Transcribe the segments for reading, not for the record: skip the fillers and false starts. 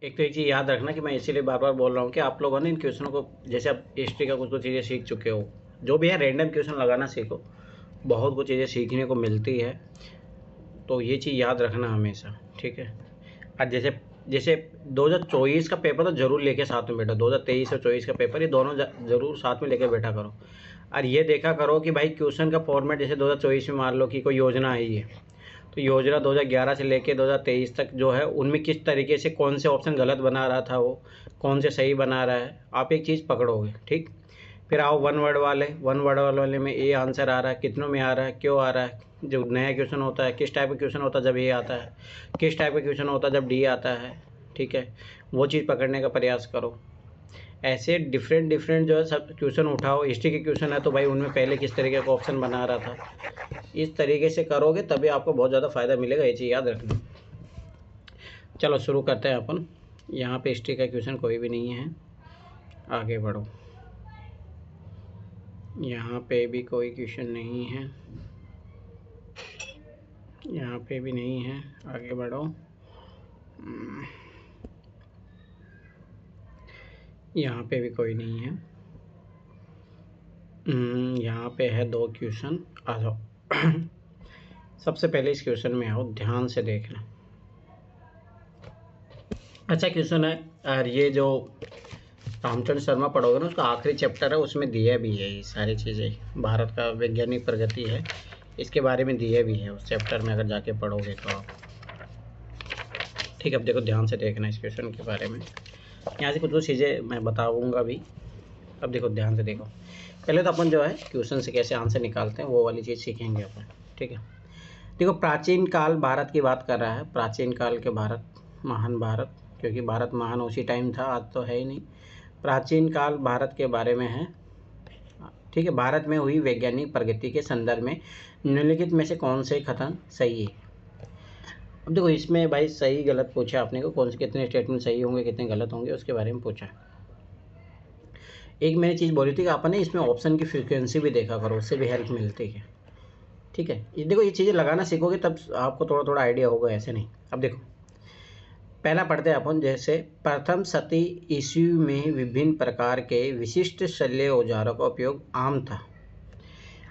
एक तो एक चीज़ याद रखना कि मैं इसीलिए बार बार बोल रहा हूँ कि आप लोगों ने इन क्वेश्चनों को, जैसे आप हिस्ट्री का कुछ कुछ चीज़ें सीख चुके हो, जो भी है रैंडम क्वेश्चन लगाना सीखो, बहुत कुछ चीज़ें सीखने को मिलती है। तो ये चीज़ याद रखना हमेशा, ठीक है। और जैसे जैसे 2024 का पेपर तो जरूर लेके साथ में बैठो, 2023 और 24 का पेपर, ये दोनों जरूर साथ में लेके बैठा करो। और ये देखा करो कि भाई क्वेश्चन का फॉर्मेट, जैसे 2024 में मान लो कि कोई योजना आई है, तो योजना 2011 से लेके 2023 तक जो है, उनमें किस तरीके से कौन से ऑप्शन गलत बना रहा था, वो कौन से सही बना रहा है, आप एक चीज़ पकड़ोगे, ठीक। फिर आओ वन वर्ड वाले में ए आंसर आ रहा है, कितनों में आ रहा है, क्यों आ रहा है, जो नया क्वेश्चन होता है किस टाइप का क्वेश्चन होता है जब ए आता है, किस टाइप का क्वेश्चन होता है जब डी आता है, ठीक है। वो चीज़ पकड़ने का प्रयास करो। ऐसे डिफरेंट डिफरेंट जो है सब क्वेश्चन उठाओ। हिस्ट्री के क्वेश्चन है तो भाई उनमें पहले किस तरीके का ऑप्शन बना रहा था, इस तरीके से करोगे तभी आपको बहुत ज़्यादा फ़ायदा मिलेगा, ये चीज़ याद रखना। चलो शुरू करते हैं अपन। यहाँ पे हिस्ट्री का क्वेश्चन कोई भी नहीं है, आगे बढ़ो। यहाँ पे भी कोई क्वेश्चन नहीं है, यहाँ पे भी नहीं है, आगे बढ़ो। यहाँ पे भी कोई नहीं है। यहाँ पे है 2 क्वेश्चन, आ जाओ। सबसे पहले इस क्वेश्चन में आओ, ध्यान से देखना। अच्छा क्वेश्चन है, और ये जो रामचंद्र शर्मा पढ़ोगे ना, उसका आखिरी चैप्टर है, उसमें दिया भी है ये सारी चीज़ें। भारत का वैज्ञानिक प्रगति है, इसके बारे में दिया भी है उस चैप्टर में, अगर जाके पढ़ोगे तो आप, ठीक है। अब देखो ध्यान से देखना इस क्वेश्चन के बारे में, यहाँ से कुछ चीज़ें मैं बताऊँगा भी। अब देखो ध्यान से देखो, पहले तो अपन जो है क्वेश्चन से कैसे आंसर निकालते हैं वो वाली चीज़ सीखेंगे अपन, ठीक है। देखो प्राचीन काल भारत की बात कर रहा है, प्राचीन काल के भारत, महान भारत, क्योंकि भारत महान उसी टाइम था, आज तो है ही नहीं। प्राचीन काल भारत के बारे में है, ठीक है। भारत में हुई वैज्ञानिक प्रगति के संदर्भ में निम्नलिखित में से कौन से कथन सही है। अब देखो इसमें भाई सही गलत पूछा आपने को, कौन से कितने स्टेटमेंट सही होंगे कितने गलत होंगे उसके बारे में पूछा। एक मैंने चीज़ बोली थी कि आपने इसमें ऑप्शन की फ्रीक्वेंसी भी देखा करो, उससे भी हेल्प मिलती है, ठीक है। ये देखो ये चीज़ें लगाना सीखोगे तब आपको थोड़ा थोड़ा आइडिया होगा, ऐसे नहीं। अब देखो पहला पढ़ते हैं अपन, जैसे प्रथम शती ईस्वी में विभिन्न प्रकार के विशिष्ट शल्य औजारों का उपयोग आम था।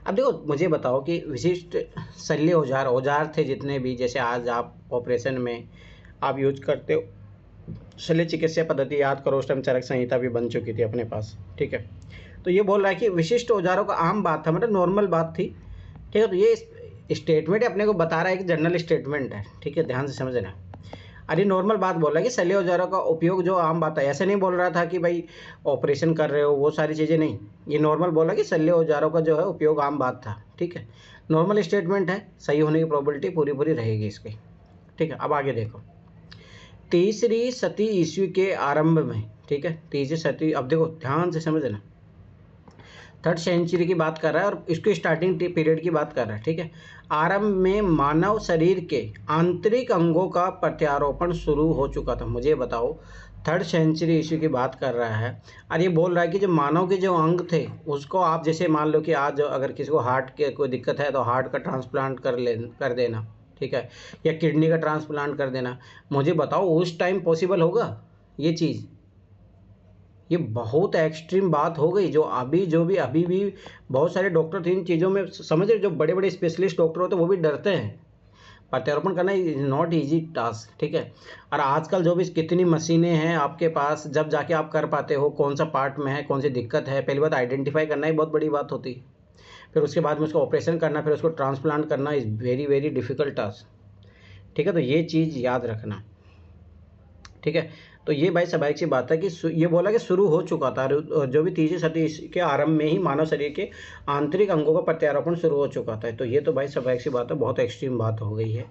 अब देखो मुझे बताओ कि विशिष्ट शल्य औजार थे जितने भी, जैसे आज आप ऑपरेशन में आप यूज करते हो, शल्य चिकित्सा पद्धति याद करो, उस टाइम चरक संहिता भी बन चुकी थी अपने पास, ठीक है। तो ये बोल रहा है कि विशिष्ट औजारों का आम बात था, मतलब नॉर्मल बात थी, ठीक है। तो ये स्टेटमेंट अपने को बता रहा है कि जनरल स्टेटमेंट है, ठीक है, ध्यान से समझना। अरे नॉर्मल बात बोल रहा है कि शल्य औजारों का उपयोग जो आम बात है, ऐसे नहीं बोल रहा था कि भाई ऑपरेशन कर रहे हो वो सारी चीज़ें नहीं, ये नॉर्मल बोला कि शल्य औजारों का जो है उपयोग आम बात था, ठीक है। नॉर्मल स्टेटमेंट है, सही होने की प्रोबेबिलिटी पूरी पूरी रहेगी इसकी, ठीक है। अब आगे देखो, तीसरी शती ईस्वी के आरंभ में, ठीक है, तीसरी शती, अब देखो ध्यान से समझना, 3rd सेंचुरी की बात कर रहा है और इसको स्टार्टिंग पीरियड की बात कर रहा है, ठीक है। आरंभ में मानव शरीर के आंतरिक अंगों का प्रत्यारोपण शुरू हो चुका था। मुझे बताओ 3rd सेंचुरी ईस्वी की बात कर रहा है और ये बोल रहा है कि जो मानव के जो अंग थे उसको आप, जैसे मान लो कि आज अगर किसी को हार्ट के कोई दिक्कत है तो हार्ट का ट्रांसप्लांट कर देना, ठीक है, या किडनी का ट्रांसप्लांट कर देना। मुझे बताओ उस टाइम पॉसिबल होगा ये चीज़? ये बहुत एक्सट्रीम बात हो गई, जो भी अभी भी बहुत सारे डॉक्टर थे इन चीज़ों में, समझ रहे, जो बड़े बड़े स्पेशलिस्ट डॉक्टर होते हैं वो भी डरते हैं। प्रत्यारोपण करना इज नॉट इजी टास्क, ठीक है। और आजकल जो भी कितनी मशीनें हैं आपके पास, जब जाके आप कर पाते हो कौन सा पार्ट में है कौन सी दिक्कत है, पहली बात आइडेंटिफाई करना ही बहुत बड़ी बात होती है, फिर उसके बाद में उसको ऑपरेशन करना, फिर उसको ट्रांसप्लांट करना is very very difficult task, ठीक है। तो ये चीज़ याद रखना, ठीक है। तो ये भाई स्वाभाविक सी बात है कि ये बोला कि शुरू हो चुका था, जो भी तीसरी शती के आरंभ में ही मानव शरीर के आंतरिक अंगों का प्रत्यारोपण शुरू हो चुका था। तो ये तो भाई स्वाभाविक सी बात है, बहुत एक्सट्रीम बात हो गई है।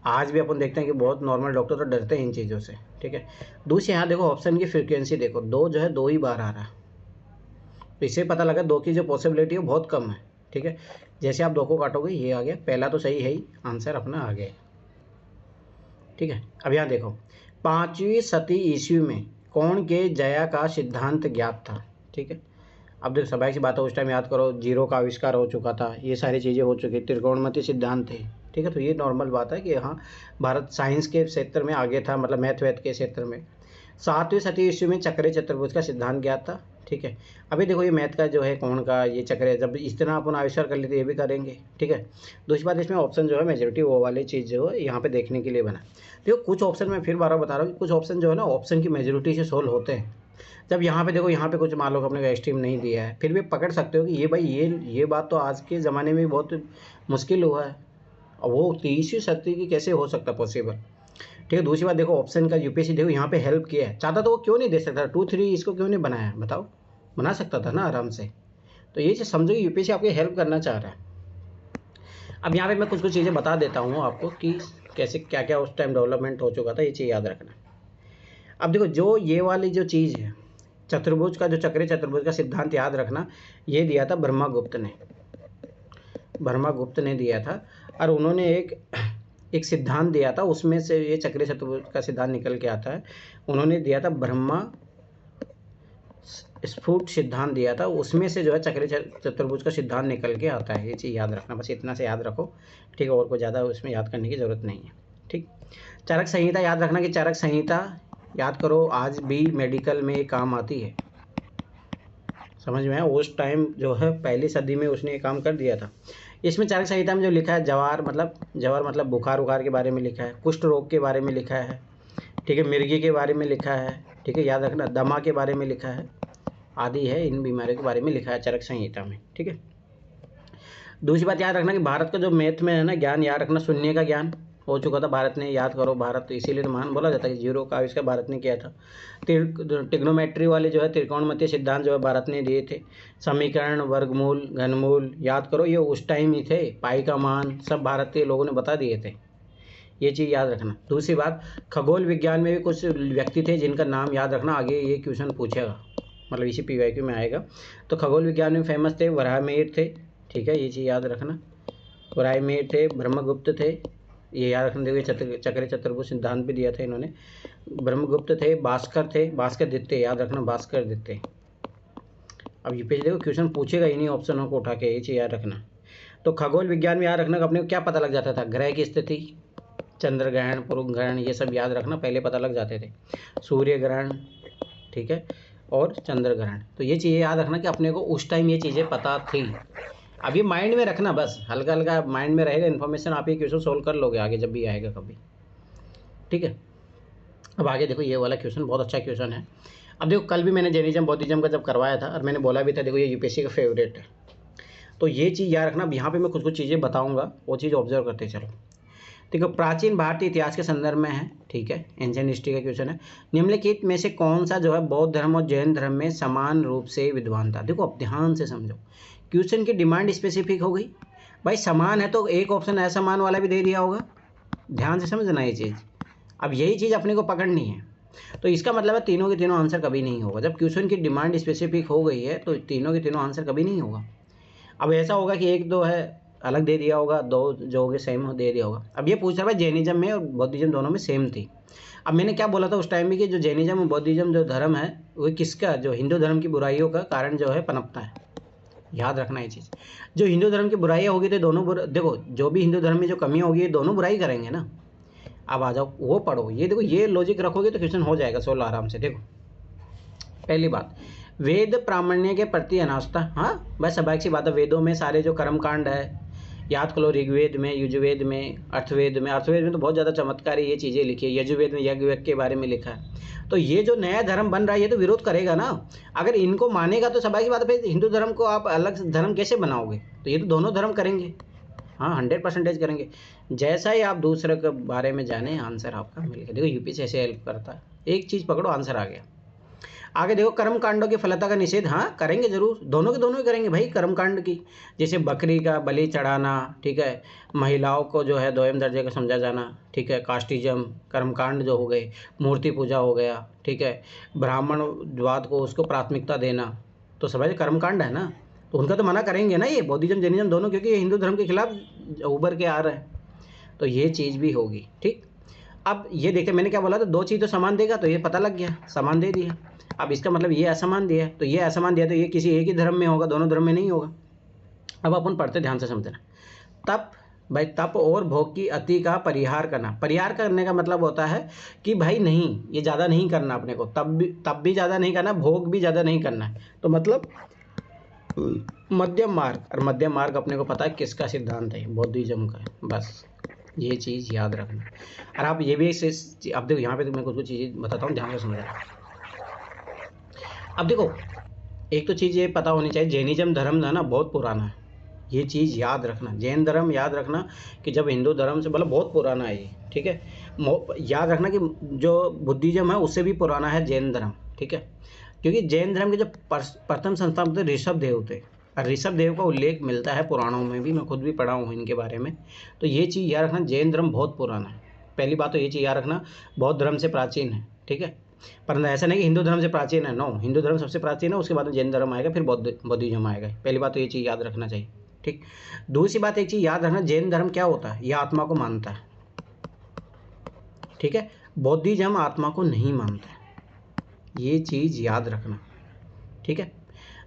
आज भी अपन देखते हैं कि बहुत नॉर्मल डॉक्टर तो डरते हैं इन चीज़ों से, ठीक है। दूसरे यहाँ देखो ऑप्शन की फ्रिक्वेंसी देखो, 2 जो है 2 ही बार आ रहा है, तो इससे पता लगा 2 की जो पॉसिबिलिटी है बहुत कम है, ठीक है। जैसे आप 2 को काटोगे ये आ गया, पहला तो सही है ही, आंसर अपना आ गया, ठीक है। अब यहाँ देखो 5वीं शती ईस्वी में कौन के जया का सिद्धांत ज्ञात था, ठीक है। अब देखो स्वाभाविक सी बात है, उस टाइम याद करो जीरो का आविष्कार हो चुका था, ये सारी चीज़ें हो चुकी, त्रिकोणमिति सिद्धांत थे, ठीक है। तो ये नॉर्मल बात है कि हाँ भारत साइंस के क्षेत्र में आगे था, मतलब मैथ वैथ के क्षेत्र में। 7वीं 7वीं ईस्वी में चक्रीय चतुर्भुज का सिद्धांत ज्ञात था। ठीक है, अभी देखो ये मैथ का जो है कोण का ये चक्र, जब इस तरह अपन आविष्कार कर लेते ये भी करेंगे। ठीक है, दूसरी बात इसमें ऑप्शन जो है मेजोरिटी वो वाली चीज़ जो है यहाँ पे देखने के लिए बना। देखो कुछ ऑप्शन मैं फिर बार बता रहा हूँ कि कुछ ऑप्शन जो है ना ऑप्शन की मेजोरिटी से सोल्व होते हैं। जब यहाँ पे देखो यहाँ पे कुछ मान लो अपने को एक्सट्रीम नहीं दिया है, फिर भी पकड़ सकते हो कि ये भाई ये बात तो आज के ज़माने में बहुत मुश्किल हुआ है, और वो 23वीं सदी की कैसे हो सकता पॉसिबल। ठीक है, दूसरी बात देखो ऑप्शन का यूपीएससी देखो यहाँ पे हेल्प किया है, चाहता तो वो क्यों नहीं दे सकता, 2 3 इसको क्यों नहीं बनाया बताओ, बना सकता था ना आराम से। तो ये चीज़ समझो कि यूपीएससी आपकी हेल्प करना चाह रहा है। अब यहाँ पे मैं कुछ चीज़ें बता देता हूँ आपको कि कैसे क्या क्या उस टाइम डेवलपमेंट हो चुका था, ये चीज़ याद रखना। अब देखो जो ये वाली जो चीज़ है चतुर्भुज का, जो चक्रीय चतुर्भुज का सिद्धांत याद रखना, ये दिया था ब्रह्मगुप्त ने दिया था, और उन्होंने एक सिद्धांत दिया था, उसमें से ये चक्रीय चतुर्भुज का सिद्धांत निकल के आता है। उन्होंने दिया था ब्रह्मा स्फुट सिद्धांत दिया था, उसमें से जो है चक्रीय चतुर्भुज का सिद्धांत निकल के आता है। ये चीज़ याद रखना, बस इतना से याद रखो। ठीक है, और कोई ज़्यादा उसमें याद करने की ज़रूरत नहीं है। ठीक, चरक संहिता याद रखना कि चरक संहिता याद करो, आज भी मेडिकल में काम आती है, समझ में आया। उस टाइम जो है पहली सदी में उसने ये काम कर दिया था। इसमें चरक संहिता में जो लिखा है जवार मतलब बुखार उखार के बारे में लिखा है, कुष्ठ रोग के बारे में लिखा है, ठीक है, मिर्गी के बारे में लिखा है, ठीक है, याद रखना, दमा के बारे में लिखा है, आदि है, इन बीमारियों के बारे में लिखा है चरक संहिता में। ठीक है, दूसरी बात याद रखना कि भारत का जो मैथ में है ना ज्ञान, याद रखना शून्य का ज्ञान हो चुका था भारत ने, याद करो। भारत तो इसीलिए तो महान बोला जाता है कि जीरो का आविष्कार भारत ने किया था। ट्रिग्नोमेट्री वाले जो है त्रिकोणमितीय सिद्धांत जो है भारत ने दिए थे। समीकरण, वर्गमूल, घनमूल याद करो, ये उस टाइम ही थे। पाई का मान सब भारतीय लोगों ने बता दिए थे, ये चीज़ याद रखना। दूसरी बात, खगोल विज्ञान में भी कुछ व्यक्ति थे जिनका नाम याद रखना, आगे ये क्वेश्चन पूछेगा, मतलब इसी PYQ में आएगा। तो खगोल विज्ञान में फेमस थे वराहमिहिर थे, ठीक है, ये चीज़ याद रखना। वराहमिहिर थे, ब्रह्मगुप्त थे, ये याद रखना। देखिए चक्रीय चतुर्भुज सिद्धांत भी दिया था इन्होंने। ब्रह्मगुप्त थे, भास्करदित्य, याद रखना, भास्करदित्य। अब ये पेज देखो क्वेश्चन पूछेगा इन्हीं ऑप्शनों को उठा के, ये चीज़ याद रखना। तो खगोल विज्ञान में याद रखना कि अपने को क्या पता लग जाता था, ग्रह की स्थिति, चंद्र ग्रहण, पूर्व ग्रहण, ये सब याद रखना, पहले पता लग जाते थे। सूर्य ग्रहण, ठीक है, और चंद्र ग्रहण। तो ये चीज़ें याद रखना कि अपने को उस टाइम ये चीज़ें पता थी। अब ये माइंड में रखना, बस हल्का हल्का माइंड में रहेगा इन्फॉर्मेशन, आप ये क्वेश्चन सोल्व कर लोगे आगे जब भी आएगा कभी। ठीक है, अब आगे देखो ये वाला क्वेश्चन बहुत अच्छा क्वेश्चन है। अब देखो कल भी मैंने जैनिज्म बौद्धिज्म का जब करवाया था और मैंने बोला भी था देखो ये UPSC का फेवरेट है, तो ये चीज़ याद रखना। अब यहाँ पे मैं कुछ चीज़ें बताऊँगा, वो चीज़ ऑब्जर्व करते चलो। देखो प्राचीन भारतीय इतिहास के संदर्भ में है, ठीक है, एंशिएंट हिस्ट्री का क्वेश्चन है। निम्नलिखित में से कौन सा जो है बौद्ध धर्म और जैन धर्म में समान रूप से विद्वान था। देखो अब ध्यान से समझो, क्वेश्चन की डिमांड स्पेसिफिक हो गई भाई, समान है तो एक ऑप्शन असमान वाला भी दे दिया होगा, ध्यान से समझना ये चीज़। अब यही चीज़ अपने को पकड़नी है, तो इसका मतलब है तीनों के तीनों आंसर कभी नहीं होगा। जब क्वेश्चन की डिमांड स्पेसिफिक हो गई है तो तीनों के तीनों आंसर कभी नहीं होगा। अब ऐसा होगा कि एक दो है अलग दे दिया होगा, दो जो होगे सेम दे दिया होगा। अब ये पूछ रहा है जैनिज्म में और बौद्धिज्म दोनों में सेम थी। अब मैंने क्या बोला था उस टाइम में कि जो जैनिज्म और बौद्धिज्म जो धर्म है वो किसका, जो हिंदू धर्म की बुराइयों का कारण जो है पनपता है, याद रखना ये चीज़। जो हिंदू धर्म की बुराइयाँ होगी तो दोनों देखो जो भी हिंदू धर्म में जो कमियाँ होगी दोनों बुराई करेंगे ना। अब आ जाओ वो पढ़ो, ये देखो ये लॉजिक रखोगे तो क्वेश्चन हो जाएगा सोल्व आराम से। देखो पहली बात, वेद प्रामाण्य के प्रति अनास्था, हाँ बस स्वाभाविक सी बात है। वेदों में सारे जो कर्मकांड है याद करो, ऋग्वेद में, यजुर्वेद में, अर्थवेद में तो बहुत ज़्यादा चमत्कारी ये चीज़ें लिखी है। यजुर्वेद में यज्ञ के बारे में लिखा है। तो ये जो नया धर्म बन रहा है ये तो विरोध करेगा ना। अगर इनको मानेगा तो स्वाभाविक बात है, फिर हिंदू धर्म को आप अलग धर्म कैसे बनाओगे। तो ये तो दोनों धर्म करेंगे, हाँ 100% करेंगे। जैसा ही आप दूसरे के बारे में जाने आंसर आपका मिल गया। देखो UPSC ऐसे हेल्प करता है, एक चीज़ पकड़ो आंसर आ गया। आगे देखो कर्म कांडों की फलता का निषेध, हाँ करेंगे जरूर, दोनों के दोनों ही करेंगे भाई। कर्म कांड की जैसे बकरी का बलि चढ़ाना, ठीक है, महिलाओं को जो है दोयम दर्जे का समझा जाना, ठीक है, कास्टिज्म कर्मकांड जो हो गए, मूर्ति पूजा हो गया, ठीक है, ब्राह्मणवाद को उसको प्राथमिकता देना, तो सब कर्मकांड है ना। तो उनका तो मना करेंगे ना ये बौद्धिज्म जैनिज्म दोनों, क्योंकि ये हिंदू धर्म के खिलाफ उभर के आ रहे हैं। तो ये चीज़ भी होगी, ठीक। अब ये देखते मैंने क्या बोला था, दो चीज़ तो समान देगा, तो ये पता लग गया समान दे दिया। अब इसका मतलब ये असमान दिया है, तो ये असमान दिया तो ये किसी एक ही धर्म में होगा, दोनों धर्म में नहीं होगा। अब अपन पढ़ते ध्यान से समझना। तप भाई तप और भोग की अति का परिहार करना। परिहार करने का मतलब होता है कि भाई नहीं, ये ज़्यादा नहीं करना अपने को, तब भी ज़्यादा नहीं करना, भोग भी ज़्यादा नहीं करना है। तो मतलब मध्यम मार्ग। और मध्यम मार्ग अपने को पता है किसका सिद्धांत है, बौद्धिज्म का है। बस ये चीज़ याद रखना। और आप ये भी अब देखो यहाँ पे तो मैं कुछ चीज़ें बताता हूँ, ध्यान से समझना। अब देखो एक तो चीज़ ये पता होनी चाहिए, जैनिज्म धर्म है ना बहुत पुराना है, ये चीज़ याद रखना। जैन धर्म याद रखना कि जब हिंदू धर्म से मतलब बहुत पुराना है ये, ठीक है। याद रखना कि जो बुद्धिज्म है उससे भी पुराना है जैन धर्म, ठीक है। क्योंकि जैन धर्म के जो प्रथम संस्थापक थे ऋषभ देव थे, और ऋषभ देव का उल्लेख मिलता है पुराणों में भी, मैं खुद भी पढ़ा हूँ इनके बारे में। तो ये चीज़ याद रखना, जैन धर्म बहुत पुराना है। पहली बात तो ये चीज़ याद रखना, बौद्ध धर्म से प्राचीन है, ठीक है। पर ऐसा नहीं कि हिंदू धर्म से प्राचीन है, नो, हिंदू धर्म सबसे प्राचीन है, उसके बाद में जैन धर्म आएगा, फिर बौद्धिज्म आएगा। पहली बात तो ये चीज़ याद रखना चाहिए, ठीक। दूसरी बात एक चीज़ याद रखना, जैन धर्म क्या होता है, यह आत्मा को मानता है, ठीक है। बौद्धिज्म आत्मा को नहीं मानता है, ये चीज़ याद रखना, ठीक है।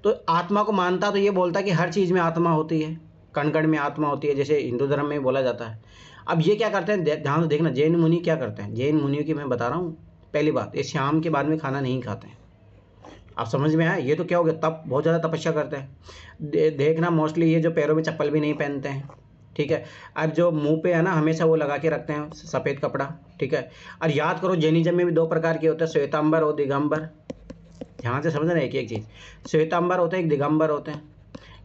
तो आत्मा को मानता तो ये बोलता है कि हर चीज़ में आत्मा होती है, कण कण में आत्मा होती है, जैसे हिंदू धर्म में बोला जाता है। अब ये क्या करते हैं, ध्यान से देखना, जैन मुनि क्या करते हैं, जैन मुनियों की मैं बता रहा हूँ। पहली बात, ये शाम के बाद में खाना नहीं खाते हैं। आप समझ में आया, ये तो क्या हो गया, तप, बहुत ज़्यादा तपस्या करते हैं। देखना मोस्टली ये जो पैरों में चप्पल भी नहीं पहनते हैं, ठीक है। और जो मुंह पे है ना हमेशा वो लगा के रखते हैं सफ़ेद कपड़ा, ठीक है। और याद करो जैनिज्म में भी दो प्रकार के होते हैं, श्वेतांबर और दिगंबर। ध्यान से समझना एक एक चीज़, श्वेतांबर होते हैं, एक दिगंबर होते हैं।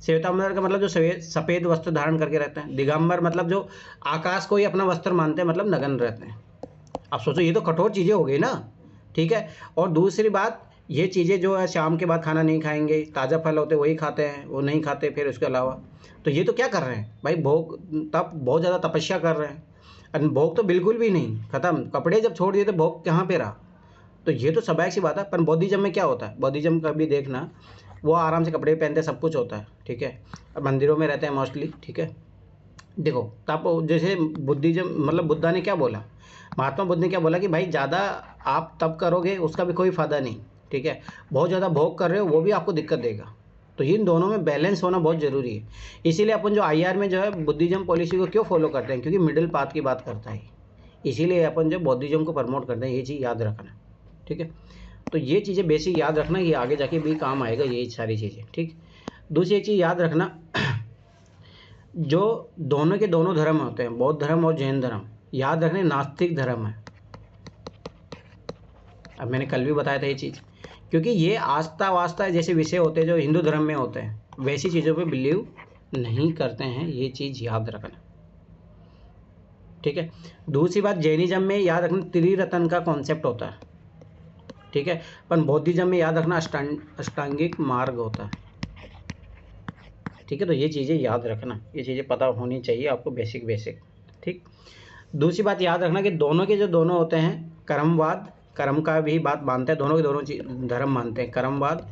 श्वेतांबर का मतलब जो सफ़ेद वस्त्र धारण करके रहते हैं, दिगंबर मतलब जो आकाश को ही अपना वस्त्र मानते हैं, मतलब नग्न रहते हैं। अब सोचो ये तो कठोर चीज़ें हो गई ना, ठीक है। और दूसरी बात, ये चीज़ें जो है शाम के बाद खाना नहीं खाएंगे, ताज़ा फल होते वही खाते हैं, वो नहीं खाते फिर उसके अलावा। तो ये तो क्या कर रहे हैं भाई, भोग, तप, बहुत ज़्यादा तपस्या कर रहे हैं। और भोग तो बिल्कुल भी नहीं, ख़त्म। कपड़े जब छोड़ दिए तो भोग कहाँ पे रहा। तो ये तो स्वाभाविक सी बात है। पर बौद्धिज्म में क्या होता है, बौद्धिज्म का भी देखना, वो आराम से कपड़े पहनते, सब कुछ होता है, ठीक है। मंदिरों में रहते हैं मोस्टली, ठीक है। देखो तप, जैसे बुद्धिज्म मतलब बुद्धा ने क्या बोला, महात्मा बुद्ध ने क्या बोला कि भाई ज़्यादा आप तप करोगे उसका भी कोई फ़ायदा नहीं, ठीक है। बहुत ज़्यादा भोग कर रहे हो वो भी आपको दिक्कत देगा। तो इन दोनों में बैलेंस होना बहुत ज़रूरी है। इसीलिए अपन जो आईआर में जो है बुद्धिज्म पॉलिसी को क्यों फॉलो करते हैं, क्योंकि मिडिल पाथ की बात करता है, इसीलिए अपन जो बौद्धिज्म को प्रमोट करते हैं। ये चीज़ याद रखना, ठीक है। तो ये चीज़ें बेसिक याद रखना, ये आगे जाके भी काम आएगा ये सारी चीज़ें, ठीक। दूसरी एक चीज़ याद रखना, जो दोनों के दोनों धर्म होते हैं, बौद्ध धर्म और जैन धर्म, याद रखने नास्तिक धर्म है। अब मैंने कल भी बताया था ये चीज़, क्योंकि ये आस्था वास्ता जैसे विषय होते हैं जो हिंदू धर्म में होते हैं, वैसी चीज़ों पे बिलीव नहीं करते हैं, ये चीज़ याद रखना, ठीक है। दूसरी बात, जैनिज्म में याद रखना त्रिरत्न का कॉन्सेप्ट होता है, ठीक है। पर बौद्धिज्म में याद रखना अष्टांगिक मार्ग होता है, ठीक है। तो ये चीज़ें याद रखना, ये चीज़ें पता होनी चाहिए आपको, बेसिक, ठीक। दूसरी बात याद रखना कि दोनों के जो दोनों होते हैं, कर्मवाद, कर्म का भी बात मानते हैं, दोनों के दोनों धर्म मानते हैं, कर्मवाद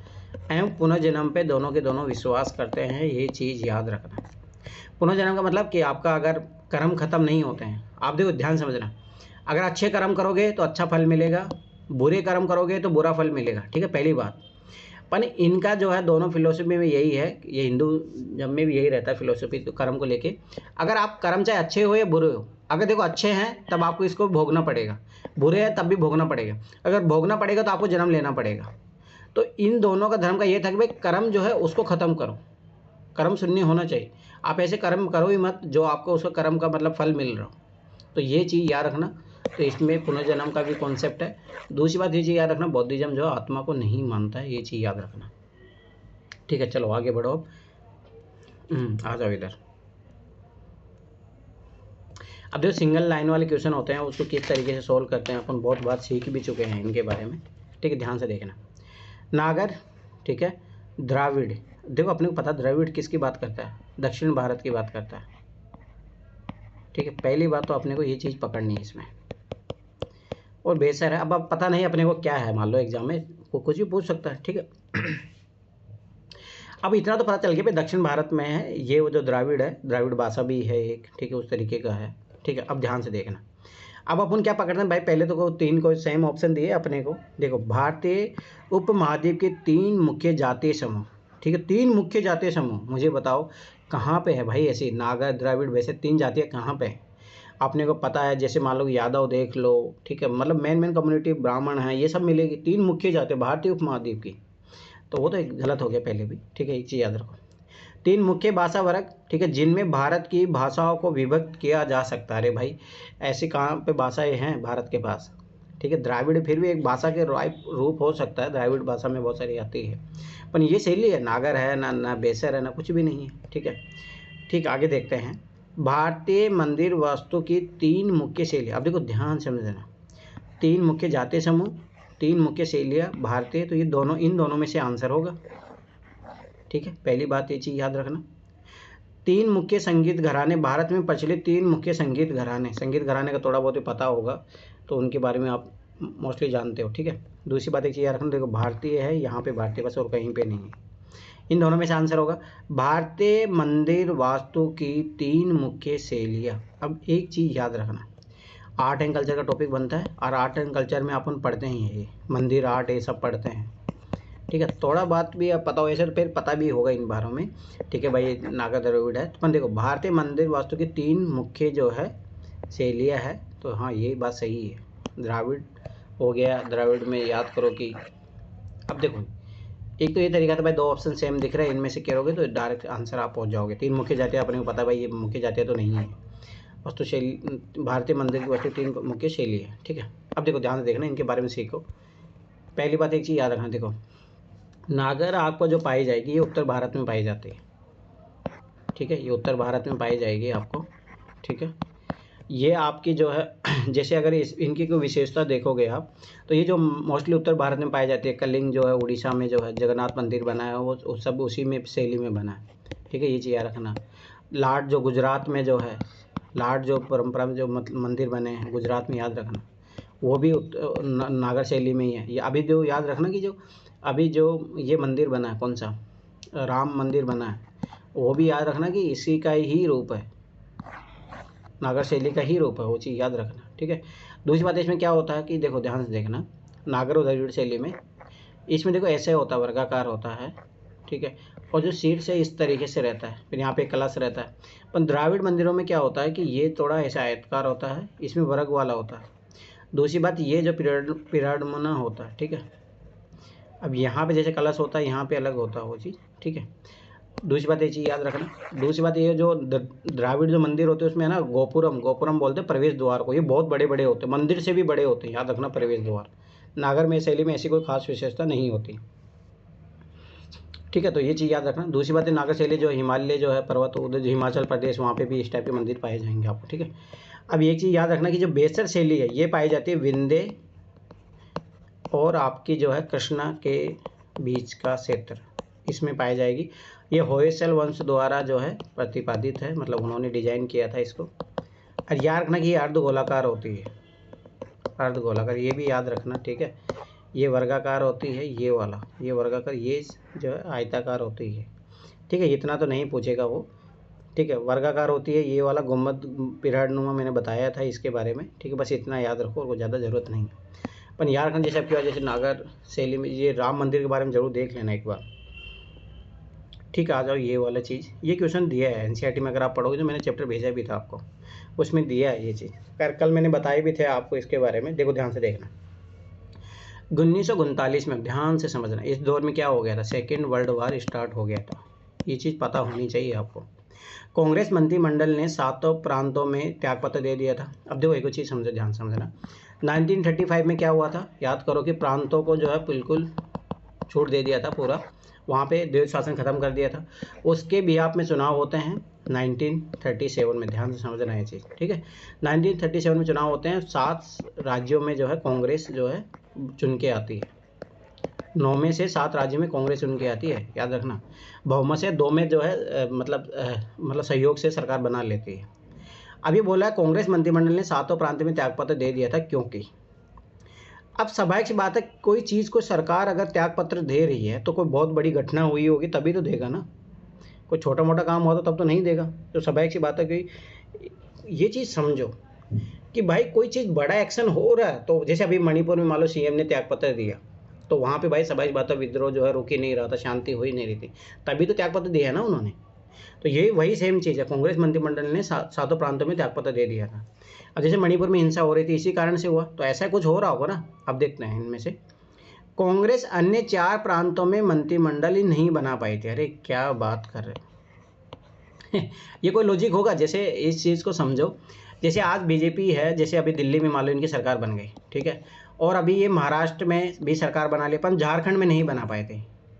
एवं पुनर्जन्म पे दोनों के दोनों विश्वास करते हैं, ये चीज़ याद रखना। पुनर्जन्म का मतलब कि आपका अगर कर्म खत्म नहीं होते हैं, आप देखो ध्यान समझना, अगर अच्छे कर्म करोगे तो अच्छा फल मिलेगा, बुरे कर्म करोगे तो बुरा फल मिलेगा, ठीक है, पहली बात। पर इनका जो है दोनों फिलोसफी में यही है, ये हिंदू जब में भी यही रहता है फिलोसफी, तो कर्म को लेके, अगर आप कर्म चाहे अच्छे हो या बुरे हो, अगर देखो अच्छे हैं तब आपको इसको भोगना पड़ेगा, बुरे हैं तब भी भोगना पड़ेगा, अगर भोगना पड़ेगा तो आपको जन्म लेना पड़ेगा। तो इन दोनों का धर्म का ये था कि भाई कर्म जो है उसको ख़त्म करो, कर्म शून्य होना चाहिए, आप ऐसे कर्म करो ही मत जो आपको उसका कर्म का मतलब फल मिल रहा हो। तो ये चीज़ याद रखना। तो इसमें पुनर्जन्म का भी कॉन्सेप्ट है। दूसरी बात ये चीज़ याद रखना, बौद्धिज्म जो आत्मा को नहीं मानता है, ये चीज़ याद रखना, ठीक है। चलो आगे बढ़ो, आ जाओ इधर। अब जो सिंगल लाइन वाले क्वेश्चन होते हैं उसको किस तरीके से सोल्व करते हैं, अपन बहुत बात सीख भी चुके हैं इनके बारे में, ठीक है। ध्यान से देखना, नागर, ठीक है, द्राविड़, देखो अपने को पता द्रविड़ किसकी बात करता है, दक्षिण भारत की बात करता है, ठीक है। पहली बात तो अपने को ये चीज़ पकड़नी है इसमें, और बेसर है। अब पता नहीं अपने को क्या है, मान लो एग्जाम में वो कुछ भी पूछ सकता है, ठीक है। अब इतना तो पता चल गया भाई दक्षिण भारत में है ये, वो जो द्राविड़ है, द्राविड़ भाषा भी है एक, ठीक है, उस तरीके का है, ठीक है। अब ध्यान से देखना, अब अपन क्या पकड़ते हैं भाई, पहले तो को तीन को सेम ऑप्शन दिए अपने को। देखो भारतीय उपमहाद्वीप के तीन मुख्य जातीय समूह, ठीक है, तीन मुख्य जातीय समूह, मुझे बताओ कहाँ पे है भाई ऐसी नागा द्राविड़ वैसे 3 जातियाँ कहाँ पे है अपने को पता है। जैसे मान लो यादव देख लो, ठीक है, मतलब मेन कम्युनिटी ब्राह्मण है, ये सब मिलेगी। 3 मुख्य जातियाँ भारतीय उपमहाद्वीप की, तो वो तो एक गलत हो गया पहले भी, ठीक है, एक चीज़ याद रखो। 3 मुख्य भाषा वर्ग, ठीक है, जिनमें भारत की भाषाओं को विभक्त किया जा सकता है। अरे भाई ऐसी कहाँ पे भाषाएं हैं भारत के पास, ठीक है। द्राविड़ फिर भी एक भाषा के रूप हो सकता है, द्राविड़ भाषा में बहुत सारी आती है, पर ये शैली है, नागर है ना बेसर है ना कुछ भी नहीं है, ठीक है। ठीक, आगे देखते हैं। भारतीय मंदिर वास्तु की 3 मुख्य शैली। अब देखो ध्यान से समझना, 3 मुख्य जातीय समूह, 3 मुख्य शैलियाँ भारतीय, तो ये दोनों, इन दोनों में से आंसर होगा, ठीक है। पहली बात ये चीज़ याद रखना। 3 मुख्य संगीत घराने, भारत में प्रचलित 3 मुख्य संगीत घराने का थोड़ा बहुत ही पता होगा, तो उनके बारे में आप मोस्टली जानते हो, ठीक है। दूसरी बात एक चीज़ याद रखना, देखो भारतीय है यहाँ पे, भारतीय बस, और कहीं पे नहीं है, इन दोनों में से आंसर होगा। भारतीय मंदिर वास्तु की 3 मुख्य शैलियाँ। अब एक चीज़ याद रखना, आर्ट एंड कल्चर का टॉपिक बनता है, और आर्ट एंड कल्चर में अपन पढ़ते ही हैं, ये मंदिर आर्ट ये सब पढ़ते हैं, ठीक है। थोड़ा बात भी अब पता हो, ऐसे तो फिर पता भी होगा इन बारों में, ठीक है भाई, नागा द्रविड़ है। तो देखो भारतीय मंदिर वास्तु की 3 मुख्य जो है शैलियाँ है, तो हाँ ये बात सही है, द्राविड़ हो गया। द्राविड़ में याद करो कि, अब देखो एक तो ये तरीका था भाई, 2 ऑप्शन सेम दिख रहे हैं, इनमें से करोगे तो डायरेक्ट आंसर आप पहुंच जाओगे। 3 मुख्य जातियाँ अपने को पता है भाई, ये मुख्य जातियाँ तो नहीं है, वस्तु शैली, भारतीय मंदिर की वस्तु 3 मुख्य शैली है, ठीक है। अब देखो ध्यान से देखना, इनके बारे में सीखो। पहली बात एक चीज़ याद रखना, देखो नागर आपको जो पाई जाएगी ये उत्तर भारत में पाई जाती है, ठीक है, ये उत्तर भारत में पाई जाएगी आपको, ठीक है। ये आपकी जो है जैसे अगर इनकी कोई विशेषता देखोगे आप, तो ये जो मोस्टली उत्तर भारत में पाई जाती है, कलिंग जो है उड़ीसा में जो है जगन्नाथ मंदिर बना है, वो सब उसी में शैली में बना है, ठीक है, ये चीज़ याद रखना। लाट जो गुजरात में जो है, लाट जो परंपरा में जो मंदिर बने हैं गुजरात में, याद रखना वो भी नागर शैली में ही है। ये अभी जो याद रखना कि जो अभी जो ये मंदिर बना है, कौन सा राम मंदिर बना है, वो भी याद रखना कि इसी का ही रूप है, नागर शैली का ही रूप है, वो चीज़ याद रखना, ठीक है। दूसरी बात इसमें क्या होता है कि देखो ध्यान से देखना, नागर और द्रविड़ शैली में इसमें देखो ऐसे होता है, वर्गाकार होता है, ठीक है, और जो शीट से इस तरीके से रहता है, फिर यहाँ पे कलश रहता है। पर द्राविड़ मंदिरों में क्या होता है कि ये थोड़ा ऐसा आयताकार होता है, इसमें वर्ग वाला होता है। दूसरी बात ये जो पिरामिडना होता है, ठीक है। अब यहाँ पे जैसे कलश होता है, यहाँ पे अलग होता है वो चीज़, ठीक है। दूसरी बात ये चीज़ याद रखना। दूसरी बात ये जो द्राविड़ जो मंदिर होते हैं उसमें है ना, गोपुरम बोलते हैं प्रवेश द्वार को, ये बहुत बड़े बड़े होते हैं, मंदिर से भी बड़े होते हैं, याद रखना प्रवेश द्वार। नागर में शैली में ऐसी कोई खास विशेषता नहीं होती, ठीक है, तो ये चीज़ याद रखना। दूसरी बात है नागर शैली जो हिमालय जो है पर्वत, उधर जो हिमाचल प्रदेश, वहाँ पे भी इस टाइप के मंदिर पाए जाएंगे आपको, ठीक है। अब एक चीज़ याद रखना कि जो बेसर शैली है ये पाई जाती है विंध्य और आपकी जो है कृष्णा के बीच का क्षेत्र, इसमें पाई जाएगी। ये होयसल वंश द्वारा जो है प्रतिपादित है, मतलब उन्होंने डिजाइन किया था इसको। और याद रखना कि ये अर्धगोलाकार होती है, अर्धगोलाकार, ये भी याद रखना, ठीक है। ये वर्गाकार होती है, ये वाला ये वर्गाकार, ये जो है आयताकार होती है, ठीक है। इतना तो नहीं पूछेगा वो, ठीक है, वर्गाकार होती है, ये वाला गुम्बद पिरामिडनुमा मैंने बताया था इसके बारे में, ठीक है, बस इतना याद रखो, और वो ज़्यादा ज़रूरत नहीं है। पर याद रखना जैसे आपकी बात, जैसे नागर शैली में ये राम मंदिर के बारे में ज़रूर देख लेना एक बार, ठीक है। आ जाओ ये वाला चीज़, ये क्वेश्चन दिया है एनसीईआरटी में, अगर आप पढ़ोगे, जो मैंने चैप्टर भेजा भी था आपको, उसमें दिया है ये चीज़, कल मैंने बताए भी थे आपको इसके बारे में। देखो ध्यान से देखना, 1939 में, ध्यान से समझना, इस दौर में क्या हो गया था, सेकेंड वर्ल्ड वार स्टार्ट हो गया था, ये चीज़ पता होनी चाहिए आपको। कांग्रेस मंत्रिमंडल ने 7 प्रांतों में त्यागपत्र दे दिया था। अब देखो एक चीज़ समझो, ध्यान समझना, 1935 में क्या हुआ था, याद करो कि प्रांतों को जो है बिल्कुल छूट दे दिया था पूरा, वहाँ पे द्वैध शासन खत्म कर दिया था। उसके बिहाफ में चुनाव होते हैं 1937 में, ध्यान से समझना ये चीज़, ठीक है। 1937 में चुनाव होते हैं, 7 राज्यों में जो है कांग्रेस जो है चुन के आती है, 9 में से 7 राज्यों में कांग्रेस चुन के आती है, याद रखना। बहुमत से 2 में जो है मतलब सहयोग से सरकार बना लेती है। अभी बोला है कांग्रेस मंत्रिमंडल ने 7 प्रांत में त्यागपत्र दे दिया था, क्योंकि अब स्वाभाविक सी बात है, कोई चीज़ को सरकार अगर त्यागपत्र दे रही है तो कोई बहुत बड़ी घटना हुई होगी तभी तो देगा ना, कोई छोटा मोटा काम हुआ तो तब तो नहीं देगा। तो स्वाभाविक सी बात है कि ये चीज़ समझो कि भाई कोई चीज़ बड़ा एक्शन हो रहा है, तो जैसे अभी मणिपुर में मान लो सीएम ने त्यागपत्र दिया, तो वहाँ पे भाई स्वाभाविक बात है विद्रोह जो है रुक ही नहीं रहा था, शांति हो ही नहीं रही थी, तभी तो त्यागपत्र दिया है ना उन्होंने। तो यही वही सेम चीज़ है, कांग्रेस मंत्रिमंडल ने सातों प्रांतों में त्यागपत्र दे दिया था। अब जैसे मणिपुर में हिंसा हो रही थी इसी कारण से हुआ, तो ऐसा कुछ हो रहा होगा ना। अब देखते हैं इनमें से कांग्रेस अन्य 4 प्रांतों में मंत्रिमंडल ही नहीं बना पाई थी। अरे क्या बात कर रहे हो ये कोई लॉजिक होगा? जैसे इस चीज़ को समझो, जैसे आज बीजेपी है, जैसे अभी दिल्ली में मान लो इनकी सरकार बन गई, ठीक है, और अभी ये महाराष्ट्र में भी सरकार बना ली, पर झारखंड में नहीं बना पाए थे,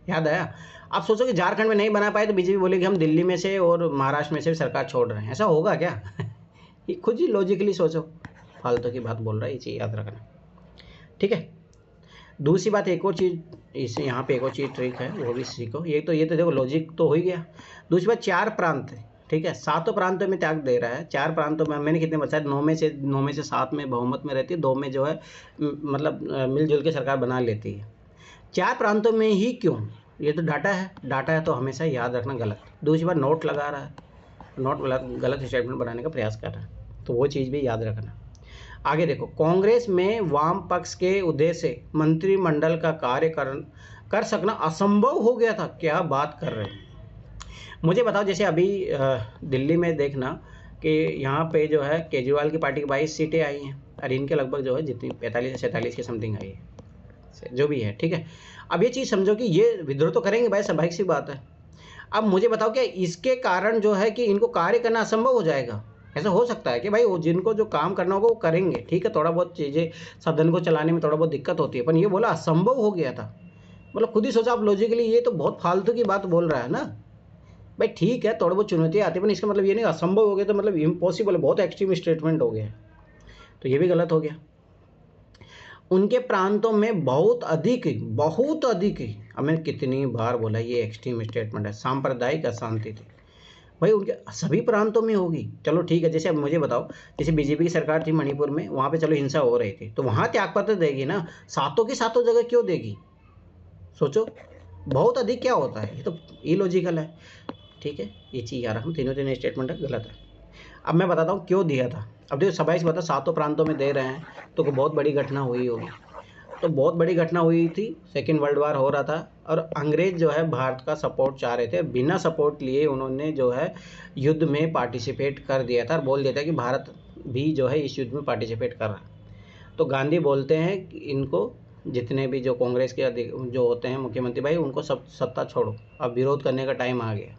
याद आया? आप सोचो कि झारखंड में नहीं बना पाए तो बीजेपी बोलेगी हम दिल्ली में से और महाराष्ट्र में से भी सरकार छोड़ रहे हैं, ऐसा होगा क्या? ये खुद ही लॉजिकली सोचो, फालतू की बात बोल रहा है, ये चीज़ याद रखना, ठीक है। दूसरी बात, एक और चीज़ इस यहाँ पे एक और चीज़ ट्रिक है, वो भी सीखो। ये तो देखो लॉजिक तो हो ही गया। दूसरी बात, 4 प्रांत है, ठीक है, 7 प्रांतों में त्याग दे रहा है। 4 प्रांतों में मैंने कितने बताया, 9 में से 7 में बहुमत में रहती है, 2 में जो है मतलब मिलजुल के सरकार बना लेती है। 4 प्रांतों में ही क्यों? ये तो डाटा है तो हमेशा याद रखना गलत। दूसरी बात, नोट लगा रहा है, नोट गलत स्टेटमेंट बनाने का प्रयास कर रहा है, तो वो चीज़ भी याद रखना। आगे देखो, कांग्रेस में वाम पक्ष के उद्देश्य से मंत्रिमंडल का कार्य कर सकना असंभव हो गया था। क्या बात कर रहे हैं? मुझे बताओ, जैसे अभी दिल्ली में देखना कि यहाँ पे जो है केजरीवाल की पार्टी की 22 सीटें आई हैं और इनके लगभग जो है जितनी 45 या 47 के समथिंग आई है, जो भी है, ठीक है। अब ये चीज़ समझो कि ये विद्रोह तो करेंगे भाई, स्वाभाविक सी बात है। अब मुझे बताओ, क्या इसके कारण जो है कि इनको कार्य करना असंभव हो जाएगा? ऐसा हो सकता है कि भाई वो जिनको जो काम करना होगा वो करेंगे, ठीक है, थोड़ा बहुत चीज़ें सदन को चलाने में थोड़ा बहुत दिक्कत होती है, पर ये बोला असंभव हो गया था। मतलब खुद ही सोचा आप लॉजिकली, ये तो बहुत फालतू की बात बोल रहा है ना भाई। ठीक है, थोड़ी बहुत चुनौतियाँ आती है, पर इसका मतलब ये नहीं असंभव हो गया तो मतलब इम्पॉसिबल है, बहुत एक्सट्रीम स्टेटमेंट हो गया, तो ये भी गलत हो गया। उनके प्रांतों में बहुत अधिक, अब मैंने कितनी बार बोला ये एक्सट्रीम स्टेटमेंट है, सांप्रदायिक अशांति थी भाई उनके सभी प्रांतों में होगी। चलो ठीक है, जैसे अब मुझे बताओ, जैसे बीजेपी की सरकार थी मणिपुर में, वहाँ पे चलो हिंसा हो रही थी, तो वहाँ त्यागपत्र देगी ना, सातों की सातों जगह क्यों देगी? सोचो, बहुत अधिक क्या होता है, ये तो इलॉजिकल है, ठीक है। ये चीज़ यार हम तीनों स्टेटमेंट है, गलत है। अब मैं बताता हूँ क्यों दिया था। अब देखो, सबाई से बता, सातों प्रांतों में दे रहे हैं तो कोई बहुत बड़ी घटना हुई होगी। तो बहुत बड़ी घटना हुई थी, सेकेंड वर्ल्ड वार हो रहा था और अंग्रेज जो है भारत का सपोर्ट चाह रहे थे, बिना सपोर्ट लिए उन्होंने जो है युद्ध में पार्टिसिपेट कर दिया था और बोल दिया था कि भारत भी जो है इस युद्ध में पार्टिसिपेट कर रहा है। तो गांधी बोलते हैं कि इनको, जितने भी जो कांग्रेस के जो होते हैं मुख्यमंत्री भाई, उनको सब सत्ता छोड़ो, अब विरोध करने का टाइम आ गया।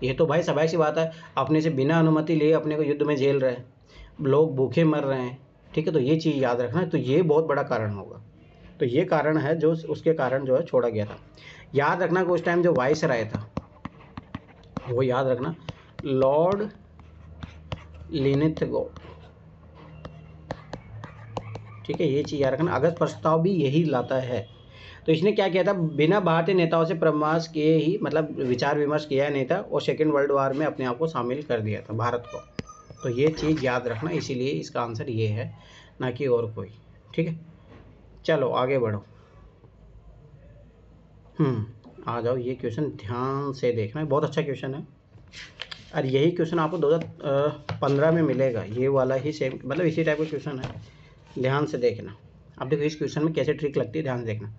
ये तो भाई स्वाभाविक सी बात है, अपने से बिना अनुमति लिए अपने को युद्ध में झेल रहे हैं, लोग भूखे मर रहे हैं, ठीक है। तो ये चीज़ याद रखना, तो ये बहुत बड़ा कारण होगा। तो ये कारण है जो उसके कारण जो है छोड़ा गया था। याद रखना कि उस टाइम जो वाइसराय था, वो याद रखना लॉर्ड लिनिथगो, ठीक है। ये चीज़ याद रखना। अगस्त प्रस्ताव भी यही लाता है। तो इसने क्या किया था, बिना भारतीय नेताओं से परामर्श किए ही, मतलब विचार विमर्श किया नहीं था, और सेकेंड वर्ल्ड वार में अपने आप को शामिल कर दिया था भारत को। तो ये चीज़ याद रखना, इसीलिए इसका आंसर ये है, ना कि और कोई, ठीक है। चलो आगे बढ़ो। आ जाओ, ये क्वेश्चन ध्यान से देखना, बहुत अच्छा क्वेश्चन है और यही क्वेश्चन आपको 2015 में मिलेगा, ये वाला ही सेम, मतलब इसी टाइप का क्वेश्चन है, ध्यान से देखना। अब देखो इस क्वेश्चन में कैसे ट्रिक लगती है, ध्यान से देखना।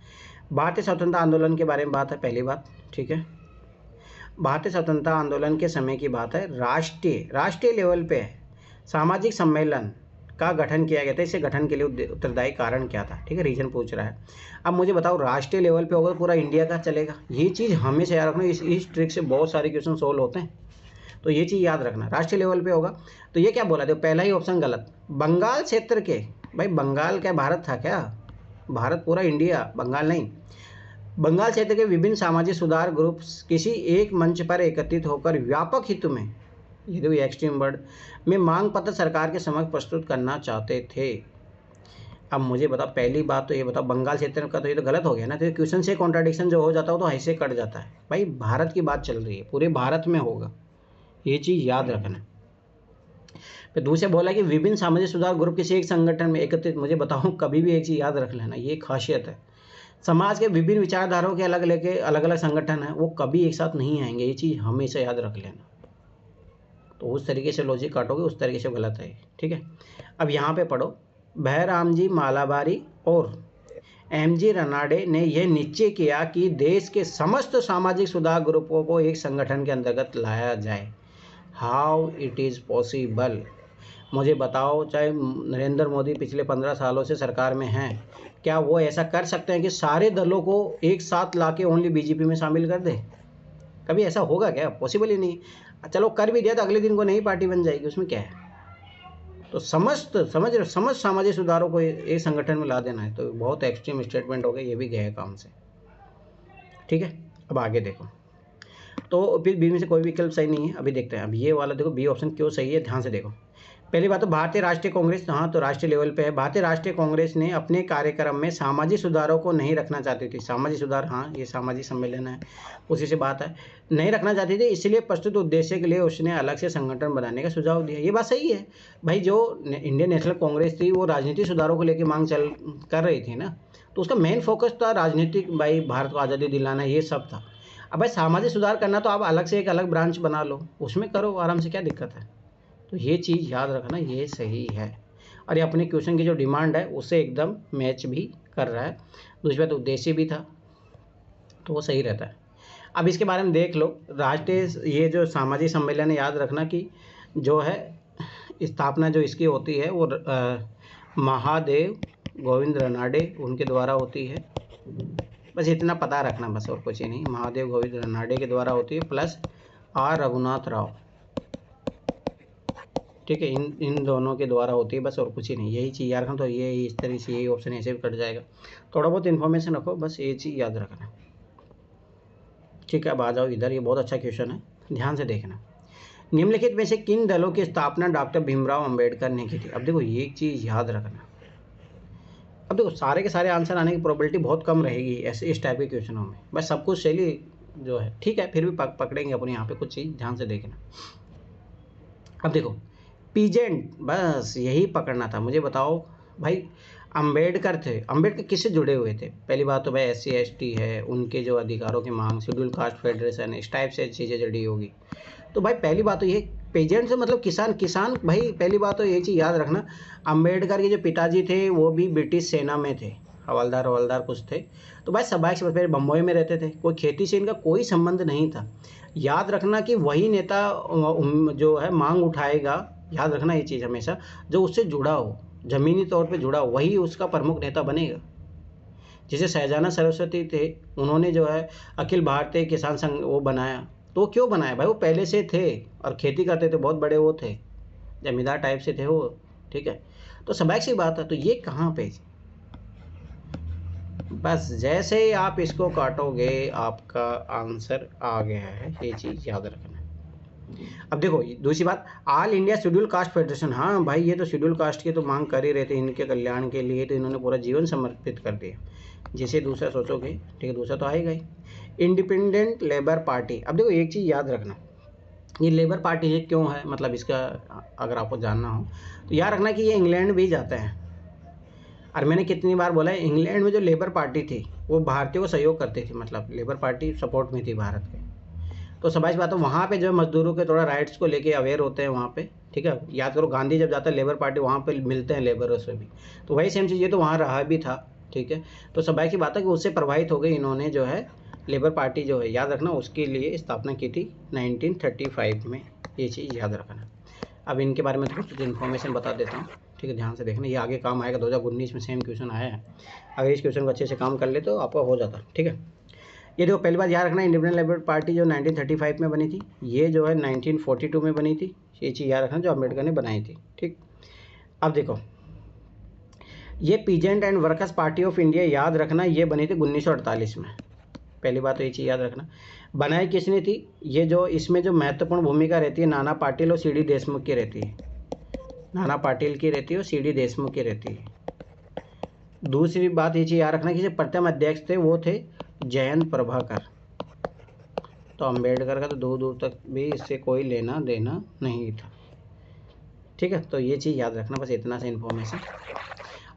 भारतीय स्वतंत्रता आंदोलन के बारे में बात है, पहली बात, ठीक है। भारतीय स्वतंत्रता आंदोलन के समय की बात है, राष्ट्रीय लेवल पे सामाजिक सम्मेलन का गठन किया गया था। इसे गठन के लिए उत्तरदायी कारण क्या था, ठीक है, रीजन पूछ रहा है। अब मुझे बताओ, राष्ट्रीय लेवल पे होगा तो पूरा इंडिया का चलेगा, ये चीज़ हमेशा याद रखना, इस ट्रिक से बहुत सारे क्वेश्चन सोल्व होते हैं, तो ये चीज़ याद रखना, राष्ट्रीय लेवल पे होगा। तो ये क्या बोला, देखो पहला ही ऑप्शन गलत। बंगाल क्षेत्र के, भाई बंगाल क्या भारत था क्या? भारत पूरा इंडिया, बंगाल नहीं। बंगाल क्षेत्र के विभिन्न सामाजिक सुधार ग्रुप किसी एक मंच पर एकत्रित होकर व्यापक हित में, ये देखो एक्सट्रीम वर्ड, में मांग पत्र सरकार के समक्ष प्रस्तुत करना चाहते थे। अब मुझे बताओ, पहली बात तो ये बताओ, बंगाल क्षेत्र का तो ये तो गलत हो गया ना, तो क्वेश्चन से कॉन्ट्राडिक्शन जो हो जाता हो तो ऐसे कट जाता है। भाई भारत की बात चल रही है, पूरे भारत में होगा, ये चीज़ याद रखना। फिर दूसरे बोला कि विभिन्न सामाजिक सुधार ग्रुप किसी एक संगठन में एकत्रित, मुझे बताओ कभी भी एक चीज़ याद रख लेना, ये खासियत है, समाज के विभिन्न विचारधाराओं के अलग अलग संगठन है, वो कभी एक साथ नहीं आएंगे, ये चीज़ हमेशा याद रख लेना। तो उस तरीके से लॉजिक काटोगे उस तरीके से गलत है, ठीक है। अब यहाँ पे पढ़ो, भयराम जी मालाबारी और एमजी रनाडे ने यह निश्चय किया कि देश के समस्त सामाजिक सुधार ग्रुपों को एक संगठन के अंतर्गत लाया जाए। How it is possible? मुझे बताओ, चाहे नरेंद्र मोदी पिछले 15 सालों से सरकार में हैं, क्या वो ऐसा कर सकते हैं कि सारे दलों को एक साथ लाके ओनली बीजेपी में शामिल कर दे? कभी ऐसा होगा क्या? पॉसिबल ही नहीं। चलो कर भी दिया तो अगले दिन को नई पार्टी बन जाएगी, उसमें क्या है? तो समस्त सामाजिक सुधारों को एक संगठन में ला देना है तो बहुत एक्सट्रीम स्टेटमेंट हो गया, ये भी गए काम से। ठीक है, अब आगे देखो। तो फिर बी में से कोई विकल्प सही नहीं है। अभी देखते हैं, अब ये वाला देखो, बी ऑप्शन क्यों सही है, ध्यान से देखो। पहली बात तो भारतीय राष्ट्रीय कांग्रेस, हाँ तो राष्ट्रीय लेवल पे है। भारतीय राष्ट्रीय कांग्रेस ने अपने कार्यक्रम में सामाजिक सुधारों को नहीं रखना चाहती थी। सामाजिक सुधार, हाँ ये सामाजिक सम्मेलन है, उसी से बात है, नहीं रखना चाहती थी, इसलिए प्रस्तुत उद्देश्य के लिए उसने अलग से संगठन बनाने का सुझाव दिया। ये बात सही है भाई, जो इंडियन नेशनल कांग्रेस थी वो राजनीतिक सुधारों को लेकर मांग कर रही थी ना, तो उसका मेन फोकस था राजनीतिक, भाई भारत को आज़ादी दिलाना, ये सब था। अब भाई सामाजिक सुधार करना तो आप अलग से एक अलग ब्रांच बना लो, उसमें करो आराम से, क्या दिक्कत है? तो ये चीज़ याद रखना, ये सही है और ये अपने क्वेश्चन की जो डिमांड है उससे एकदम मैच भी कर रहा है। दूसरी बात उद्देश्य भी था, तो वो सही रहता है। अब इसके बारे में देख लो, राष्ट्रीय ये जो सामाजिक सम्मेलन है, याद रखना कि जो है स्थापना जो इसकी होती है वो महादेव गोविंद रनाडे उनके द्वारा होती है। बस इतना पता रखना, बस और कुछ ही नहीं। महादेव गोविंद रनाडे के द्वारा होती है प्लस आर रघुनाथ राव, ठीक है, इन दोनों के द्वारा होती है, बस और कुछ ही नहीं। यही चीज़ याद रखना। तो ये इस तरह से यही ऑप्शन ऐसे भी कट जाएगा। थोड़ा बहुत इन्फॉर्मेशन रखो, बस ये चीज़ याद रखना। ठीक है, अब आ जाओ इधर, ये बहुत अच्छा क्वेश्चन है, ध्यान से देखना। निम्नलिखित में से किन दलों की स्थापना डॉक्टर भीमराव अंबेडकर ने की थी? अब देखो ये एक चीज़ याद रखना। अब देखो सारे के सारे आंसर आने की प्रोबेबिलिटी बहुत कम रहेगी ऐसे इस टाइप के क्वेश्चनों में, बस सब कुछ शैली जो है ठीक है, फिर भी पकड़ेंगे अपन यहाँ पे कुछ चीज़, ध्यान से देखना। अब देखो पीजेंट, बस यही पकड़ना था। मुझे बताओ भाई, अंबेडकर थे, अंबेडकर किससे जुड़े हुए थे? पहली बात तो भाई SC ST है, उनके जो अधिकारों की मांग, शेड्यूल कास्ट फेडरेशन, इस टाइप से चीज़ें जुड़ी होगी। तो भाई पहली बात तो ये पेजेंट से मतलब किसान भाई, पहली बात तो ये चीज़ याद रखना, अंबेडकर के जो पिताजी थे वो भी ब्रिटिश सेना में थे, हवलदार कुछ थे। तो भाई सबाइक से पहले बम्बई में रहते थे, कोई खेती से इनका कोई संबंध नहीं था। याद रखना कि वही नेता जो है मांग उठाएगा, याद रखना ये चीज़ हमेशा, जो उससे जुड़ा हो, ज़मीनी तौर पे जुड़ा हो, वही उसका प्रमुख नेता बनेगा। जैसे सहजानंद सरस्वती थे, उन्होंने जो है अखिल भारतीय किसान संघ वो बनाया, तो क्यों बनाया भाई? वो पहले से थे और खेती करते थे, बहुत बड़े वो थे, जमींदार टाइप से थे वो, ठीक है। तो स्वाभाविक सी बात है। तो ये कहाँ पे, बस जैसे ही आप इसको काटोगे आपका आंसर आ गया है, ये चीज़ याद रखना। अब देखो दूसरी बात, all India schedule caste federation, हाँ भाई ये तो शेड्यूल कास्ट की तो मांग कर ही रहे थे, इनके कल्याण के लिए तो इन्होंने पूरा जीवन समर्पित कर दिया। जैसे दूसरा सोचोगे, ठीक है, दूसरा तो आएगा ही। इंडिपेंडेंट लेबर पार्टी, अब देखो एक चीज़ याद रखना, ये लेबर पार्टी है क्यों है, मतलब इसका अगर आपको जानना हो तो याद रखना कि ये इंग्लैंड भी जाता है। और मैंने कितनी बार बोला है, इंग्लैंड में जो लेबर पार्टी थी वो भारतीयों को सहयोग करती थी, मतलब लेबर पार्टी सपोर्ट में थी भारत के। तो समझ बात है, वहाँ पे जो मजदूरों के थोड़ा राइट्स को लेके अवेयर होते हैं वहाँ पे, ठीक है। याद करो गांधी जब जाता है लेबर पार्टी, वहाँ पे मिलते हैं लेबरों से भी, तो वही सेम चीज़ ये तो वहाँ रहा भी था, ठीक है। तो स्वाभाविक की बात है कि उससे प्रभावित हो गई, इन्होंने जो है लेबर पार्टी जो है, याद रखना, उसके लिए स्थापना की थी 1935 में, ये चीज़ याद रखना। अब इनके बारे में कुछ इन्फॉर्मेशन बता देता हूँ, ठीक है, ध्यान से देखना, ये आगे काम आएगा। 2019 में सेम क्वेश्चन आया है, अगर इस क्वेश्चन को अच्छे से काम कर ले तो आपका हो जाता, ठीक है। ये देखो पहली बात याद रखना, इंडिपेंडेंट लेबर पार्टी जो 1935 में बनी थी, ये जो है 1942 में बनी थी, ये चीज़ याद रखना, जो अम्बेडकर ने बनाई थी, ठीक। अब देखो ये peasant and workers party of India, याद रखना, ये बनी थी 1948 में। पहली बात तो ये चीज़ याद रखना, बनाई किसने थी? ये जो इसमें जो महत्वपूर्ण भूमिका रहती है नाना पाटिल और CD देशमुख की रहती है, नाना पाटिल की रहती है और CD देशमुख की रहती है। दूसरी बात ये चीज़ याद रखना कि जो प्रथम अध्यक्ष थे वो थे जयंत प्रभाकर। तो अम्बेडकर का तो दूर दूर तक भी इससे कोई लेना देना नहीं था, ठीक है। तो ये चीज़ याद रखना, बस इतना सा इन्फॉर्मेशन।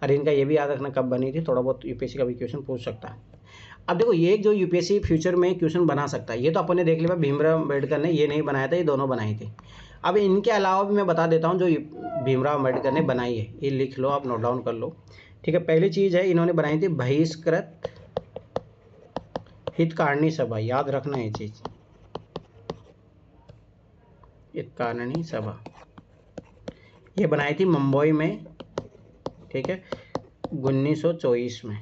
और इनका ये भी याद रखना कब बनी थी, थोड़ा बहुत UPSC का भी क्वेश्चन पूछ सकता है। अब देखो ये जो UPSC फ्यूचर में क्वेश्चन बना सकता है, ये तो अपन ने देख लिया भीमराव अम्बेडकर ने ये नहीं बनाया था, ये दोनों बनाई थी। अब इनके अलावा भी मैं बता देता हूँ जो भीमराव अम्बेडकर ने बनाई है, ये लिख लो आप, नोट डाउन कर लो। ठीक है, पहली चीज़ है इन्होंने बनाई थी बहिष्कृत हितकारिणी सभा, याद रखना ये चीज़, हितकारिणी सभा, ये बनाई थी मुंबई में, ठीक है, 1924 में,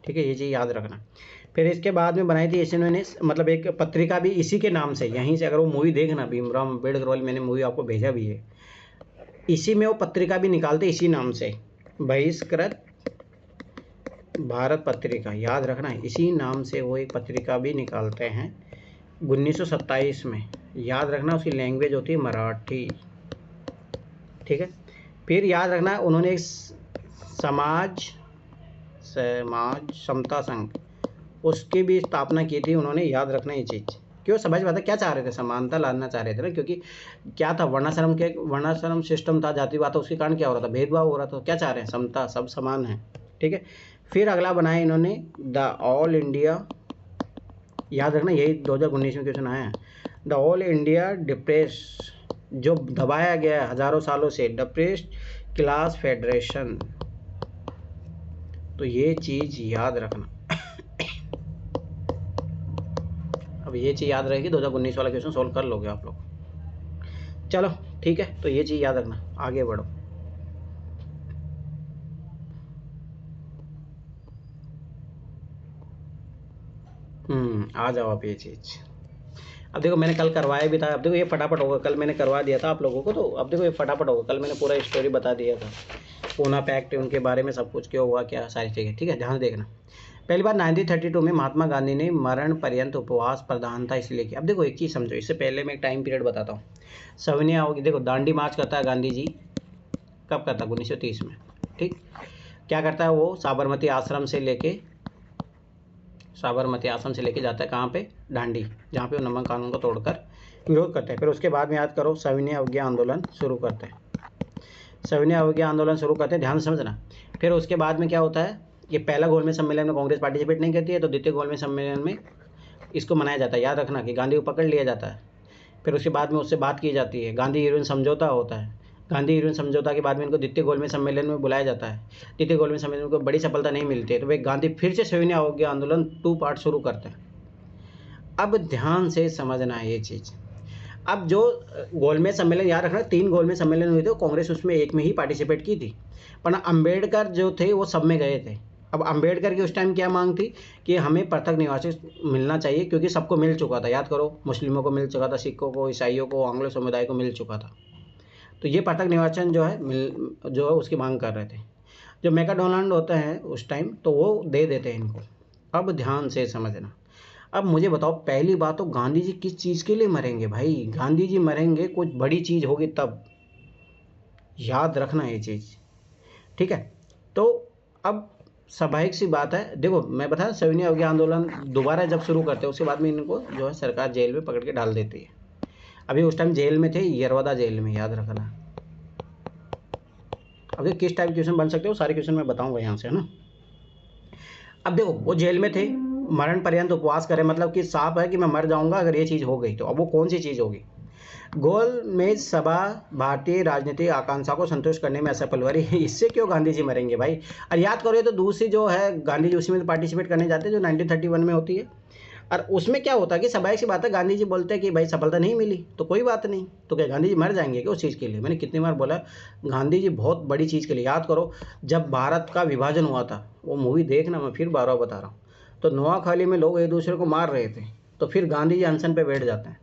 ठीक है, ये चीज़ याद रखना। फिर इसके बाद में बनाई थी इन्होंने मतलब एक पत्रिका भी इसी के नाम से, यहीं से अगर वो मूवी देखना भीमराव अम्बेडकर वाली, मैंने मूवी आपको भेजा भी है, इसी में वो पत्रिका भी निकालते इसी नाम से, बहिष्कृत भारत पत्रिका, याद रखना है, इसी नाम से वो एक पत्रिका भी निकालते हैं 1927 में, याद रखना। उसकी लैंग्वेज होती है मराठी, ठीक है। फिर याद रखना उन्होंने एक समाज समता संघ, उसकी भी स्थापना की थी उन्होंने, याद रखना ये चीज़। क्यों? समझ बात है, क्या चाह रहे थे, समानता लाना चाह रहे थे ना, क्योंकि क्या था, वर्णाश्रम सिस्टम था, जातिवाद था, उसके कारण क्या हो रहा था, भेदभाव हो रहा था। क्या चाह रहे हैं, समता, सब समान है, ठीक है। फिर अगला बनाया इन्होंने द ऑल इंडिया, याद रखना यही 2019 में क्वेश्चन आया है, द ऑल इंडिया डिप्रेस, जो दबाया गया है हजारों सालों से, डिप्रेस्ड क्लास फेडरेशन, तो ये चीज़ याद रखना। अब ये चीज़ याद रहेगी, 2019 वाला क्वेश्चन सोल्व कर लोगे आप लोग। चलो ठीक है, तो ये चीज़ याद रखना, आगे बढ़ो। आ जाओ आप ये चीज़। अब देखो मैंने कल करवाया भी था, अब देखो ये फटाफट होगा, कल मैंने करवा दिया था आप लोगों को, तो अब देखो ये फटाफट होगा, कल मैंने पूरा स्टोरी बता दिया था, पूना पैक्ट उनके बारे में सब कुछ, क्यों हुआ, क्या सारी चीज़ें, ठीक है, ध्यान देखना। पहली बार 1932 में महात्मा गांधी ने मरण पर्यंत उपवास प्रधानता इसलिए किया। अब देखो एक चीज़ समझो, इससे पहले मैं एक टाइम पीरियड बताता हूँ, सविनिया होगी, देखो दांडी मार्च करता है गांधी जी, कब करता है, 1930 में, ठीक। क्या करता है वो, साबरमती आश्रम से लेके जाता है कहाँ पे, दांडी, जहाँ पे वो नमक कानून को तोड़कर विरोध करते हैं। फिर उसके बाद में याद करो, सविनय अवज्ञा आंदोलन शुरू करते हैं, ध्यान से समझना। फिर उसके बाद में क्या होता है, ये पहला गोलमेज सम्मेलन में कांग्रेस पार्टिसिपेट नहीं करती है, तो द्वितीय गोलमेज सम्मेलन में इसको मनाया जाता है, याद रखना कि गांधी को पकड़ लिया जाता है। फिर उसके बाद में उससे बात की जाती है, गांधी इरविन समझौता होता है, गांधी इरविन समझौता के बाद में इनको द्वितीय गोलमेज सम्मेलन में बुलाया जाता है, द्वितीय गोलमेज सम्मेलन को बड़ी सफलता नहीं मिलती है, तो वे गांधी फिर से सविनय अवज्ञा आंदोलन 2 पार्ट शुरू करते हैं। अब ध्यान से समझना है ये चीज़। अब जो गोलमेज सम्मेलन, याद रखना 3 गोलमेज सम्मेलन हुए थे, कांग्रेस उसमें एक में ही पार्टिसिपेट की थी, पर अम्बेडकर जो थे वो सब में गए थे। अब अम्बेडकर की उस टाइम क्या मांग थी कि हमें पृथक निवासी मिलना चाहिए, क्योंकि सबको मिल चुका था, याद करो, मुस्लिमों को मिल चुका था, सिखों को, ईसाइयों को, आंग्लो समुदाय को मिल चुका था, तो ये पृथक निवासन जो है जो है उसकी मांग कर रहे थे। जो मैकडोनाल्ड होते हैं उस टाइम, तो वो दे देते हैं इनको। अब ध्यान से समझना। अब मुझे बताओ, पहली बात तो गांधी जी किस चीज़ के लिए मरेंगे भाई, गांधी जी मरेंगे कुछ बड़ी चीज़ होगी तब, याद रखना ये चीज़, ठीक है। तो अब स्वाभाविक सी बात है, देखो मैं बताया, सविनय अवज्ञा आंदोलन दोबारा जब शुरू करते हैं, उसके बाद में इनको जो है सरकार जेल में पकड़ के डाल देती है। अभी उस टाइम जेल में थे, यरवदा जेल में, याद रखना। अभी किस टाइप क्वेश्चन बन सकते हो, सारे क्वेश्चन मैं बताऊंगा यहाँ से, है ना। अब देखो वो जेल में थे, मरण पर्यंत उपवास करें, मतलब कि साफ है कि मैं मर जाऊंगा अगर ये चीज़ हो गई तो। अब वो कौन सी चीज़ होगी, गोलमेज सभा भारतीय राजनीतिक आकांक्षा को संतुष्ट करने में असफल हुई, इससे क्यों गांधी जी मरेंगे भाई। और याद करो, तो दूसरी जो है गांधी जी उसी में पार्टिसिपेट करने जाते हैं जो 1931 में होती है, और उसमें क्या होता है कि स्वाभाविक सी बात है, गांधी जी बोलते हैं कि भाई सफलता नहीं मिली तो कोई बात नहीं, तो क्या गांधी जी मर जाएंगे क्या उस चीज़ के लिए। मैंने कितनी बार बोला, गांधी जी बहुत बड़ी चीज़ के लिए, याद करो जब भारत का विभाजन हुआ था, वो मूवी देखना, मैं फिर बार बार बता रहा हूँ, तो नोआखाली में लोग एक दूसरे को मार रहे थे, तो फिर गांधी जी अनशन पे बैठ जाते हैं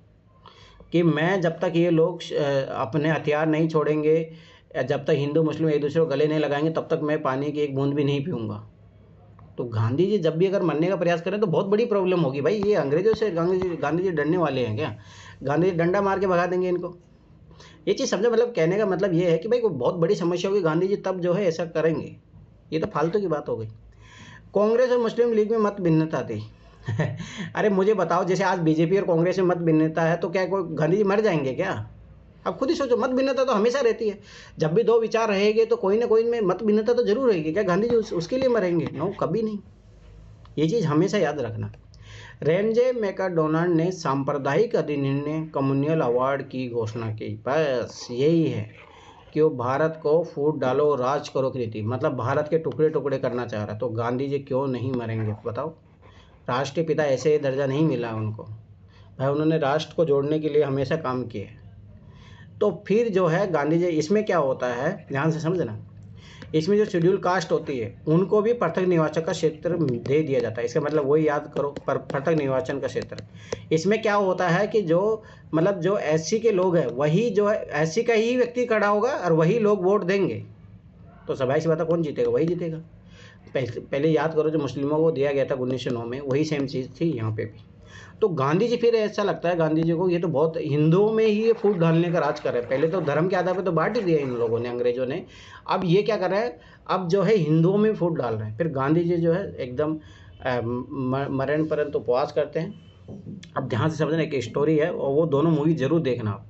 कि मैं जब तक ये लोग अपने हथियार नहीं छोड़ेंगे, जब तक हिंदू मुस्लिम एक दूसरे को गले नहीं लगाएंगे, तब तक मैं पानी की एक बूंद भी नहीं पीऊँगा। तो गांधी जी जब भी अगर मरने का प्रयास करें तो बहुत बड़ी प्रॉब्लम होगी भाई। ये अंग्रेजों से गांधी जी डरने वाले हैं क्या, गांधी जी डंडा मार के भगा देंगे इनको। ये चीज़ समझो, मतलब कहने का मतलब ये है कि भाई कोई बहुत बड़ी समस्या होगी, गांधी जी तब जो है ऐसा करेंगे। ये तो फालतू की बात हो गई। कांग्रेस और मुस्लिम लीग में मत भिन्नता थी। अरे मुझे बताओ, जैसे आज बीजेपी और कांग्रेस में मत भिन्नता है, तो क्या कोई गांधी जी मर जाएंगे क्या। अब खुद ही सोचो, मत भिन्नता तो हमेशा रहती है, जब भी दो विचार रहेंगे तो कोई ना कोई में मत भिन्नता तो जरूर रहेगी। क्या गांधी जी उसके लिए मरेंगे, नो, कभी नहीं। ये चीज़ हमेशा याद रखना। रेमजे मैकडोनाल्ड ने सांप्रदायिक अधिनिर्णय कम्युनल अवार्ड की घोषणा की, बस यही है। कि वो भारत को फूट डालो राज करो की नीति, मतलब भारत के टुकड़े टुकड़े करना चाह रहा है। तो गांधी जी क्यों नहीं मरेंगे बताओ? राष्ट्र के पिता ऐसे दर्जा नहीं मिला उनको भाई, उन्होंने राष्ट्र को जोड़ने के लिए हमेशा काम किए। तो फिर जो है गांधी जी, इसमें क्या होता है ध्यान से समझना, इसमें जो शेड्यूल कास्ट होती है उनको भी पृथक निर्वाचन का क्षेत्र दे दिया जाता है। इसका मतलब वही याद करो, पर पृथक निर्वाचन का क्षेत्र। इसमें क्या होता है कि जो मतलब जो एससी के लोग हैं वही जो है एससी का ही व्यक्ति खड़ा होगा और वही लोग वोट देंगे। तो स्वाभाविक सी बात है, कौन जीतेगा? वही जीतेगा। पहले याद करो जो मुस्लिमों को दिया गया था 1909 में, वही सेम चीज़ थी यहाँ पे भी। तो गांधी जी, फिर ऐसा लगता है गांधी जी को ये तो बहुत हिंदुओं में ही ये फूट डालने का राज कर रहे हैं। पहले तो धर्म के आधार पर तो बांट ही दिया इन लोगों ने, अंग्रेजों ने। अब ये क्या कर रहे हैं, अब जो है हिंदुओं में फूट डाल रहे हैं। फिर गांधी जी जो है एकदम मरण पर्यंत उपवास करते हैं। अब ध्यान से समझना, एक स्टोरी है और वो दोनों मूवी जरूर देखना आप।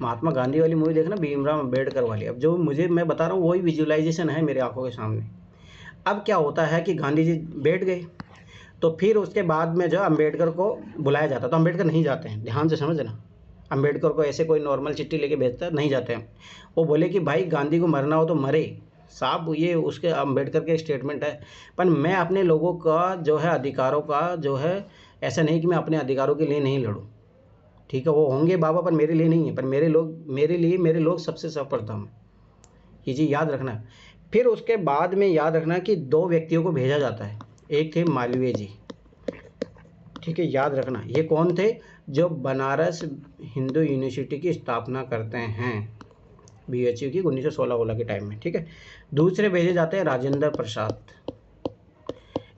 महात्मा गांधी वाली मूवी देखना, भीमराव अम्बेडकर वाली। अब जो मैं बता रहा हूँ वही विजुअलाइजेशन है मेरे आंखों के सामने। अब क्या होता है कि गांधी जी बैठ गए, तो फिर उसके बाद में जो अम्बेडकर को बुलाया जाता, तो अम्बेडकर नहीं जाते हैं। ध्यान से समझना, अम्बेडकर को ऐसे कोई नॉर्मल चिट्ठी लेके भेजता नहीं जाते हैं। वो बोले कि भाई गांधी को मरना हो तो मरे साहब, ये उसके अम्बेडकर के स्टेटमेंट है। पर मैं अपने लोगों का जो है अधिकारों का जो है, ऐसा नहीं कि मैं अपने अधिकारों के लिए नहीं लड़ूँ, ठीक है, वो होंगे बाबा पर मेरे लिए नहीं है। पर मेरे लिए मेरे लोग सबसे सर्वप्रथम, ये चीज़ याद रखना। फिर उसके बाद में याद रखना कि 2 व्यक्तियों को भेजा जाता है। एक थे मालवीय जी, ठीक है, याद रखना। ये कौन थे? जो बनारस हिंदू यूनिवर्सिटी की स्थापना करते हैं, BHU की 1916 के टाइम में, ठीक है। दूसरे भेजे जाते हैं राजेंद्र प्रसाद।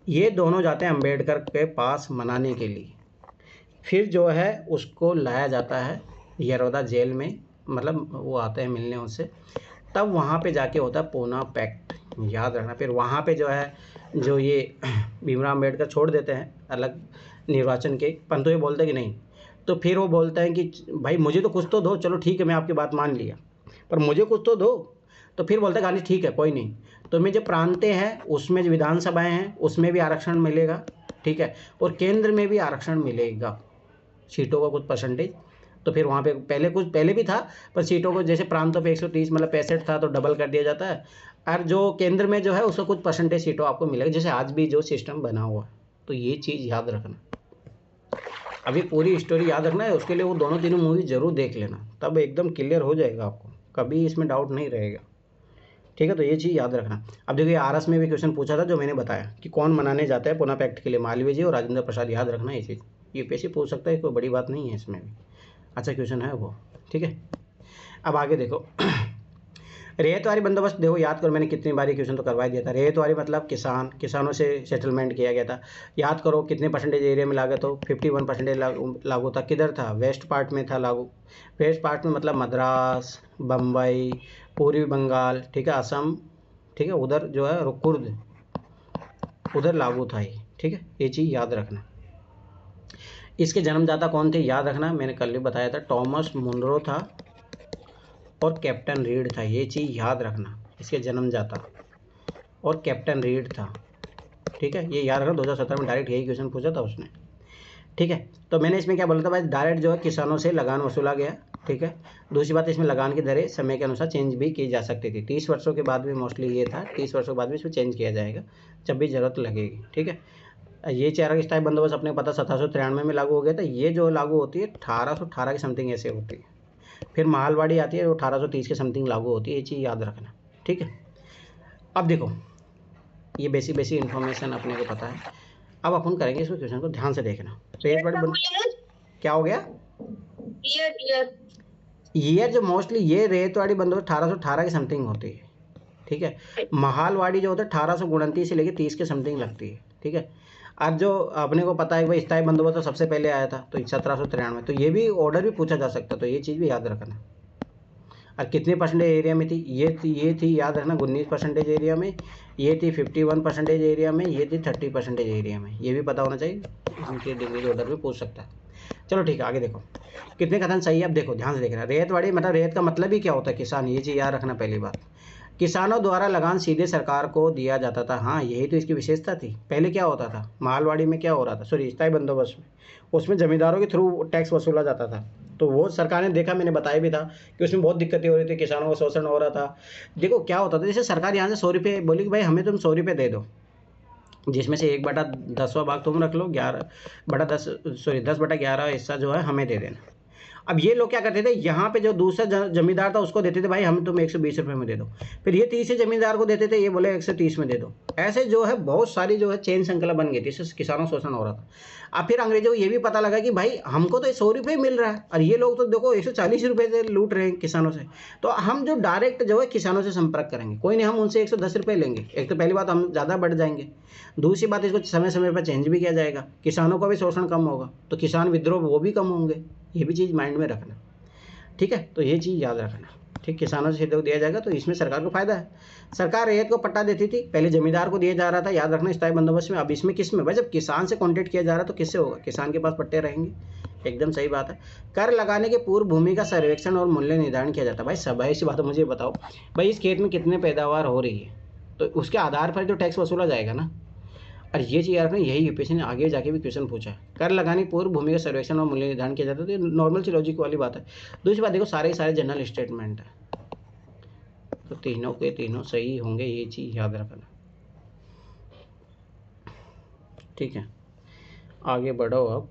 ये दोनों जाते हैं अम्बेडकर के पास मनाने के लिए। फिर जो है उसको लाया जाता है यरोदा जेल में, मतलब वो आते हैं मिलने उससे। तब वहाँ पे जाके होता है पूना पैक्ट, याद रखना। फिर वहाँ पे जो है जो ये भीमराव अम्बेडकर छोड़ देते हैं अलग निर्वाचन के, परंतु ये बोलते हैं कि नहीं। तो फिर वो बोलते हैं कि भाई मुझे तो कुछ तो दो, चलो ठीक है मैं आपकी बात मान लिया, पर मुझे कुछ तो दो। तो फिर बोलते हैं गांधी ठीक है कोई नहीं, तो मैं जो प्रांतें हैं उसमें जो विधानसभाएँ हैं उसमें भी आरक्षण मिलेगा, ठीक है, और केंद्र में भी आरक्षण मिलेगा, सीटों का कुछ परसेंटेज। तो फिर वहाँ पे पहले भी था, पर सीटों को जैसे प्रांतों पे 130 मतलब 65 था तो डबल कर दिया जाता है, और जो केंद्र में जो है उसका कुछ परसेंटेज सीटों आपको मिलेगा, जैसे आज भी जो सिस्टम बना हुआ है। तो ये चीज़ याद रखना। अभी पूरी स्टोरी याद रखना है, उसके लिए वो दोनों तीनों मूवी जरूर देख लेना, तब एकदम क्लियर हो जाएगा आपको, कभी इसमें डाउट नहीं रहेगा, ठीक है। तो ये चीज़ याद रखना। अब देखिए आरएस में भी क्वेश्चन पूछा था जो मैंने बताया कि कौन मनाने जाता है पूना पैक्ट के लिए, मालवीय जी और राजेंद्र प्रसाद, याद रखना ये चीज़। यूपीएससी पूछ सकता है, कोई बड़ी बात नहीं है इसमें भी, अच्छा क्वेश्चन है वो, ठीक है। अब आगे देखो रेतवारी बंदोबस्त, देखो याद करो मैंने कितनी बारी क्वेश्चन तो करवा दिया था। रेतवारी मतलब किसानों से सेटलमेंट किया गया था। याद करो कितने परसेंटेज एरिया में लागू, तो 51% लागू था। किधर था? वेस्ट पार्ट में था लागू। वेस्ट पार्ट में मतलब मद्रास, बम्बई, पूर्वी बंगाल, ठीक है, असम, ठीक है, उधर जो है कुर्द, उधर लागू था ये, ठीक है। ये चीज़ याद रखना। इसके जन्मदाता कौन थे याद रखना, मैंने कल भी बताया था, टॉमस मुनरो था और कैप्टन रीड था। ये चीज़ याद रखना, इसके जन्मदाता और कैप्टन रीड था, ठीक है। ये याद रखना, 2017 में डायरेक्ट यही क्वेश्चन पूछा था उसने, ठीक है। तो मैंने इसमें क्या बोला था भाई, डायरेक्ट जो है किसानों से लगान वसूला गया, ठीक है। दूसरी बात, इसमें लगान की दरें समय के अनुसार चेंज भी की जा सकती थी। 30 वर्षों के बाद भी मोस्टली ये था, 30 वर्षों के बाद भी इसमें चेंज किया जाएगा जब भी ज़रूरत लगेगी, ठीक है। ये चारा स्थायी बंदोबस्त अपने पता 1793 में लागू हो गया था। ये जो लागू होती है 1818 की समथिंग ऐसे होती है। फिर मालवाड़ी आती है, वो 1830 के समथिंग लागू होती है। ये चीज़ याद रखना, ठीक है। अब देखो ये बेसिक इन्फॉर्मेशन अपने को पता है। अब अपन करेंगे इसको, क्वेश्चन को ध्यान से देखना। क्या हो गया? ईयर जो मोस्टली ये रेतवाड़ी बंदोबस्त 1818 के समथिंग होती है, ठीक है। महालवाड़ी जो होता है 1829 से लेकर 30 के समथिंग लगती है, ठीक है। आज जो अपने को पता है भाई स्थायी बंदोबस्त तो सबसे पहले आया था, तो 1793, तो ये भी ऑर्डर भी पूछा जा सकता है, तो ये चीज़ भी याद रखना। और कितने परसेंटेज एरिया में थी? ये थी याद रखना 19% एरिया में, ये थी 51% एरिया में, ये थी 30% एरिया में। ये भी पता होना चाहिए, इनके डिग्री ऑर्डर भी पूछ सकता है। चलो ठीक है, आगे देखो कितने कथन सही है। अब देखो ध्यान से देखना, रेतवाड़ी मतलब रेत का मतलब ही क्या होता है? किसान, ये चीज़ याद रखना पहली बात। किसानों द्वारा लगान सीधे सरकार को दिया जाता था। हाँ, यही तो इसकी विशेषता थी। पहले क्या होता था, मालवाड़ी में क्या हो रहा था, सॉरी स्थायी बंदोबस्त में, उसमें जमींदारों के थ्रू टैक्स वसूला जाता था। तो वो सरकार ने देखा, मैंने बताया भी था कि उसमें बहुत दिक्कतें हो रही थी, किसानों का शोषण हो रहा था। देखो क्या होता था, जैसे सरकार यहाँ से 100 रुपये बोली कि भाई हमें तुम 100 रुपये दे दो, जिसमें से 1/10वां भाग तुम रख लो, 11/10 सॉरी 10/11 हिस्सा जो है हमें दे देना। अब ये लोग क्या करते थे, यहाँ पे जो दूसरा जमींदार था उसको देते थे, भाई हम तुम 120 रुपये में दे दो, फिर ये तीसरे जमींदार को देते थे, ये बोले 130 में दे दो। ऐसे जो है बहुत सारी जो है चेन श्रृंखला बन गई थी, इससे किसानों शोषण हो रहा था। अब फिर अंग्रेजों को ये भी पता लगा कि भाई हमको तो 100 रुपये मिल रहा है और ये लोग तो देखो 140 रुपये से लूट रहे हैं किसानों से, तो हम जो डायरेक्ट जो है किसानों से संपर्क करेंगे, कोई नहीं, हम उनसे 110 रुपये लेंगे। एक तो पहली बात हम ज़्यादा बढ़ जाएंगे, दूसरी बात इसको समय समय पर चेंज भी किया जाएगा, किसानों का भी शोषण कम होगा, तो किसान विद्रोह वो भी कम होंगे। ये भी चीज़ माइंड में रखना, ठीक है। तो ये चीज़ याद रखना, ठीक। किसानों से सहयोग दिया जाएगा तो इसमें सरकार को फायदा है। सरकार रैयत को पट्टा देती थी, पहले जमींदार को दिया जा रहा था, याद रखना, स्थायी बंदोबस्त में। अब इसमें किस में भाई, जब किसान से कॉन्टेक्ट किया जा रहा है तो किससे होगा, किसान के पास पट्टे रहेंगे, एकदम सही बात है। कर लगाने के पूर्व भूमि का सर्वेक्षण और मूल्य निर्धारण किया जाता है। भाई सब ऐसी बात है, मुझे बताओ भाई इस खेत में कितने पैदावार हो रही है, तो उसके आधार पर तो टैक्स वसूला जाएगा ना। और ये चीज़ यार यही यूपीएससी ने आगे जाके भी क्वेश्चन पूछा है। कर लगाने पूर्व भूमि का सर्वेक्षण और मूल्य निर्धारण किया जाता है, तो ये नॉर्मल सी लॉजिक वाली बात है। दूसरी बात देखो, सारे जनरल स्टेटमेंट है, तो तीनों के तीनों सही होंगे, ये चीज़ याद रखना, ठीक है। आगे बढ़ो अब।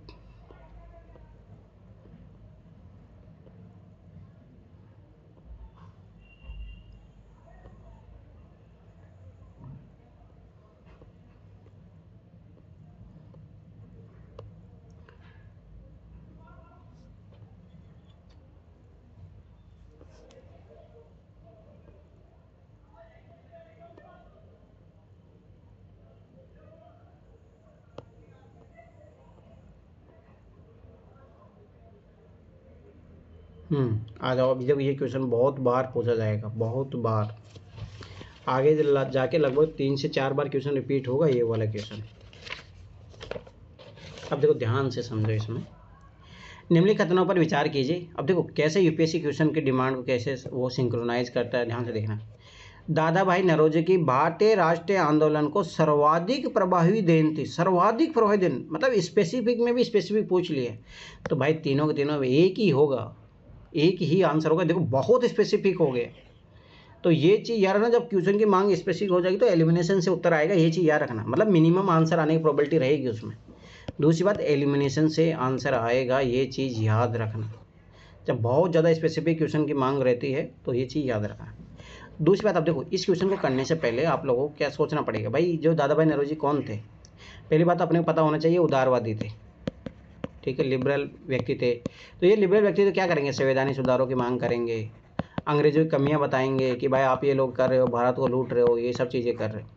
आ जाओ। अभी जब ये क्वेश्चन बहुत बार पूछा जाएगा, बहुत बार, आगे जाके लगभग 3 से 4 बार क्वेश्चन रिपीट होगा ये वाला क्वेश्चन। अब देखो ध्यान से समझो, इसमें निम्नलिखित कथनों पर विचार कीजिए। अब देखो कैसे यूपीएससी क्वेश्चन की डिमांड को कैसे वो सिंक्रोनाइज करता है, ध्यान से देखना। दादा भाई नौरोजी की भारतीय राष्ट्रीय आंदोलन को सर्वाधिक प्रभावी देन थी। सर्वाधिक प्रभावी देन मतलब स्पेसिफिक में भी स्पेसिफिक पूछ लिए, तो भाई तीनों के तीनों में एक ही होगा, एक ही आंसर होगा। देखो बहुत स्पेसिफिक हो गए, तो ये चीज़ याद रखना, जब क्वेश्चन की मांग स्पेसिफिक हो जाएगी तो एलिमिनेशन से उत्तर आएगा, ये चीज़ याद रखना, मतलब मिनिमम आंसर आने की प्रोबेबिलिटी रहेगी उसमें। दूसरी बात, एलिमिनेशन से आंसर आएगा, ये चीज़ याद रखना। जब बहुत ज़्यादा स्पेसिफिक क्वेश्चन की मांग रहती है तो ये चीज़ याद रखना। दूसरी बात, अब देखो इस क्वेश्चन को करने से पहले आप लोगों को क्या सोचना पड़ेगा, भाई जो दादा भाई नौरोजी कौन थे। पहली बात अपने को पता होना चाहिए, उदारवादी थे, ठीक है, लिबरल व्यक्ति थे। तो ये लिबरल व्यक्ति तो क्या करेंगे, संवैधानिक सुधारों की मांग करेंगे, अंग्रेजों की कमियां बताएंगे कि भाई आप ये लोग कर रहे हो, भारत को लूट रहे हो, ये सब चीज़ें कर रहे हो।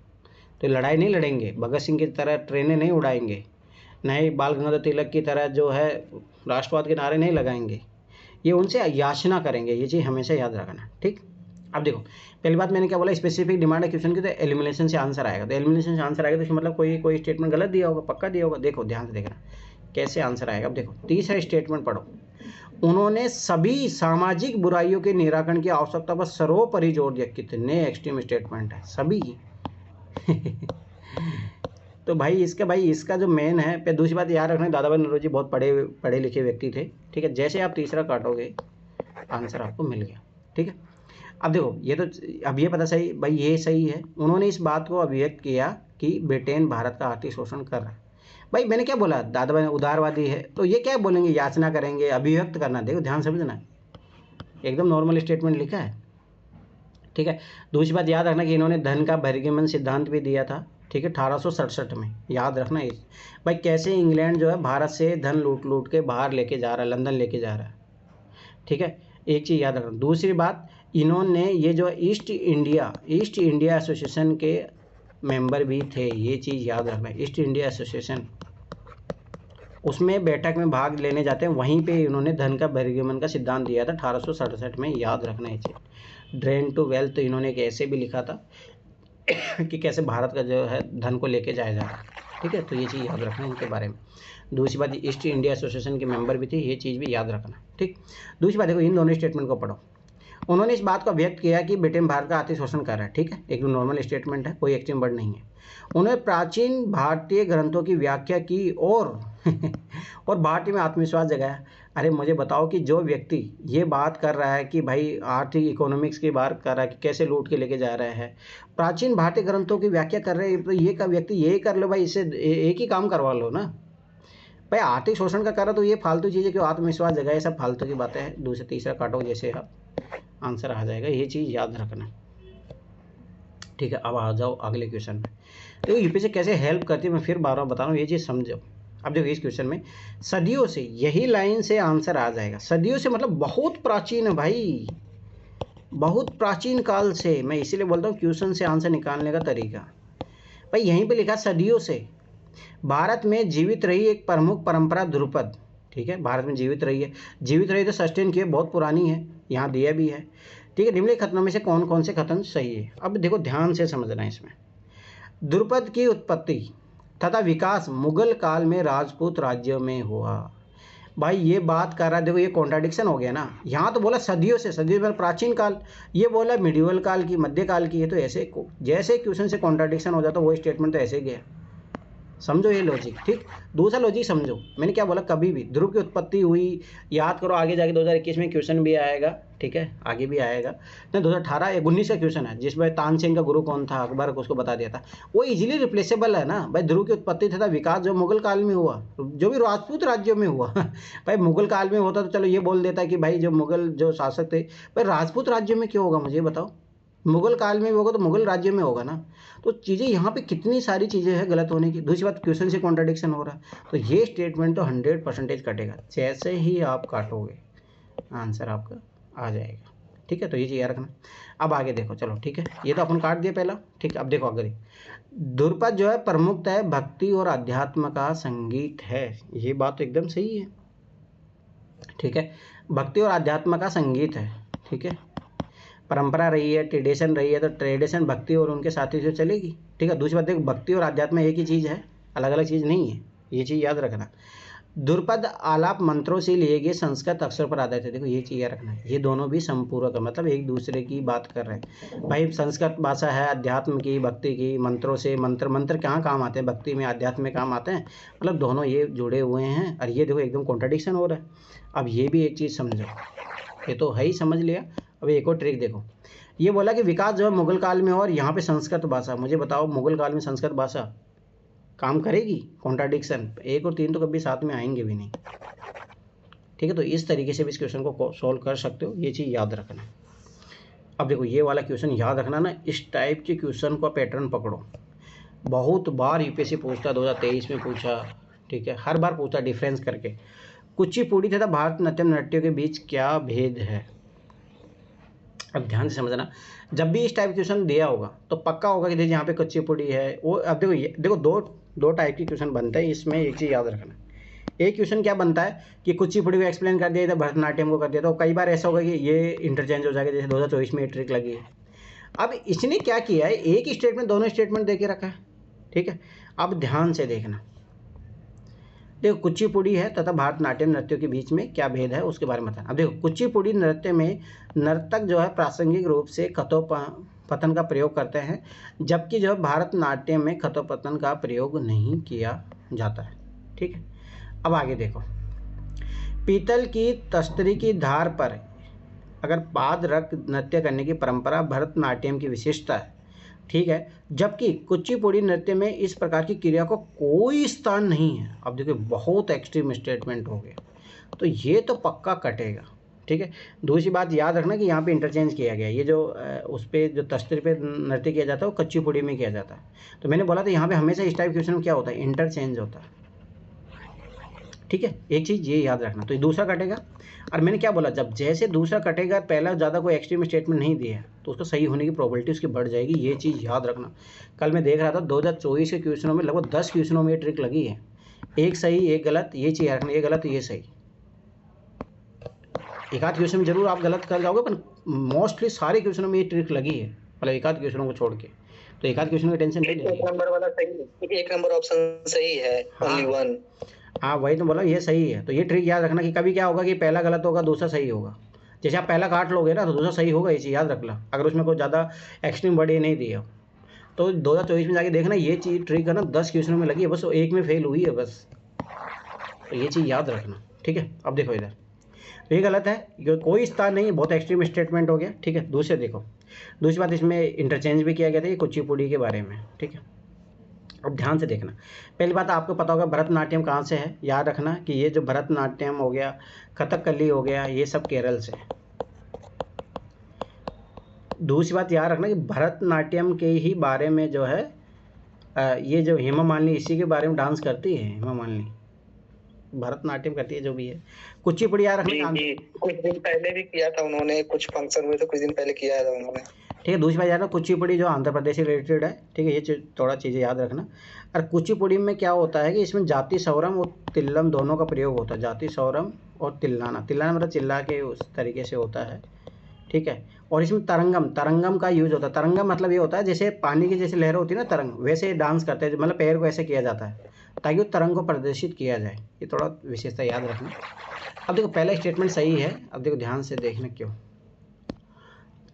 तो लड़ाई नहीं लड़ेंगे, भगत सिंह की तरह ट्रेनें नहीं उड़ाएंगे, नहीं बाल गंगाधर तिलक की तरह जो है राष्ट्रवाद के नारे नहीं लगाएंगे, ये उनसे याचना करेंगे, ये चीज़ हमेशा याद रखना, ठीक। अब देखो पहली बात मैंने क्या बोला, स्पेसिफिक डिमांड है क्वेश्चन की, तो एलिमिनेशन से आंसर आएगा, तो एलिमिनेशन से आंसर आएगा तो इसका मतलब कोई स्टेटमेंट गलत दिया होगा, पक्का दिया होगा। देखो ध्यान से देखना कैसे आंसर आएगा। अब देखो तीसरा स्टेटमेंट पढ़ो, उन्होंने सभी सामाजिक बुराइयों के निराकरण की आवश्यकता पर सर्वोपरि जोर दिया। कितने एक्सट्रीम स्टेटमेंट है, सभी तो भाई इसका जो मेन है। फिर दूसरी बात याद रखना, दादा भाई नौरोजी बहुत पढ़े लिखे व्यक्ति थे, ठीक है। जैसे आप तीसरा काटोगे आंसर आपको मिल गया, ठीक है। अब देखो ये तो अब ये पता सही भाई ये सही है, उन्होंने इस बात को अभिव्यक्त किया कि ब्रिटेन भारत का आर्थिक शोषण कर रहा है। भाई मैंने क्या बोला, दादा भाई उदारवादी है, तो ये क्या बोलेंगे, याचना करेंगे, अभिव्यक्त करना। देखो ध्यान समझना, एकदम नॉर्मल स्टेटमेंट लिखा है, ठीक है। दूसरी बात याद रखना कि इन्होंने धन का बहिर्गमन सिद्धांत भी दिया था, ठीक है, 1867 में, याद रखना इस भाई कैसे इंग्लैंड जो है भारत से धन लूट के बाहर लेके जा रहा है, लंदन लेके जा रहा है, ठीक है। एक चीज़ याद रखना। दूसरी बात, इन्होंने ये जो ईस्ट इंडिया एसोसिएशन के मेंबर भी थे, ये चीज़ याद रखना। ईस्ट इंडिया एसोसिएशन, उसमें बैठक में भाग लेने जाते हैं, वहीं पे इन्होंने धन का बहिर्गमन का सिद्धांत दिया था 1867 में, याद रखना है चीज़। ड्रेन टू वेल्थ, तो इन्होंने एक ऐसे भी लिखा था कि कैसे भारत का जो है धन को लेके जाया जा रहा है, ठीक है। तो ये चीज़ याद रखना इनके बारे में। दूसरी बात, ईस्ट इंडिया एसोसिएशन के मेंबर भी थे, ये चीज़ भी याद रखना, ठीक। दूसरी बात देखो इन दोनों स्टेटमेंट को पढ़ो, उन्होंने इस बात को व्यक्त किया कि ब्रिटेन भारत का आर्थिक शोषण कर रहा है। ठीक है, एक नॉर्मल स्टेटमेंट है, कोई एक्सट्रीम वर्ड नहीं है। उन्होंने प्राचीन भारतीय ग्रंथों की व्याख्या की और और भारतीय में आत्मविश्वास जगाया। अरे मुझे बताओ कि जो व्यक्ति ये बात कर रहा है कि भाई आर्थिक इकोनॉमिक्स की बात कर रहा है कि कैसे लूट के लेके जा रहा है, प्राचीन भारतीय ग्रंथों की व्याख्या कर रहे हैं, तो ये का व्यक्ति यही कर लो भाई, इससे एक ही काम करवा लो ना भाई। आर्थिक शोषण का करा तो ये फालतू चीज़ें क्यों आत्मविश्वास जगाए, सब फालतू की बातें हैं। दूसरे तीसरा काटो जैसे आप आंसर आ जाएगा, ये चीज़ याद रखना। ठीक है, अब आ जाओ अगले क्वेश्चन में। देखो यूपीएससी कैसे हेल्प करती है, मैं फिर बार बार बता रहा हूँ, ये चीज़ समझो। अब देखो इस क्वेश्चन में सदियों से, यही लाइन से आंसर आ जाएगा। सदियों से मतलब बहुत प्राचीन है भाई, बहुत प्राचीन काल से। मैं इसीलिए बोलता हूँ क्वेश्चन से आंसर निकालने का तरीका भाई, यहीं पे लिखा सदियों से भारत में जीवित रही एक प्रमुख परंपरा ध्रुपद। ठीक है, भारत में जीवित रही है, जीवित रही तो सस्टेन की है, बहुत पुरानी है, यहाँ दिया भी है। ठीक है, निम्नलिखित कथनों में से कौन कौन से कथन सही है। अब देखो ध्यान से समझना है इसमें। ध्रुपद की उत्पत्ति तथा विकास मुगल काल में राजपूत राज्यों में हुआ। भाई ये बात कर रहा है, देखो ये कॉन्ट्राडिक्शन हो गया ना। यहाँ तो बोला सदियों से, सदियों में प्राचीन काल, ये बोला मिडिवल काल की, मध्यकाल की है। तो ऐसे जैसे क्वेश्चन से कॉन्ट्राडिक्शन हो जाता है, वो स्टेटमेंट तो ऐसे गया। समझो ये लॉजिक। ठीक, दूसरा लॉजिक समझो, मैंने क्या बोला, कभी भी ध्रुव की उत्पत्ति हुई, याद करो आगे जाके 2021 में क्वेश्चन भी आएगा। ठीक है, आगे भी आएगा नहीं, 2018 या 19 का क्वेश्चन है जिसमें तानसेन का गुरु कौन था, अकबर को उसको बता दिया था। वो इजीली रिप्लेसेबल है ना भाई। ध्रुव की उत्पत्ति तथा विकास जो मुगल काल में हुआ, जो भी राजपूत राज्यों में हुआ भाई मुगल काल में होता तो चलो ये बोल देता कि भाई जो मुगल जो शासक थे, भाई राजपूत राज्यों में क्यों होगा, मुझे बताओ। मुगल काल में भी होगा तो मुगल राज्य में होगा ना। तो चीज़ें यहाँ पे कितनी सारी चीज़ें हैं गलत होने की। दूसरी बात, क्वेश्चन से कॉन्ट्राडिक्शन हो रहा है, तो ये स्टेटमेंट तो 100% कटेगा। जैसे ही आप काटोगे आंसर आपका आ जाएगा। ठीक है, तो ये चीज़ याद रखना। अब आगे देखो, चलो ठीक है, ये तो अपन काट दिया पहला। ठीक है, अब देखो अगर ध्रुपद जो है प्रमुखता है भक्ति और अध्यात्म का संगीत है, ये बात तो एकदम सही है। ठीक है, भक्ति और अध्यात्म का संगीत है। ठीक है, परंपरा रही है, ट्रेडिशन रही है, तो ट्रेडिशन भक्ति और उनके साथी से चलेगी। ठीक है, दूसरी बात देखो, भक्ति और अध्यात्म एक ही चीज़ है, अलग अलग चीज़ नहीं है, ये चीज़ याद रखना। ध्रुपद आलाप मंत्रों से लिए गए संस्कृत अक्षर पर आधारित है। देखो ये चीज़ याद रखना है, ये दोनों भी संपूरक है, मतलब एक दूसरे की बात कर रहे हैं भाई। संस्कृत भाषा है अध्यात्म की, भक्ति की, मंत्रों से, मंत्र कहाँ काम आते हैं, भक्ति में, अध्यात्म में काम आते हैं, मतलब दोनों ये जुड़े हुए हैं। और ये देखो एकदम कॉन्ट्राडिक्शन हो रहा है। अब ये भी एक चीज़ समझो, ये तो है ही, समझ लिया। अब एक और ट्रिक देखो, ये बोला कि विकास जो है मुगल काल में हो, और यहाँ पे संस्कृत भाषा। मुझे बताओ मुगल काल में संस्कृत भाषा काम करेगी? कॉन्ट्राडिक्शन, 1 और 3 तो कभी साथ में आएंगे भी नहीं। ठीक है, तो इस तरीके से भी इस क्वेश्चन को सॉल्व कर सकते हो, ये चीज़ याद रखना। अब देखो ये वाला क्वेश्चन याद रखना ना, इस टाइप के क्वेश्चन का पैटर्न पकड़ो। बहुत बार यूपीएससी पूछता, 2023 में पूछा। ठीक है, हर बार पूछा डिफरेंस करके। कुचिपुड़ी तथा भारतनाट्यम नृत्यों के बीच क्या भेद है? अब ध्यान से समझना, जब भी इस टाइप क्वेश्चन दिया होगा तो पक्का होगा कि देखिए यहाँ पे कुचिपुड़ी है वो। अब देखो दो टाइप के क्वेश्चन बनते हैं इसमें, एक चीज़ याद रखना। एक क्वेश्चन क्या बनता है कि कुचिपुड़ी को एक्सप्लेन कर दिया, इधर भरतनाट्यम को कर दिया, तो कई बार ऐसा होगा कि ये इंटरचेंज हो जाएगा, जैसे 2024 में ये ट्रिक लगी है। अब इसने क्या किया है, एक स्टेटमेंट दोनों स्टेटमेंट दे के रखा है। ठीक है, अब ध्यान से देखना, देखो कुचिपुड़ी है तथा भारतनाट्यम नृत्यों के बीच में क्या भेद है उसके बारे में बताना। अब देखो कुचिपुड़ी नृत्य में नर्तक जो है प्रासंगिक रूप से कथोपतन का प्रयोग करते हैं, जबकि जो भारतनाट्यम में कथोपतन का प्रयोग नहीं किया जाता है। ठीक है, अब आगे देखो, पीतल की तस्तरी की धार पर अगर पाद रख नृत्य करने की परंपरा भरतनाट्यम की विशेषता है। ठीक है, जबकि कुचिपुड़ी नृत्य में इस प्रकार की क्रिया को कोई स्थान नहीं है। अब देखिए बहुत एक्सट्रीम स्टेटमेंट हो गया, तो ये तो पक्का कटेगा। ठीक है, दूसरी बात याद रखना कि यहाँ पे इंटरचेंज किया गया, ये जो उस पर जो तस्तरी पे नृत्य किया जाता है वो कुचिपुड़ी में किया जाता है। तो मैंने बोला था यहाँ पे हमेशा इस टाइप क्वेश्चन में क्या होता है, इंटरचेंज होता है। ठीक है, एक चीज़ ये याद रखना, तो ये दूसरा कटेगा। और मैंने क्या बोला, जब जैसे दूसरा कटेगा, पहला ज़्यादा कोई एक्सट्रीम स्टेटमेंट नहीं दिया तो उसका सही होने की प्रोबेबिलिटी उसकी बढ़ जाएगी, ये चीज़ याद रखना। कल मैं देख रहा था 2024 के क्वेश्चनों में लगभग 10 क्वेश्चनों में ये ट्रिक लगी है, एक सही एक गलत, ये चीज़ याद रखना, ये गलत ये सही। एक आध क्वेश्चन में जरूर आप गलत कर जाओगे, पर मोस्टली सारे क्वेश्चनों में ये ट्रिक लगी है, मतलब एक आध क्वेश्चनों को छोड़ के। तो एक आध क्वेश्चन की टेंशन नहीं लेनी। 1 नंबर वाला सही, 1 नंबर ऑप्शन सही है, ओनली वन। हाँ वही तो बोला, ये सही है। तो ये ट्रिक याद रखना कि कभी क्या होगा कि पहला गलत होगा दूसरा सही होगा, जैसे आप पहला काट लोगे ना तो दूसरा सही होगा, ये चीज़ याद रखना, अगर उसमें कोई ज़्यादा एक्सट्रीम वर्ड ये नहीं दिया। तो 2024 में जाके देखना ये चीज़ ट्रिक है ना 10 क्वेश्चनों में लगी है, बस वो एक में फेल हुई है बस, तो ये चीज़ याद रखना, ठीक है। अब देखो इधर, तो ये गलत है, ये कोई स्थान नहीं, बहुत एक्सट्रीम स्टेटमेंट हो गया, ठीक है। दूसरे देखो, दूसरी बात इसमें इंटरचेंज भी किया गया था ये कुचिपुड़ी के बारे में, ठीक है। अब ध्यान से देखना, पहली बात आपको पता होगा भरतनाट्यम कहाँ से है, याद रखना कि ये जो भरतनाट्यम हो गया, कथकली हो गया, ये सब केरल से है। दूसरी बात याद रखना कि भरतनाट्यम के ही बारे में जो है ये जो हेमा मालिनी इसी के बारे में डांस करती है, हेमा मालिनी भरतनाट्यम करती है जो भी है। कुचिपुड़ी याद रखना, कुछ दिन पहले भी किया था उन्होंने, कुछ फंक्शन हुए तो कुछ दिन पहले किया था उन्होंने, ठीक है। दूसरी बात याद रखना कुचिपुड़ी जो आंध्र प्रदेश से रिलेटेड है, ठीक है, ये थोड़ा चीज़ें याद रखना। और कुचिपुड़ी में क्या होता है कि इसमें जाति सौरम और तिल्लम दोनों का प्रयोग होता है, जाति सौरम और तिल्लाना, तिल्लाना मतलब चिल्ला के उस तरीके से होता है, ठीक है। और इसमें तरंगम का यूज होता है, तरंगम मतलब ये होता है जैसे पानी की जैसे लहर होती है ना तरंग, वैसे डांस करते हैं, मतलब पैर को ऐसे किया जाता है ताकि वो तरंग को प्रदर्शित किया जाए, ये थोड़ा विशेषता याद रखना। अब देखो पहला स्टेटमेंट सही है, अब देखो ध्यान से देखना क्यों।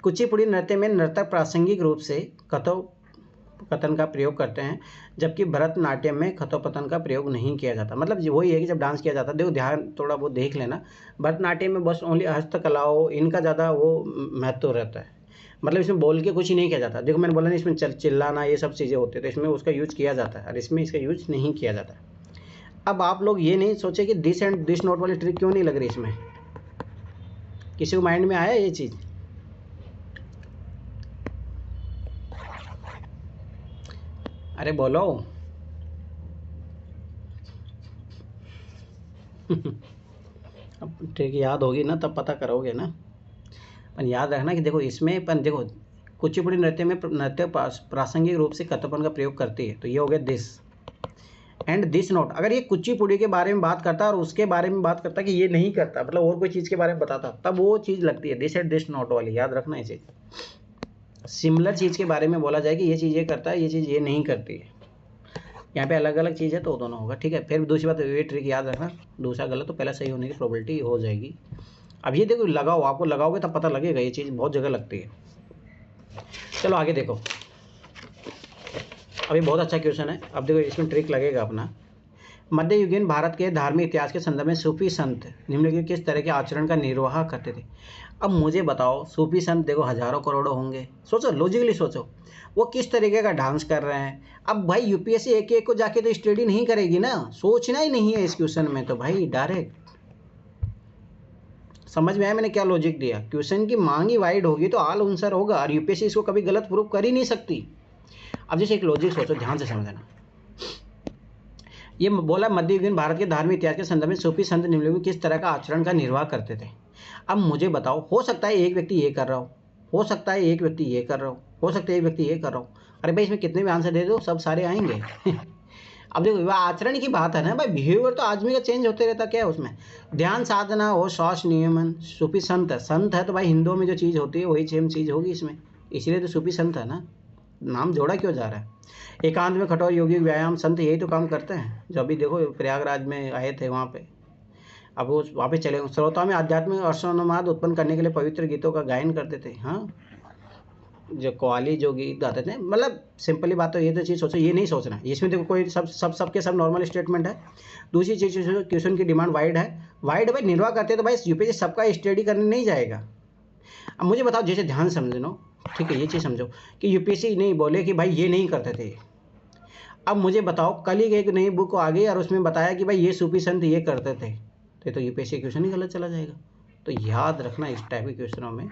कुचिपुड़ी नृत्य में नर्तक प्रासंगिक रूप से कथोपकथन का प्रयोग करते हैं, जबकि भरतनाट्यम में कथोपकथन का प्रयोग नहीं किया जाता। मतलब वही है कि जब डांस किया जाता है, देखो ध्यान थोड़ा वो देख लेना, भरतनाट्यम में बस ओनली हस्तकलाओं इनका ज़्यादा वो महत्व रहता है, मतलब इसमें बोल के कुछ ही नहीं किया जाता। देखो मैंने बोला ना इसमें चिल्लाना ये सब चीज़ें होती है, तो इसमें उसका यूज किया जाता है और इसमें इसका यूज नहीं किया जाता। अब आप लोग ये नहीं सोचे कि दिस एंड दिस नोट वाली ट्रिक क्यों नहीं लग रही इसमें, किसी को माइंड में आया ये चीज़? अरे बोलो अब ट्रिक याद होगी ना तब पता करोगे ना। पर याद रखना कि देखो इसमें पर देखो कुचिपुड़ी नृत्य में नृत्य प्रासंगिक रूप से कथोपकथन का प्रयोग करती है, तो ये हो गया दिस एंड दिस नोट। अगर ये कुचिपुड़ी के बारे में बात करता और उसके बारे में बात करता कि ये नहीं करता, मतलब और कोई चीज़ के बारे में बताता, तब वो चीज़ लगती है दिस एंड दिस नोट वाली, याद रखना इसे। सिमिलर चीज़ के बारे में बोला जाए कि ये चीज़ ये करता है, ये चीज़ ये नहीं करती है, यहाँ पे अलग अलग चीज़ है तो दोनों होगा, ठीक है। फिर दूसरी बात ये ट्रिक याद रखना, दूसरा गलत तो पहला सही होने की प्रोबेबिलिटी हो जाएगी। अब ये देखो लगाओ, आपको लगाओगे तब पता लगेगा, ये चीज़ बहुत जगह लगती है। चलो आगे देखो, अभी बहुत अच्छा क्वेश्चन है, अब देखो इसमें ट्रिक लगेगा अपना। मध्ययुगीन भारत के धार्मिक इतिहास के संदर्भ में सूफी संत निम्नलिखित किस तरह के आचरण का निर्वाह करते थे। अब मुझे बताओ, सूफी संत देखो हजारों करोड़ों होंगे, सोचो लॉजिकली सोचो, वो किस तरीके का डांस कर रहे हैं। अब भाई यूपीएससी एक एक को जाके तो स्टडी नहीं करेगी ना, सोचना ही नहीं है इस क्वेश्चन में, तो भाई डायरेक्ट समझ में आया मैंने क्या लॉजिक दिया। क्वेश्चन की मांग ही वाइड होगी तो ऑल आंसर होगा, और यूपीएससी इसको कभी गलत प्रूव कर ही नहीं सकती। अब जैसे एक लॉजिक सोचो, ध्यान से समझना, ये बोला मध्ययुगीन भारत के धार्मिक इतिहास के संदर्भ में सूफी संत निम्नलिखित किस तरह का आचरण का निर्वाह करते थे। अब मुझे बताओ, हो सकता है एक व्यक्ति ये कर रहा हो सकता है एक व्यक्ति ये कर रहा हो सकता है एक व्यक्ति ये कर रहा हो। अरे भाई इसमें कितने भी आंसर दे दो सब सारे आएंगे अब देखो आचरण की बात है ना भाई, बिहेवियर तो आदमी का चेंज होते रहता, क्या है उसमें ध्यान साधना हो, श्वास नियमन। सूफी संत है तो भाई हिंदुओं में जो चीज़ होती है वही सेम चीज़ होगी इसमें, इसलिए तो सूफी संत है ना, नाम जोड़ा क्यों जा रहा है। एकांत में कठोर योगिक व्यायाम, संत यही तो काम करते हैं। जो अभी देखो प्रयागराज में आए थे वहाँ पे, अब वो वापस चले गए। श्रोताओं में आध्यात्मिक अर्शोन्माद उत्पन्न करने के लिए पवित्र गीतों का गायन करते थे। हाँ, जो कव्वाली जो गीत गाते थे, मतलब सिंपली बात तो ये तो चीज़ सोचो, ये नहीं सोचना इसमें देखो कोई सब के सब नॉर्मल स्टेटमेंट है। दूसरी चीज़ क्वेश्चन की डिमांड वाइड है भाई, निर्वाह करते तो भाई यूपीएससी सबका स्टडी करने नहीं जाएगा। अब मुझे बताओ, जैसे ध्यान समझो, ठीक है, ये चीज़ समझो कि यूपीएससी नहीं बोले कि भाई ये नहीं करते थे। अब मुझे बताओ, कल ही एक नई बुक आ गई और उसमें बताया कि भाई ये सूफी संत ये करते थे, तो यूपीएससी क्वेश्चन ही गलत चला जाएगा। तो याद रखना इस टाइप के क्वेश्चनों में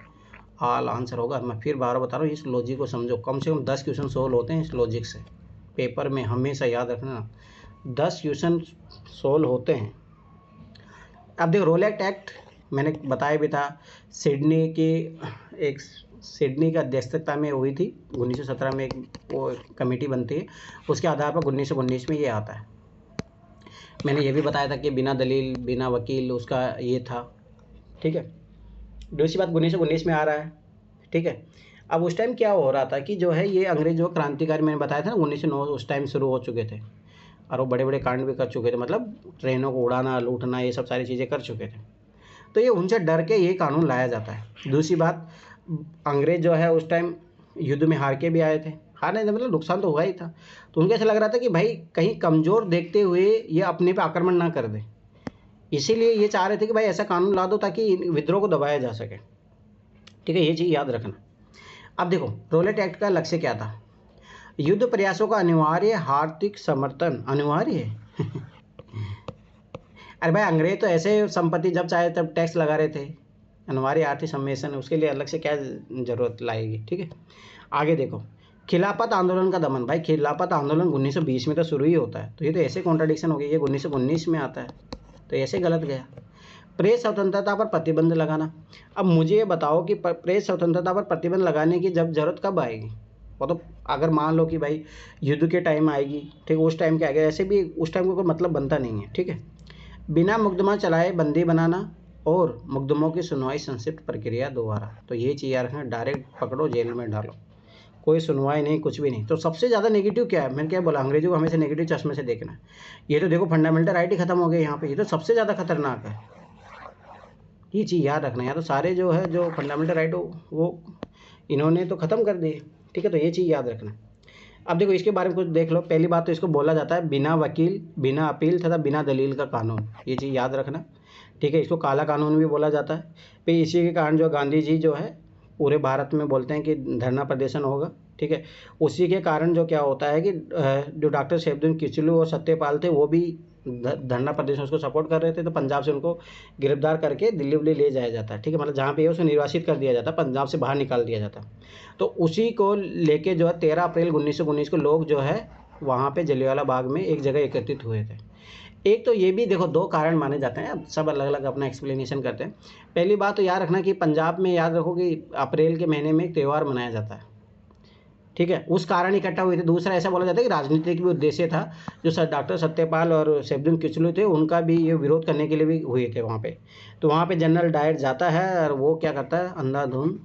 ऑल आंसर होगा। मैं फिर बार बता रहा हूँ, इस लॉजिक को समझो, कम से कम 10 क्वेश्चन सोल्व होते हैं इस लॉजिक से पेपर में, हमेशा याद रखना 10 क्वेश्चन सोल्व होते हैं। अब देखो रोलेट एक्ट मैंने बताया भी था, सिडनी की अध्यक्षता में हुई थी 1917 में, एक वो कमेटी बनती है, उसके आधार पर 1919 में ये आता है। मैंने ये भी बताया था कि बिना दलील बिना वकील उसका ये था, ठीक है। दूसरी बात 1919 में आ रहा है, ठीक है। अब उस टाइम क्या हो रहा था कि जो है ये अंग्रेज जो क्रांतिकारी मैंने बताया था ना 1909 उस टाइम शुरू हो चुके थे, और वो बड़े बड़े कांड भी कर चुके थे, मतलब ट्रेनों को उड़ाना लूटना ये सब सारी चीज़ें कर चुके थे। तो ये उनसे डर के ये कानून लाया जाता है। दूसरी बात, अंग्रेज जो है उस टाइम युद्ध में हार के भी आए थे, हारने का मतलब नुकसान तो हुआ ही था, तो उनको ऐसा लग रहा था कि भाई कहीं कमज़ोर देखते हुए ये अपने पे आक्रमण ना कर दे, इसीलिए ये चाह रहे थे कि भाई ऐसा कानून ला दो ताकि विद्रोह को दबाया जा सके। ठीक है, ये चीज़ याद रखना। अब देखो रोलेट एक्ट का लक्ष्य क्या था? युद्ध प्रयासों का अनिवार्य आर्थिक समर्थन, अनिवार्य है अरे भाई अंग्रेज तो ऐसे संपत्ति जब चाहे तब टैक्स लगा रहे थे, अनिवार्य आर्थिक सम्मेलन, उसके लिए अलग से क्या जरूरत लाएगी। ठीक है, आगे देखो, खिलाफत आंदोलन का दमन। भाई खिलाफत आंदोलन 1920 में तो शुरू ही होता है, तो ये तो ऐसे कॉन्ट्राडिक्शन हो गया, ये 1919 में आता है, तो ऐसे गलत गया। प्रेस स्वतंत्रता पर प्रतिबंध लगाना। अब मुझे ये बताओ कि प्रेस स्वतंत्रता पर प्रतिबंध लगाने की जब जरूरत कब आएगी? वो तो अगर मान लो कि भाई युद्ध के टाइम आएगी, ठीक, उस टाइम के आएगा, ऐसे भी उस टाइम को कोई मतलब बनता नहीं है। ठीक है, बिना मुकदमा चलाए बंदी बनाना और मुकदमों की सुनवाई संक्षिप्त प्रक्रिया द्वारा, तो ये चीज़ यार है, डायरेक्ट पकड़ो जेल में डालो, कोई सुनवाई नहीं, कुछ भी नहीं। तो सबसे ज़्यादा नेगेटिव क्या है? मैंने क्या बोला, अंग्रेजों को हमेशा नेगेटिव चश्मे से देखना है। ये तो देखो फंडामेंटल राइट ही खत्म हो गए यहाँ पे, ये तो सबसे ज़्यादा खतरनाक है, ये चीज़ याद रखना। या तो सारे जो है जो फंडामेंटल राइट हो वो इन्होंने तो ख़त्म कर दिए। ठीक है, तो ये चीज़ याद रखना। अब देखो इसके बारे में कुछ देख लो। पहली बात तो इसको बोला जाता है बिना वकील, बिना अपील तथा बिना दलील का कानून, ये चीज़ याद रखना। ठीक है, इसको काला कानून भी बोला जाता है। फिर इसी के कारण जो गांधी जी जो है पूरे भारत में बोलते हैं कि धरना प्रदर्शन होगा। ठीक है, उसी के कारण जो क्या होता है कि जो डॉक्टर सैफुद्दीन किचलू और सत्यपाल थे वो भी धरना प्रदर्शन उसको सपोर्ट कर रहे थे, तो पंजाब से उनको गिरफ्तार करके दिल्ली उल्ली ले जाया जाता है। ठीक है, मतलब जहाँ पे है उसको निर्वासित कर दिया जाता है, पंजाब से बाहर निकाल दिया जाता। तो उसी को लेके जो है 13 अप्रैल 1919 को लोग जो है वहाँ पे जलियांवाला बाग में एक जगह एकत्रित हुए थे। एक तो ये भी देखो 2 कारण माने जाते हैं, अब सब अलग अलग अपना एक्सप्लेनेशन करते हैं। पहली बात तो याद रखना कि पंजाब में याद रखो कि अप्रैल के महीने में एक त्यौहार मनाया जाता है। ठीक है, उस कारण इकट्ठा हुए थे। दूसरा ऐसा बोला जाता है कि राजनीतिक भी उद्देश्य था, जो सर डॉक्टर सत्यपाल और सैफुद्दीन किचलू थे उनका भी ये विरोध करने के लिए भी हुए थे वहाँ पे। तो वहाँ पे जनरल डायर जाता है और वो क्या करता है, अंधाधुंध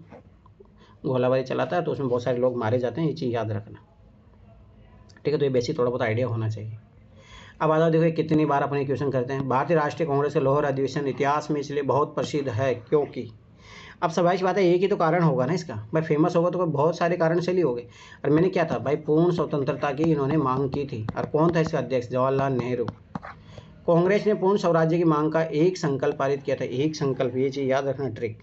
गोलाबारी चलाता है, तो उसमें बहुत सारे लोग मारे जाते हैं, ये चीज़ याद रखना। ठीक है, तो ये बेसिक थोड़ा बहुत आइडिया होना चाहिए। अब आ जाओ, देखो कितनी बार अपने क्वेश्चन करते हैं। भारतीय राष्ट्रीय कांग्रेस का लाहौर अधिवेशन इतिहास में इसलिए बहुत प्रसिद्ध है क्योंकि, अब स्वाभाविक बात है एक ही तो कारण होगा ना इसका, भाई फेमस होगा तो बहुत सारे कारण से ही हो गए। और मैंने क्या था भाई, पूर्ण स्वतंत्रता की इन्होंने मांग की थी, और कौन था इसका अध्यक्ष? जवाहरलाल नेहरू। कांग्रेस ने पूर्ण स्वराज्य की मांग का एक संकल्प पारित किया था, एक संकल्प, ये चीज़ याद रखना, ट्रिक।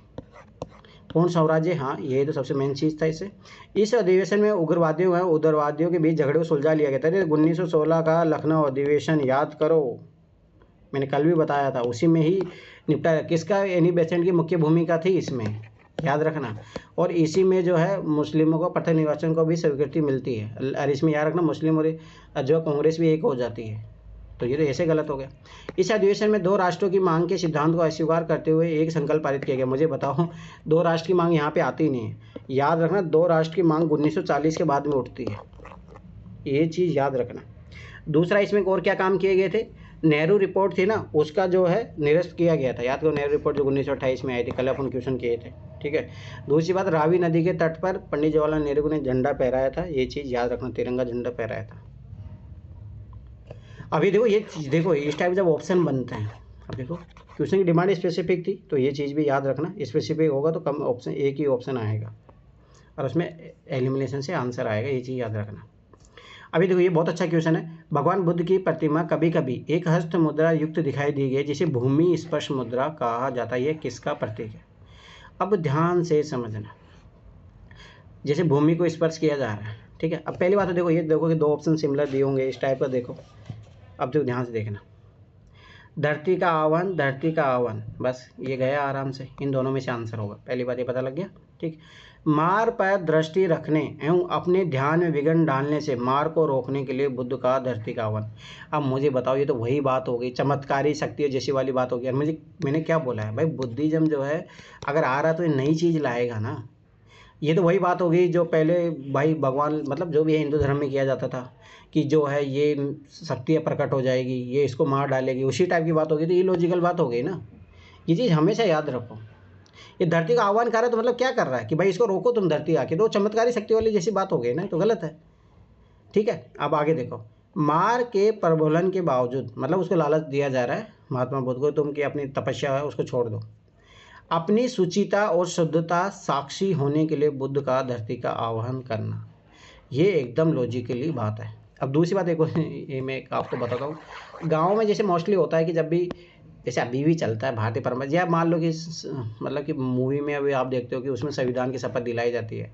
पूर्ण स्वराज्य, हाँ ये तो सबसे मेन चीज़ था इसे। इस अधिवेशन में उग्रवादियों व उदारवादियों के बीच झगड़े को सुलझा लिया गया था। 1916 का लखनऊ अधिवेशन याद करो, मैंने कल भी बताया था, उसी में ही निपटा। किसका, एनी बेसेंट की मुख्य भूमिका थी इसमें, याद रखना। और इसी में जो है मुस्लिमों को पृथक निर्वाचन को भी स्वीकृति मिलती है, और इसमें याद रखना मुस्लिम और जो कांग्रेस भी एक हो जाती है। तो ये तो ऐसे गलत हो गया। इस अधिवेशन में 2 राष्ट्रों की मांग के सिद्धांत को अस्वीकार करते हुए एक संकल्प पारित किया गया। मुझे बताओ 2 राष्ट्र की मांग यहाँ पे आती नहीं है, याद रखना 2 राष्ट्र की मांग 1940 के बाद में उठती है, ये चीज़ याद रखना। दूसरा इसमें और क्या काम किए गए थे, नेहरू रिपोर्ट थी ना, उसका जो है निरस्त किया गया था। याद करो नेहरू रिपोर्ट जो 1928 में आई थी, कल अपन क्वेश्चन किए थे। ठीक है, दूसरी बात, रावी नदी के तट पर पंडित जवाहरलाल नेहरू ने झंडा फहराया था, ये चीज़ याद रखना, तिरंगा झंडा फहराया था। अभी देखो ये चीज़ देखो, इस टाइप जब ऑप्शन बनते हैं, अब देखो क्वेश्चन की डिमांड स्पेसिफिक थी, तो ये चीज़ भी याद रखना, स्पेसिफिक होगा तो कम ऑप्शन, एक ही ऑप्शन आएगा और उसमें एलिमिनेशन से आंसर आएगा, ये चीज़ याद रखना। अभी देखो ये बहुत अच्छा क्वेश्चन है। भगवान बुद्ध की प्रतिमा कभी कभी एक हस्त मुद्रा युक्त दिखाई दी गई, जिसे भूमि स्पर्श मुद्रा कहा जाता है, ये किसका प्रतीक है? अब ध्यान से समझना, जैसे भूमि को स्पर्श किया जा रहा है। ठीक है, अब पहली बात तो देखो, ये देखो कि 2 ऑप्शन सिमिलर दिए होंगे इस टाइप का, देखो अब देखो ध्यान से देखना, धरती का आह्वान, धरती का आह्वान, बस ये गया आराम से, इन दोनों में से आंसर होगा। पहली बात ये पता लग गया। ठीक, मार पर दृष्टि रखने एवं अपने ध्यान में विघ्न डालने से मार को रोकने के लिए बुद्ध का धरती का आह्वान। अब मुझे बताओ, ये तो वही बात हो गई, चमत्कारी शक्ति जैसी वाली बात हो गई। और मैंने क्या बोला है भाई, बुद्धिज्म जो है अगर आ रहा तो ये नई चीज़ लाएगा ना, ये तो वही बात हो गई जो पहले भाई भगवान, मतलब जो भी है हिंदू धर्म में किया जाता था कि जो है ये शक्ति प्रकट हो जाएगी, ये इसको मार डालेगी, उसी टाइप की बात हो गई। तो ये लॉजिकल बात हो गई ना, ये चीज़ हमेशा याद रखो। ये धरती का आह्वान कर रहा है तो मतलब क्या कर रहा है कि भाई इसको रोको तुम धरती आके, तो चमत्कारी शक्ति वाली जैसी बात हो गई ना, तो गलत है। ठीक है, अब आगे देखो, मार के प्रबोधन के बावजूद, मतलब उसको लालच दिया जा रहा है महात्मा बुद्ध को, तुम की अपनी तपस्या है उसको छोड़ दो। अपनी शुचिता और शुद्धता साक्षी होने के लिए बुद्ध का धरती का आह्वान करना, ये एकदम लॉजिकली बात है। अब दूसरी बात एक और ये मैं आपको बताता हूँ, गाँव में जैसे मोस्टली होता है कि जब भी जैसे अभी भी चलता है भारतीय परंपरा, या मान लो कि मतलब कि मूवी में अभी आप देखते हो कि उसमें संविधान की शपथ दिलाई जाती है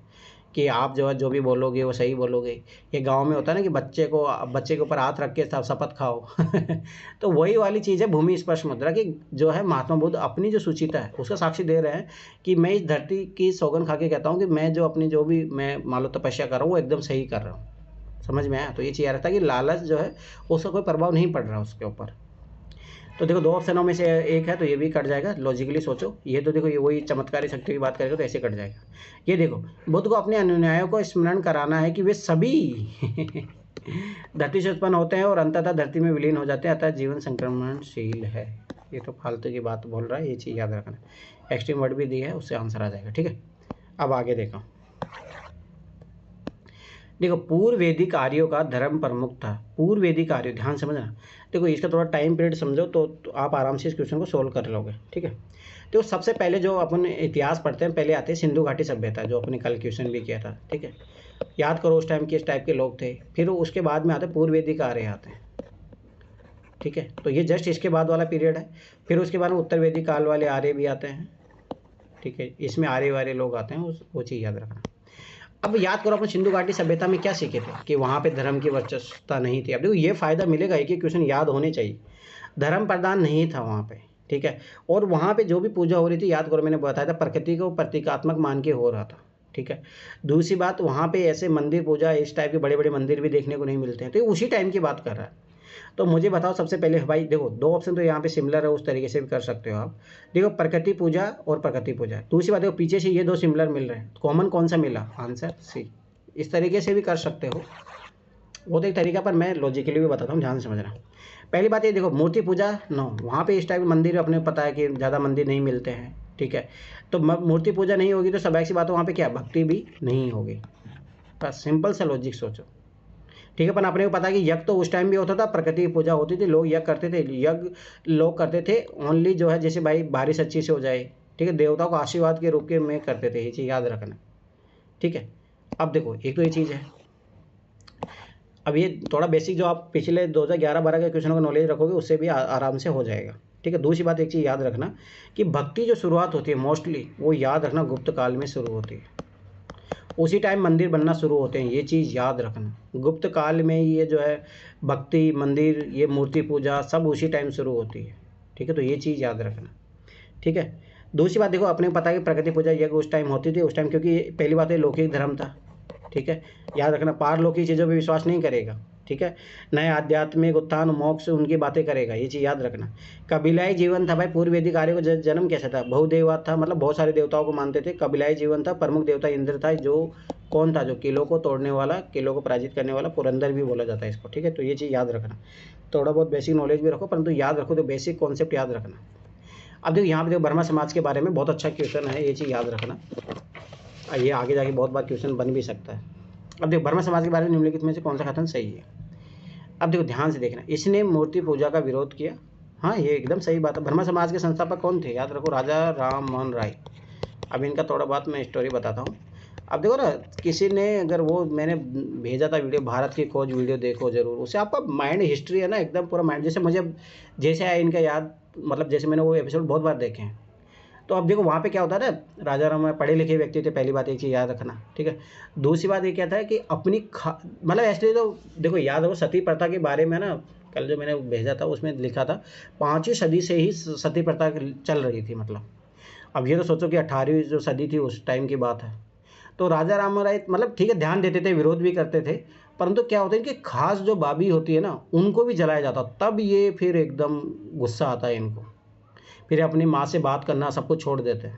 कि आप जो है जो भी बोलोगे वो सही बोलोगे। ये गांव में होता है ना कि बच्चे के ऊपर हाथ रख के शपथ खाओ तो वही वाली चीज़ है भूमि स्पर्श मुद्रा की, जो है महात्मा बुद्ध अपनी जो सुचिता है उसका साक्षी दे रहे हैं कि मैं इस धरती की सौगंध खा के कहता हूँ कि मैं जो अपनी जो भी मैं मान लो तपस्या कर रहा हूँ वो एकदम सही कर रहा हूँ। समझ में आया? तो ये चीज़ आ रहा था कि लालच जो है उसका कोई प्रभाव नहीं पड़ रहा उसके ऊपर। तो देखो दो ऑप्शनों में से एक है तो ये भी कट जाएगा, लॉजिकली सोचो। ये तो देखो ये वही चमत्कारी शक्ति की बात करेगा तो ऐसे कट जाएगा। ये देखो बुद्ध को अपने अनुयायियों को स्मरण कराना है कि वे सभी धरती से उत्पन्न होते हैं और अंततः धरती में विलीन हो जाते हैं, अतः जीवन संक्रमणशील है। ये तो फालतू की बात बोल रहा है, ये चीज़ याद रखना। एक्सट्रीम वर्ड भी दी है, उससे आंसर आ जाएगा। ठीक है, अब आगे देखो। देखो पूर्व वैदिक आर्यों का धर्म प्रमुख था। पूर्व वैदिक आर्य, ध्यान समझना। देखो इसका थोड़ा टाइम पीरियड समझो तो आप आराम से इस क्वेश्चन को सोल्व कर लोगे। ठीक है, तो सबसे पहले जो अपन इतिहास पढ़ते हैं पहले आते हैं सिंधु घाटी सभ्यता, जो अपने कल क्वेश्चन भी किया था। ठीक है, याद करो उस टाइम किस टाइप के लोग थे। फिर उसके बाद में आते पूर्व वैदिक आर्य आते हैं। ठीक है, तो ये जस्ट इसके बाद वाला पीरियड है। फिर उसके बाद में उत्तर वैदिक काल वाले आर्य भी आते हैं। ठीक है, इसमें आर्य वाले लोग आते हैं, वो चीज़ याद रखना। अब याद करो अपन सिंधु घाटी सभ्यता में क्या सीखे थे कि वहाँ पे धर्म की वर्चस्वता नहीं थी। अब देखो ये फायदा मिलेगा, एक एक क्वेश्चन याद होने चाहिए। धर्म प्रधान नहीं था वहाँ पे। ठीक है, और वहाँ पे जो भी पूजा हो रही थी, याद करो मैंने बताया था प्रकृति को प्रतीकात्मक मान के हो रहा था। ठीक है, दूसरी बात वहाँ पे ऐसे मंदिर पूजा इस टाइप के बड़े बड़े मंदिर भी देखने को नहीं मिलते हैं। तो उसी टाइम की बात कर रहा है। तो मुझे बताओ सबसे पहले भाई, देखो दो ऑप्शन तो यहाँ पे सिमिलर है, उस तरीके से भी कर सकते हो आप। देखो प्रकृति पूजा और प्रकृति पूजा। दूसरी बात देखो पीछे से ये दो सिमिलर मिल रहे हैं, कॉमन कौन सा मिला? Answer C. इस तरीके से भी कर सकते हो, वो तो एक तरीका, पर मैं लॉजिकली भी बताता हूँ, ध्यान से समझना। पहली बात ये देखो मूर्ति पूजा नो, वहाँ पे इस टाइप के मंदिर अपने पता है कि ज़्यादा मंदिर नहीं मिलते हैं। ठीक है, तो मूर्ति पूजा नहीं होगी तो स्वाभाविक सी बात है वहाँ पे क्या भक्ति भी नहीं होगी। बस सिंपल सा लॉजिक सोचो। ठीक है, पर अपने को पता है कि यज्ञ तो उस टाइम भी होता था, प्रकृति की पूजा होती थी, लोग यज्ञ करते थे। यज्ञ लोग करते थे ओनली जो है जैसे भाई बारिश अच्छी से हो जाए। ठीक है, देवताओं को आशीर्वाद के रूप के में करते थे, ये चीज़ याद रखना। ठीक है, अब देखो एक तो ये चीज़ है। अब ये थोड़ा बेसिक जो आप पिछले 2011-12 के क्वेश्चनों का नॉलेज रखोगे उससे भी आराम से हो जाएगा। ठीक है, दूसरी बात एक चीज़ याद रखना कि भक्ति जो शुरुआत होती है मोस्टली वो याद रखना गुप्त काल में शुरू होती है। उसी टाइम मंदिर बनना शुरू होते हैं, ये चीज़ याद रखना। गुप्त काल में ये जो है भक्ति मंदिर ये मूर्ति पूजा सब उसी टाइम शुरू होती है। ठीक है, तो ये चीज़ याद रखना। ठीक है, दूसरी बात देखो अपने को पता है कि प्रकृति पूजा यज्ञ उस टाइम होती थी, उस टाइम क्योंकि पहली बात है लौकिक धर्म था। ठीक है, याद रखना पारलौकिक चीज़ों पर विश्वास नहीं करेगा। ठीक है, नए आध्यात्मिक उत्थान मोक्ष उनकी बातें करेगा, ये चीज़ याद रखना। कबीलाई जीवन था भाई, पूर्व वैदिक आर्य को जन्म कैसा था? बहुदेववाद था, मतलब बहुत सारे देवताओं को मानते थे। कबीलाई जीवन था, प्रमुख देवता इंद्र था, जो कौन था? जो किलों को तोड़ने वाला, किलों को पराजित करने वाला, पुरंदर भी बोला जाता है इसको। ठीक है, तो ये चीज़ याद रखना। थोड़ा बहुत बेसिक नॉलेज भी रखो, परंतु याद रखो तो बेसिक कॉन्सेप्ट याद रखना। अब देखो यहाँ पे देखो ब्रह्मा समाज के बारे में बहुत अच्छा क्वेश्चन है, ये चीज़ याद रखना। ये आगे जाके बहुत बार क्वेश्चन बन भी सकता है। अब देखो ब्रह्मा समाज के बारे में निम्नलिखित में से कौन सा कथन सही है? अब देखो ध्यान से देखना, इसने मूर्ति पूजा का विरोध किया। हाँ, ये एकदम सही बात है। ब्रह्मा समाज के संस्थापक कौन थे? याद रखो राजा राम मोहन राय। अब इनका थोड़ा बहुत मैं स्टोरी बताता हूँ। अब देखो ना, किसी ने अगर वो मैंने भेजा था वीडियो, भारत की खोज वीडियो देखो जरूर, उससे आपका माइंड हिस्ट्री है ना एकदम पूरा माइंड, जैसे मुझे जैसे आया इनका याद, मतलब जैसे मैंने वो एपिसोड बहुत बार देखे हैं। तो अब देखो वहाँ पे क्या होता है ना, राजा राम पढ़े लिखे व्यक्ति थे, पहली बात एक चीज़ याद रखना। ठीक है, दूसरी बात ये क्या था कि अपनी मतलब ऐसे तो देखो याद हो सती प्रथा के बारे में ना, कल जो मैंने भेजा था उसमें लिखा था 5वीं सदी से ही सती प्रथा चल रही थी। मतलब अब ये तो सोचो कि 18वीं जो सदी थी उस टाइम की बात है। तो राजा राम राय मतलब ठीक है ध्यान देते थे, विरोध भी करते थे, परंतु क्या होता है कि खास जो बाबी होती है ना उनको भी जलाया जाता, तब ये फिर एकदम गुस्सा आता है इनको, फिर अपनी माँ से बात करना सब कुछ छोड़ देते हैं।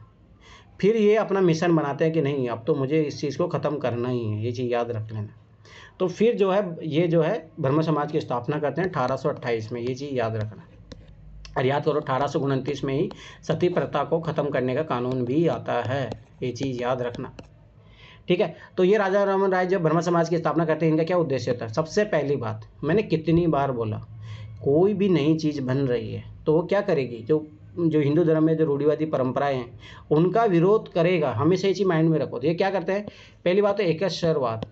फिर ये अपना मिशन बनाते हैं कि नहीं अब तो मुझे इस चीज़ को ख़त्म करना ही है, ये चीज़ याद रख लेना। तो फिर जो है ये जो है ब्रह्म समाज की स्थापना करते हैं 1828 में, ये चीज़ याद रखना। और याद करो 1829 में ही सती प्रथा को ख़त्म करने का कानून भी आता है, ये चीज़ याद रखना। ठीक है, तो ये राजा रामन राय जब ब्रह्म समाज की स्थापना करते हैं, इनका क्या उद्देश्य होता है? सबसे पहली बात मैंने कितनी बार बोला, कोई भी नई चीज़ बन रही है तो वो क्या करेगी, जो जो हिंदू धर्म में जो रूढ़िवादी परंपराएं हैं उनका विरोध करेगा। हमेशा ये चीज़ माइंड में रखो। तो ये क्या करते हैं, पहली बात तो एकेश्वरवाद,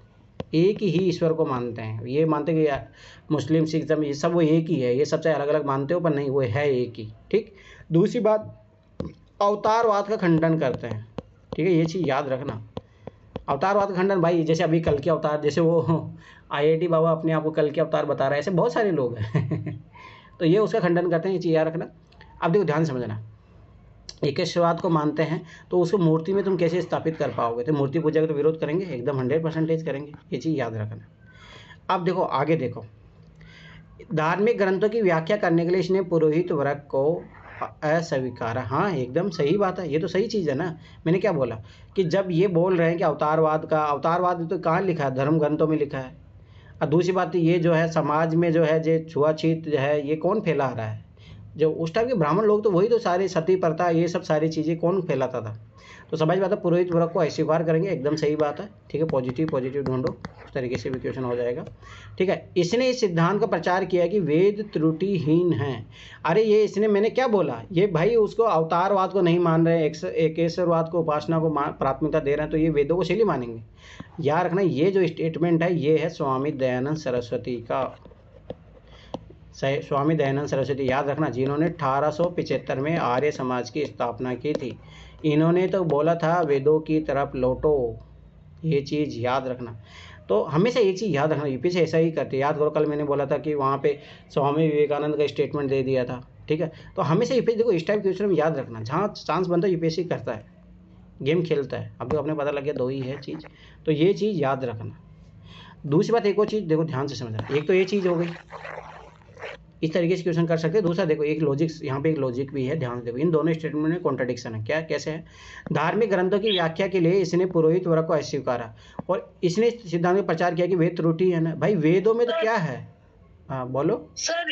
एक ही ईश्वर को मानते हैं। ये मानते हैं कि यार मुस्लिम सिख धर्म ये सब वो एक ही है, ये सब चाहे अलग अलग मानते हो पर नहीं, वो है एक ही। ठीक। दूसरी बात, अवतारवाद का खंडन करते हैं। ठीक है, ये चीज़ याद रखना। अवतारवाद का खंडन भाई, जैसे अभी कल के अवतार, जैसे वो IIT बाबा अपने आप को कल के अवतार बता रहा है, ऐसे बहुत सारे लोग हैं तो ये उसका खंडन करते हैं, ये चीज़ याद रखना। अब देखो ध्यान समझना, एकेश्वरवाद को मानते हैं तो उसको मूर्ति में तुम कैसे स्थापित कर पाओगे? तो मूर्ति पूजा का तो विरोध करेंगे, एकदम 100% करेंगे, ये चीज़ याद रखना। अब देखो आगे देखो, धार्मिक ग्रंथों की व्याख्या करने के लिए इसने पुरोहित वर्ग को अस्वीकारा। हाँ एकदम सही बात है, ये तो सही चीज़ है ना। मैंने क्या बोला कि जब ये बोल रहे हैं कि अवतारवाद तो कहाँ लिखा है? धर्म ग्रंथों में लिखा है। और दूसरी बात ये जो है समाज में जो है जो छुआछूत जो है ये कौन फैला रहा है? जो उस टाइम के ब्राह्मण लोग, तो वही तो सारे सती प्रथा ये सब सारी चीज़ें कौन फैलाता था? तो समझ बात है, पुरोहित वर्ग को अस्वीकार करेंगे, एकदम सही बात है। ठीक है, पॉजिटिव ढूंढो, उस तरीके से भी क्वेश्चन हो जाएगा। ठीक है, इसने इस सिद्धांत का प्रचार किया कि वेद त्रुटिहीन हैं। अरे ये इसने, मैंने क्या बोला, ये भाई उसको अवतारवाद को नहीं मान रहे, एकेश्वरवाद को, उपासना को प्राथमिकता दे रहे हैं, तो ये वेदों को शैली मानेंगे? याद रखना, ये जो स्टेटमेंट है ये है स्वामी दयानंद सरस्वती का। स्वामी दयानंद सरस्वती, याद रखना, जिन्होंने 1875 में आर्य समाज की स्थापना की थी। इन्होंने तो बोला था वेदों की तरफ लौटो, ये चीज़ याद रखना। तो हमेशा एक चीज़ याद रखना, यूपी से ऐसा ही करते। याद करो कल मैंने बोला था कि वहाँ पे स्वामी विवेकानंद का स्टेटमेंट दे दिया था। ठीक है, तो हमेशा यूपीएससी, देखो इस टाइप क्वेश्चन में याद रखना, जहाँ चांस बनता है यूपीएससी करता है, गेम खेलता है। अब तो अपने पता लग गया दो ही है चीज़, तो ये चीज़ याद रखना। दूसरी बात, एक और चीज़ देखो ध्यान से समझना, एक तो ये चीज़ हो गई, इस तरीके से क्वेश्चन कर सकते हैं। दूसरा देखो, एक लॉजिक, यहाँ पे एक लॉजिक भी है, ध्यान से देखो, इन दोनों स्टेटमेंट में कॉन्ट्रडिक्शन है। क्या, कैसे है? धार्मिक ग्रंथों की व्याख्या के लिए इसने पुरोहित वर्ग को अस्वीकारा और इसने सिद्धांत में प्रचार किया कि वेद त्रुटि है ना। भाई वेदों में तो क्या है? हाँ बोलो सर,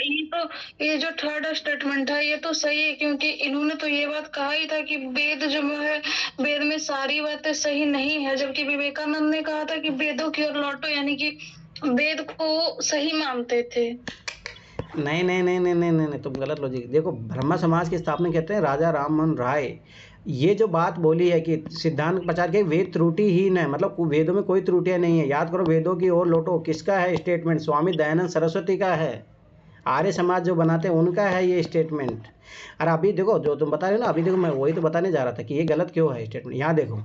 ये जो थर्ड स्टेटमेंट है ये तो सही है, क्योंकि इन्होंने तो ये बात कहा ही था कि वेद जो है, वेद में सारी बातें सही नहीं है, जबकि विवेकानंद ने कहा था कि वेदों की ओर लौटो, यानी कि वेद को सही मानते थे। नहीं नहीं नहीं नहीं नहीं नहीं, तुम गलत लॉजिक। देखो ब्रह्मा समाज की स्थापना कहते हैं राजा राममोहन राय। ये जो बात बोली है कि सिद्धांत प्रचार के वेद त्रुटिहीन है, मतलब वेदों में कोई त्रुटियां नहीं है। याद करो, वेदों की ओर लौटो किसका है स्टेटमेंट? स्वामी दयानंद सरस्वती का है। आर्य समाज जो बनाते हैं उनका है ये स्टेटमेंट। और अभी देखो जो तुम बता रहे हो ना, अभी देखो मैं वही तो बताने जा रहा था कि ये गलत क्यों है स्टेटमेंट। यहाँ देखो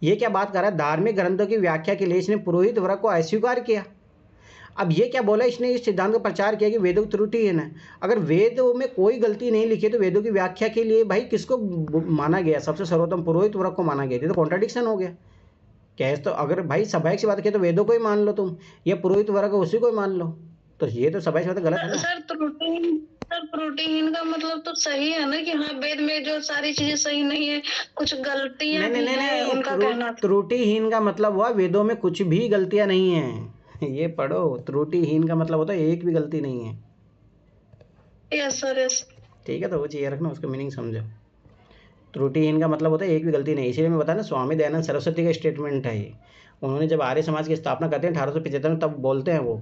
ये क्या बात कर रहा है, धार्मिक ग्रंथों की व्याख्या के लिए इसने पुरोहित वर्ग को अस्वीकार किया। अब ये क्या बोला, इसने इस सिद्धांत का प्रचार किया कि वेदों की त्रुटि है ना। अगर वेदों में कोई गलती नहीं लिखी तो वेदों की व्याख्या के लिए भाई किसको माना गया? सबसे सर्वोत्तम पुरोहित वर्ग को माना गया। ये तो कॉन्ट्रडिक्शन हो गया। कैसे? तो अगर भाई स्वाभाविक सी बात की तो वेदों को ही मान लो तुम, या पुरोहित वर्ग है उसी को ही मान लो। तो ये तो स्वाभाविक सी बात गलत है ना। सर त्रुटिहीन का मतलब तो सही है ना, कि हाँ वेद में जो सारी चीजें सही नहीं है, कुछ गलतियां भी हैं, उनका कहना। त्रुटिहीन का मतलब हुआ वेदों में कुछ भी गलतियां नहीं है। ये पढ़ो, त्रुटिहीन का मतलब होता है एक भी गलती नहीं है। Yes sir, yes. ठीक है, तो वो चीज़ रखना, उसका मीनिंग समझो। त्रुटिहीन का मतलब होता है एक भी गलती नहीं। इसीलिए मैं बता ना, स्वामी दयानंद सरस्वती का स्टेटमेंट है ये। उन्होंने जब आर्य समाज की स्थापना करते हैं 1875 में, तब बोलते हैं वो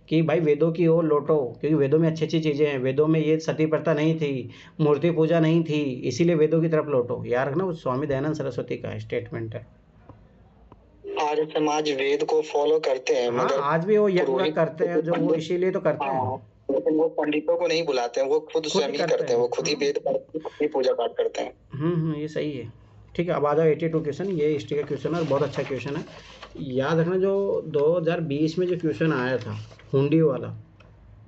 कि भाई वेदों की ओर लौटो, क्योंकि वेदों में अच्छी अच्छी चीज़ें हैं। वेदों में ये सती प्रथा नहीं थी, मूर्ति पूजा नहीं थी, इसीलिए वेदों की तरफ लौटो। याद रखना, वो स्वामी दयानंद सरस्वती का स्टेटमेंट है। आर्य समाज वेद को फॉलो करते हैं, हाँ मगर आज भी वो यज्ञ करते हैं जो, वो इसीलिए तो करते हैं। लेकिन वो पंडितों को नहीं बुलाते हैं, वो खुद स्वयं ही करते हैं, वो खुद ही वेद पढ़ते हैं, खुद ही पूजा पाठ करते हैं। ये सही है। ठीक है, अब आ जाओ 82 क्वेश्चन। ये हिस्ट्री का क्वेश्चन है और बहुत अच्छा क्वेश्चन है। याद रखना, जो 2020 में जो क्वेश्चन आया था हुंडी वाला,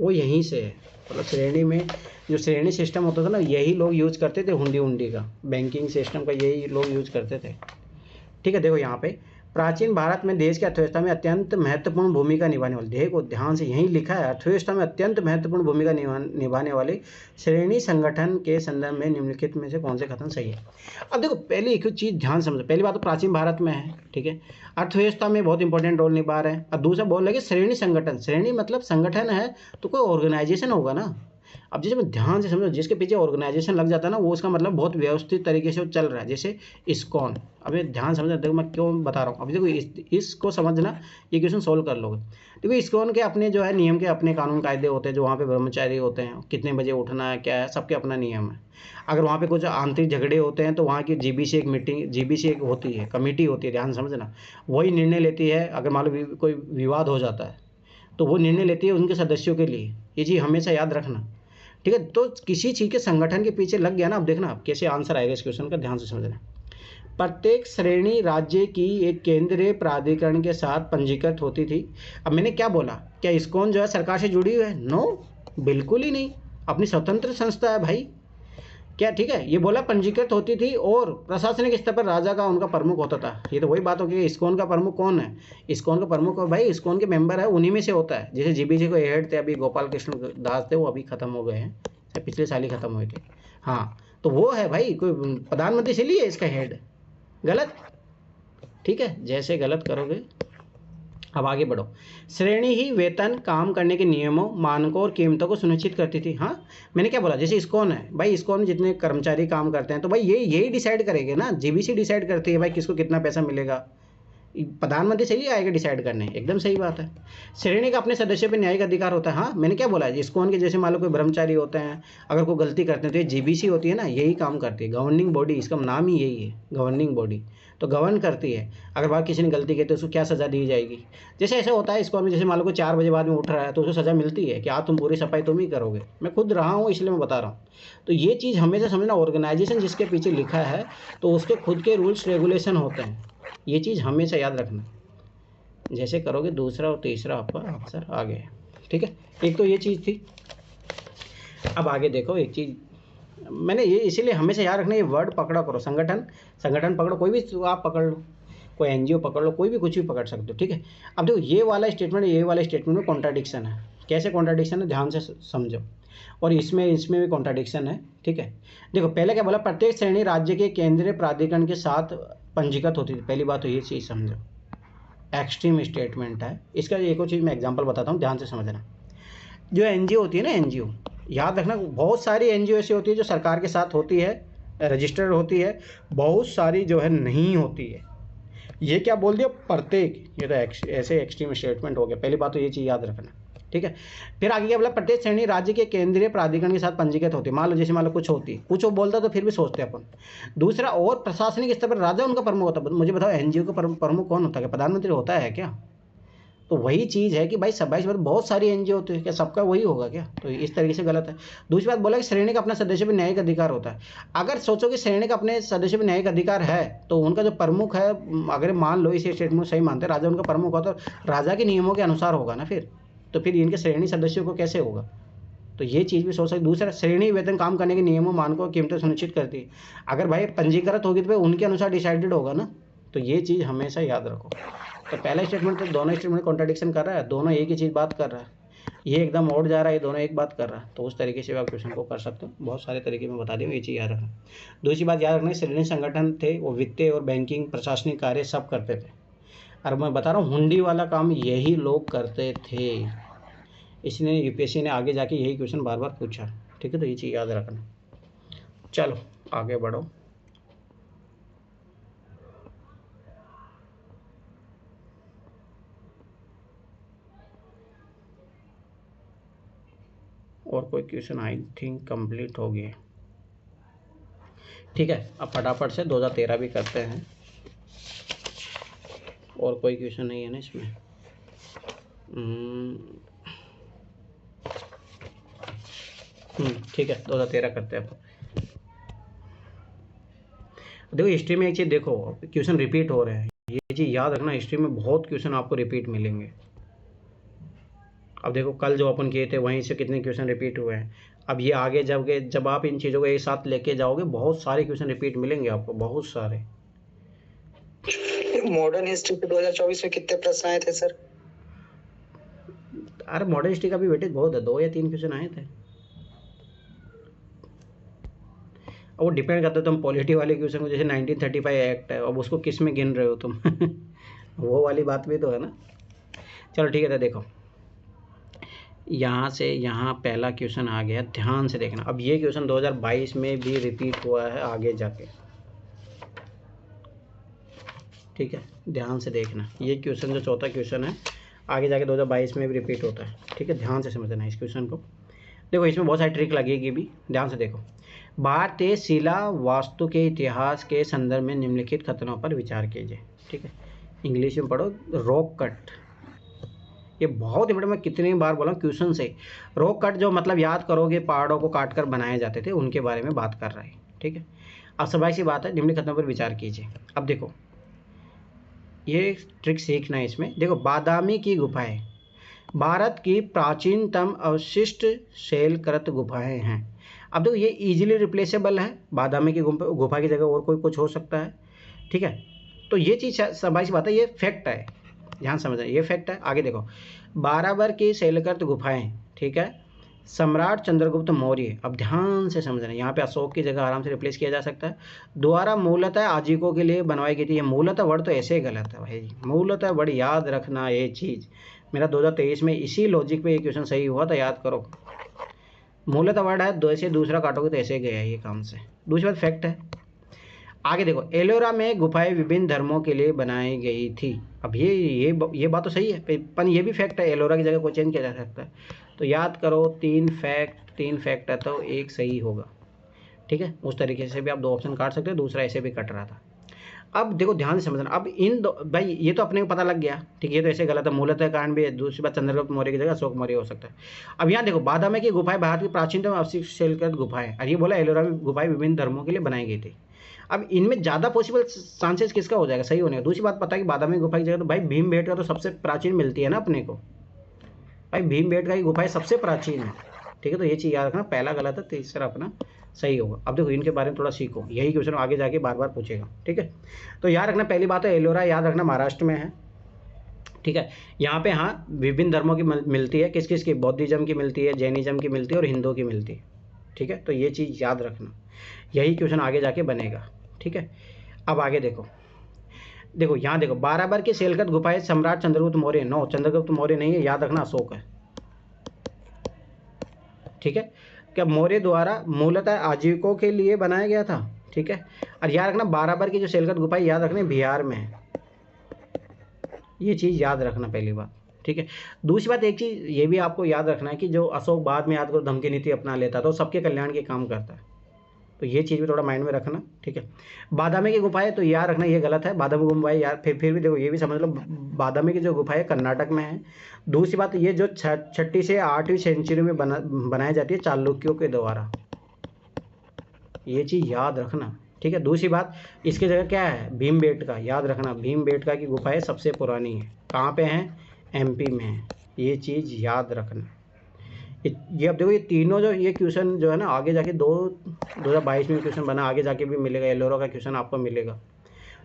वो यहीं से है। मतलब श्रेणी में जो श्रेणी सिस्टम होता था ना, यही लोग यूज करते थे। हुंडी का बैंकिंग सिस्टम का यही लोग यूज करते थे। ठीक है, देखो यहाँ पे प्राचीन भारत में देश की अर्थव्यवस्था में अत्यंत महत्वपूर्ण भूमिका निभाने वाले, देखो ध्यान से यहीं लिखा है, अर्थव्यवस्था में अत्यंत महत्वपूर्ण भूमिका निभाने वाले श्रेणी संगठन के संदर्भ में निम्नलिखित में से कौन से कथन सही है? अब देखो पहले एक चीज़ ध्यान समझो। पहली बात तो प्राचीन भारत में है, ठीक है, अर्थव्यवस्था में बहुत इंपॉर्टेंट रोल निभा रहे हैं। और दूसरा बोल रहे कि श्रेणी संगठन, श्रेणी मतलब संगठन है तो कोई ऑर्गेनाइजेशन होगा ना। अब जैसे मैं ध्यान से समझो, जिसके पीछे ऑर्गेनाइजेशन लग जाता है ना, वो उसका मतलब बहुत व्यवस्थित तरीके से वो चल रहा है। जैसे इस्कॉन, अब ये ध्यान समझना, देखो मैं क्यों बता रहा हूँ। अब देखो इसको समझना, ये क्वेश्चन सोल्व कर लोगे। देखो इस्कॉन के अपने जो है नियम के अपने कानून कायदे होते हैं, जो वहाँ पे ब्रह्मचारी होते हैं, कितने बजे उठना है, क्या है, सबके अपना नियम है। अगर वहाँ पे कुछ आंतरिक झगड़े होते हैं तो वहाँ की जीबीसी एक मीटिंग, जीबीसी एक होती है, कमेटी होती है, ध्यान समझना, वही निर्णय लेती है। अगर मान लो कोई विवाद हो जाता है तो वो निर्णय लेती है उनके सदस्यों के लिए। ये चीज़ हमेशा याद रखना, ठीक है। तो किसी चीज़ के संगठन के पीछे लग गया ना, अब देखना अब कैसे आंसर आएगा इस क्वेश्चन का, ध्यान से समझना। प्रत्येक श्रेणी राज्य की एक केंद्रीय प्राधिकरण के साथ पंजीकृत होती थी। अब मैंने क्या बोला, क्या इस्कॉन जो है सरकार से जुड़ी हुई है? नो, बिल्कुल ही नहीं, अपनी स्वतंत्र संस्था है भाई। क्या, ठीक है, ये बोला पंजीकृत होती थी और प्रशासनिक स्तर पर राजा का उनका प्रमुख होता था। ये तो वही बात होगी, इस्कॉन का प्रमुख कौन है? इस्कॉन का प्रमुख भाई इस्कॉन के मेंबर है, उन्हीं में से होता है। जैसे जीबीसी को हेड थे अभी गोपाल कृष्ण दास थे, वो अभी खत्म हो गए हैं, पिछले साल ही खत्म हुए थे। हाँ, तो वो है भाई, कोई प्रधानमंत्री से लिए इसका हेड, गलत, ठीक है, जैसे गलत करोगे। अब आगे बढ़ो। श्रेणी ही वेतन, काम करने के नियमों, मानकों और कीमतों को सुनिश्चित करती थी। हाँ, मैंने क्या बोला, जैसे इस्कॉन है भाई, इस्कॉन में जितने कर्मचारी काम करते हैं तो भाई यही डिसाइड करेंगे ना, जीबीसी डिसाइड करती है भाई किसको कितना पैसा मिलेगा, प्रधानमंत्री से ही आएगा डिसाइड करने, एकदम सही बात है। श्रेणी का अपने सदस्यों पर न्यायिक अधिकार होता है। हाँ, मैंने क्या बोला, इस्कॉन के जैसे मान लो कोई ब्रह्मचारी होते हैं, अगर कोई गलती करते हैं तो ये जीबीसी होती है ना, यही काम करती है, गवर्निंग बॉडी, इसका नाम ही यही है, गवर्निंग बॉडी, तो गवर्न करती है। अगर बाहर किसी ने गलती की तो उसको क्या सज़ा दी जाएगी। जैसे ऐसा होता है इस्कॉन में, जैसे मान लो कोई 4 बजे बाद में उठ रहा है तो उसको सज़ा मिलती है कि आज तुम पूरी सफाई तुम ही करोगे। मैं खुद रहा हूँ इसलिए मैं बता रहा हूँ। तो ये चीज़ हमेशा समझना, ऑर्गेनाइजेशन जिसके पीछे लिखा है तो उसके खुद के रूल्स रेगुलेशन होते हैं, ये चीज़ हमेशा याद रखना। जैसे करोगे दूसरा और तीसरा आपका आंसर आ गया, ठीक है। एक तो ये चीज़ थी। अब आगे देखो, एक चीज़ मैंने ये इसीलिए हमेशा याद रखना, ये वर्ड पकड़ा करो, संगठन पकड़ो, कोई भी आप पकड़ लो, कोई एनजीओ पकड़ लो, कोई भी कुछ भी पकड़ सकते हो, ठीक है। अब देखो ये वाला स्टेटमेंट में कॉन्ट्राडिक्शन है। कैसे कॉन्ट्राडिक्शन है, ध्यान से समझो। और इसमें भी कॉन्ट्राडिक्शन है, ठीक है। देखो पहले क्या बोला, प्रत्येक श्रेणी राज्य के केंद्रीय प्राधिकरण के साथ पंजीकृत होती थी। पहली बात तो ये चीज़ समझो, एक्सट्रीम स्टेटमेंट है। इसका एक और चीज़ मैं एग्जांपल बताता हूँ, ध्यान से समझना। जो एनजीओ होती है ना, एनजीओ, याद रखना, बहुत सारी एनजीओ ऐसी होती है जो सरकार के साथ होती है, रजिस्टर्ड होती है, बहुत सारी जो है नहीं होती है। ये क्या बोल दिया, प्रत्येक, ये तो ऐसे एक्सट्रीम स्टेटमेंट हो गया। पहली बात तो ये चीज़ याद रखना, ठीक है। फिर आगे क्या बोला, प्रत्येक श्रेणी राज्य के केंद्रीय प्राधिकरण के साथ पंजीकृत होती है। मान लो कुछ होती, कुछ वो बोलता तो फिर भी सोचते अपन। दूसरा, और प्रशासनिक स्तर पर राजा उनका प्रमुख होता है। मुझे बताओ एनजीओ का प्रमुख कौन होता है, प्रधानमंत्री होता है क्या? तो वही चीज़ है कि भाई 27 बहुत सारी एनजीओ होती है, क्या सबका वही होगा क्या? तो इस तरीके से गलत है। दूसरी बात बोला कि श्रेणी का अपना सदस्य पर न्यायिक अधिकार होता है। अगर सोचो कि श्रेणी का अपने सदस्य पर न्यायिक अधिकार है तो उनका जो प्रमुख है, अगर मान लो इस स्टेटमेंट सही मानते हैं, राजा उनका प्रमुख होता है, तो राजा के नियमों के अनुसार होगा ना फिर, तो फिर इनके श्रेणी सदस्यों को कैसे होगा? तो ये चीज़ भी सोच सकते। दूसरा, श्रेणी वेतन काम करने के नियमों, मानकों, कीमतें सुनिश्चित करती है। अगर भाई पंजीकृत होगी तो भाई उनके अनुसार डिसाइडेड होगा ना, तो ये चीज़ हमेशा याद रखो। तो पहला स्टेटमेंट तो दोनों स्टेटमेंट कॉन्ट्राडिक्शन कर रहा है, दोनों एक ही चीज़ बात कर रहा है, ये एकदम ओड जा रहा है, ये दोनों एक बात कर रहा है। तो उस तरीके से आप क्वेश्चन को कर सकते हो, बहुत सारे तरीके में बता दिए, ये चीज़ याद रखना। दूसरी बात याद रखना, श्रेणी संगठन थे वो वित्तीय और बैंकिंग प्रशासनिक कार्य सब करते थे। और मैं बता रहा हूँ हुंडी वाला काम यही लोग करते थे, इसलिए यूपीएससी ने आगे जाके यही क्वेश्चन बार बार पूछा, ठीक है। तो ये चीज़ याद रखना। चलो आगे बढ़ो। और कोई क्वेश्चन आई थिंक कंप्लीट हो गया, ठीक है। अब फटाफट से 2013 भी करते हैं। और कोई क्वेश्चन नहीं है ना इसमें? ठीक है, 2013 करते हैं अपन। देखो हिस्ट्री में एक चीज़ देखो, क्वेश्चन रिपीट हो रहे हैं, ये चीज़ याद रखना, हिस्ट्री में बहुत क्वेश्चन आपको रिपीट मिलेंगे। अब देखो कल जो अपन किए थे वहीं से कितने क्वेश्चन रिपीट हुए हैं। अब ये आगे जब आप इन चीज़ों को एक साथ लेके जाओगे, बहुत सारे क्वेश्चन रिपीट मिलेंगे आपको, बहुत सारे। मॉडर्न हिस्ट्री के 2024 में कितने प्रश्न आए थे सर? अरे मॉडर्न हिस्ट्री का भी वेटेज बहुत है, 2 या 3 क्वेश्चन आए थे। अब वो डिपेंड करता है तुम पॉलिटी वाले क्वेश्चन को, जैसे 1935 एक्ट है, अब उसको किस में गिन रहे हो तुम वो वाली बात भी तो है ना। चलो ठीक है, तो देखो यहाँ से यहाँ पहला क्वेश्चन आ गया, ध्यान से देखना। अब ये क्वेश्चन 2022 में भी रिपीट हुआ है आगे जाके, ठीक है, ध्यान से देखना। ये क्वेश्चन जो चौथा क्वेश्चन है आगे जाके 2022 में भी रिपीट होता है, ठीक है, ध्यान से समझना इस क्वेश्चन को। देखो इसमें बहुत सारी ट्रिक लगेगी भी, ध्यान से देखो। भारतीय शिला वास्तु के इतिहास के संदर्भ में निम्नलिखित कथनों पर विचार कीजिए, ठीक है, इंग्लिश में पढ़ो। रॉक कट, ये बहुत इंपॉर्टेंट, मैं कितनी बार बोला क्वेश्चन से। रॉक कट जो मतलब याद करोगे, पहाड़ों को काट कर बनाए जाते थे, उनके बारे में बात कर रहा है, ठीक है। अब सबाई सी बात है, निम्नलिखित कथनों पर विचार कीजिए। अब देखो ये ट्रिक सीखना है इसमें। देखो बादामी की गुफाएं भारत की प्राचीनतम अवशिष्ट शैलकृत गुफाएं हैं। अब देखो ये इजीली रिप्लेसेबल है, बादामी की गुफा की जगह और कोई कुछ हो सकता है, ठीक है। तो ये चीज़ सबाई सी बात है, ये फैक्ट है, ध्यान समझना, ये फैक्ट है। आगे देखो, बाराबर की शैलकृत गुफाएं, ठीक है, सम्राट चंद्रगुप्त मौर्य, अब ध्यान से समझना, यहाँ पे अशोक की जगह आराम से रिप्लेस किया जा सकता है, द्वारा मूलतः आजीविकों के लिए बनवाई गई थी। ये मूलतः वर्ड तो ऐसे ही गलत है भाई, मूलतः वर्ड याद रखना। ये चीज़ मेरा 2023 में इसी लॉजिक पे ये क्वेश्चन सही हुआ था, याद करो। मूलतः वर्ड है, दो से दूसरा काटोगे तो ऐसे गया ये काम से। दूसरी बात फैक्ट है। आगे देखो, एलोरा में गुफाएं विभिन्न धर्मों के लिए बनाई गई थी। अब ये बात तो सही है, पर ये भी फैक्ट है, एलोरा की जगह कोई चेंज किया जा सकता है। तो याद करो, तीन फैक्ट है तो एक सही होगा, ठीक है। उस तरीके से भी आप दो ऑप्शन काट सकते हो, दूसरा ऐसे भी कट रहा था। अब देखो ध्यान से समझना, अब इन दो भाई ये तो अपने को पता लग गया, ठीक है, ये तो ऐसे गलत है, मूलतः कांड भी है। दूसरी बात चंद्रगुप्त मौर्य की जगह अशोक मौर्य हो सकता है। अब यहाँ देखो, बादामी की गुफाएं भारत की प्राचीनतम अवशिष्ट शैलकृत गुफाएं, और ये बोला एलोरा में गुफाएं विभिन्न धर्मों के लिए बनाई गई थी। अब इनमें ज़्यादा पॉसिबल चांसेस किसका हो जाएगा सही होने का। दूसरी बात पता है कि बादामी गुफा की जगह तो भाई भीमबेटका तो सबसे प्राचीन मिलती है ना अपने को, भाई भीमबेटका की गुफाएं सबसे प्राचीन है, ठीक है। तो ये चीज़ याद रखना, पहला गलत है, तीसरा अपना सही होगा। अब देखो इनके बारे में थोड़ा सीखो, यही क्वेश्चन आगे जाके बार बार पूछेगा, ठीक है। तो याद रखना, पहली बात है एलोरा याद रखना महाराष्ट्र में है, ठीक है। यहाँ पे हाँ विभिन्न धर्मों की मिलती है, किस किस की, बौद्धिज्म की मिलती है, जैनिज्म की मिलती है और हिंदू की मिलती है, ठीक है। तो ये चीज़ याद रखना, यही क्वेश्चन आगे जाके बनेगा, ठीक है। अब आगे देखो यहाँ देखो, बाराबर की शैलकृत गुफाएं सम्राट चंद्रगुप्त मौर्य, नो चंद्रगुप्त मौर्य नहीं है, याद रखना अशोक है, ठीक है। क्या मौर्य द्वारा मूलतः आजीविकों के लिए बनाया गया था, ठीक है। और याद रखना बाराबर की जो शैलकृत गुफाएं याद रखना बिहार में है, ये चीज़ याद रखना पहली बात, ठीक है। दूसरी बात एक चीज़ ये भी आपको याद रखना है कि जो अशोक बाद में याद करो धमकी नीति अपना लेता था, तो सबके कल्याण के काम करता है, तो ये चीज़ भी थोड़ा माइंड में रखना, ठीक है। बादामी की गुफाएं तो याद रखना ये गलत है, बादामी गुफाएं यार फिर भी देखो ये भी समझ लो, बादामी की जो गुफाएं कर्नाटक में है। दूसरी बात ये जो 6वीं से 8वीं सेंचुरी में बनाई जाती है चालुक्यों के द्वारा, ये चीज़ याद रखना, ठीक है। दूसरी बात इसकी जगह क्या है, भीमबेटका, याद रखना भीमबेटका की गुफाएं सबसे पुरानी है, कहाँ पे हैं, MP में है, ये चीज़ याद रखना। ये अब देखो ये तीनों जो ये क्वेश्चन जो है ना आगे जाके 2022 में क्वेश्चन बना, आगे जाके भी मिलेगा, एलोरा का क्वेश्चन आपको मिलेगा,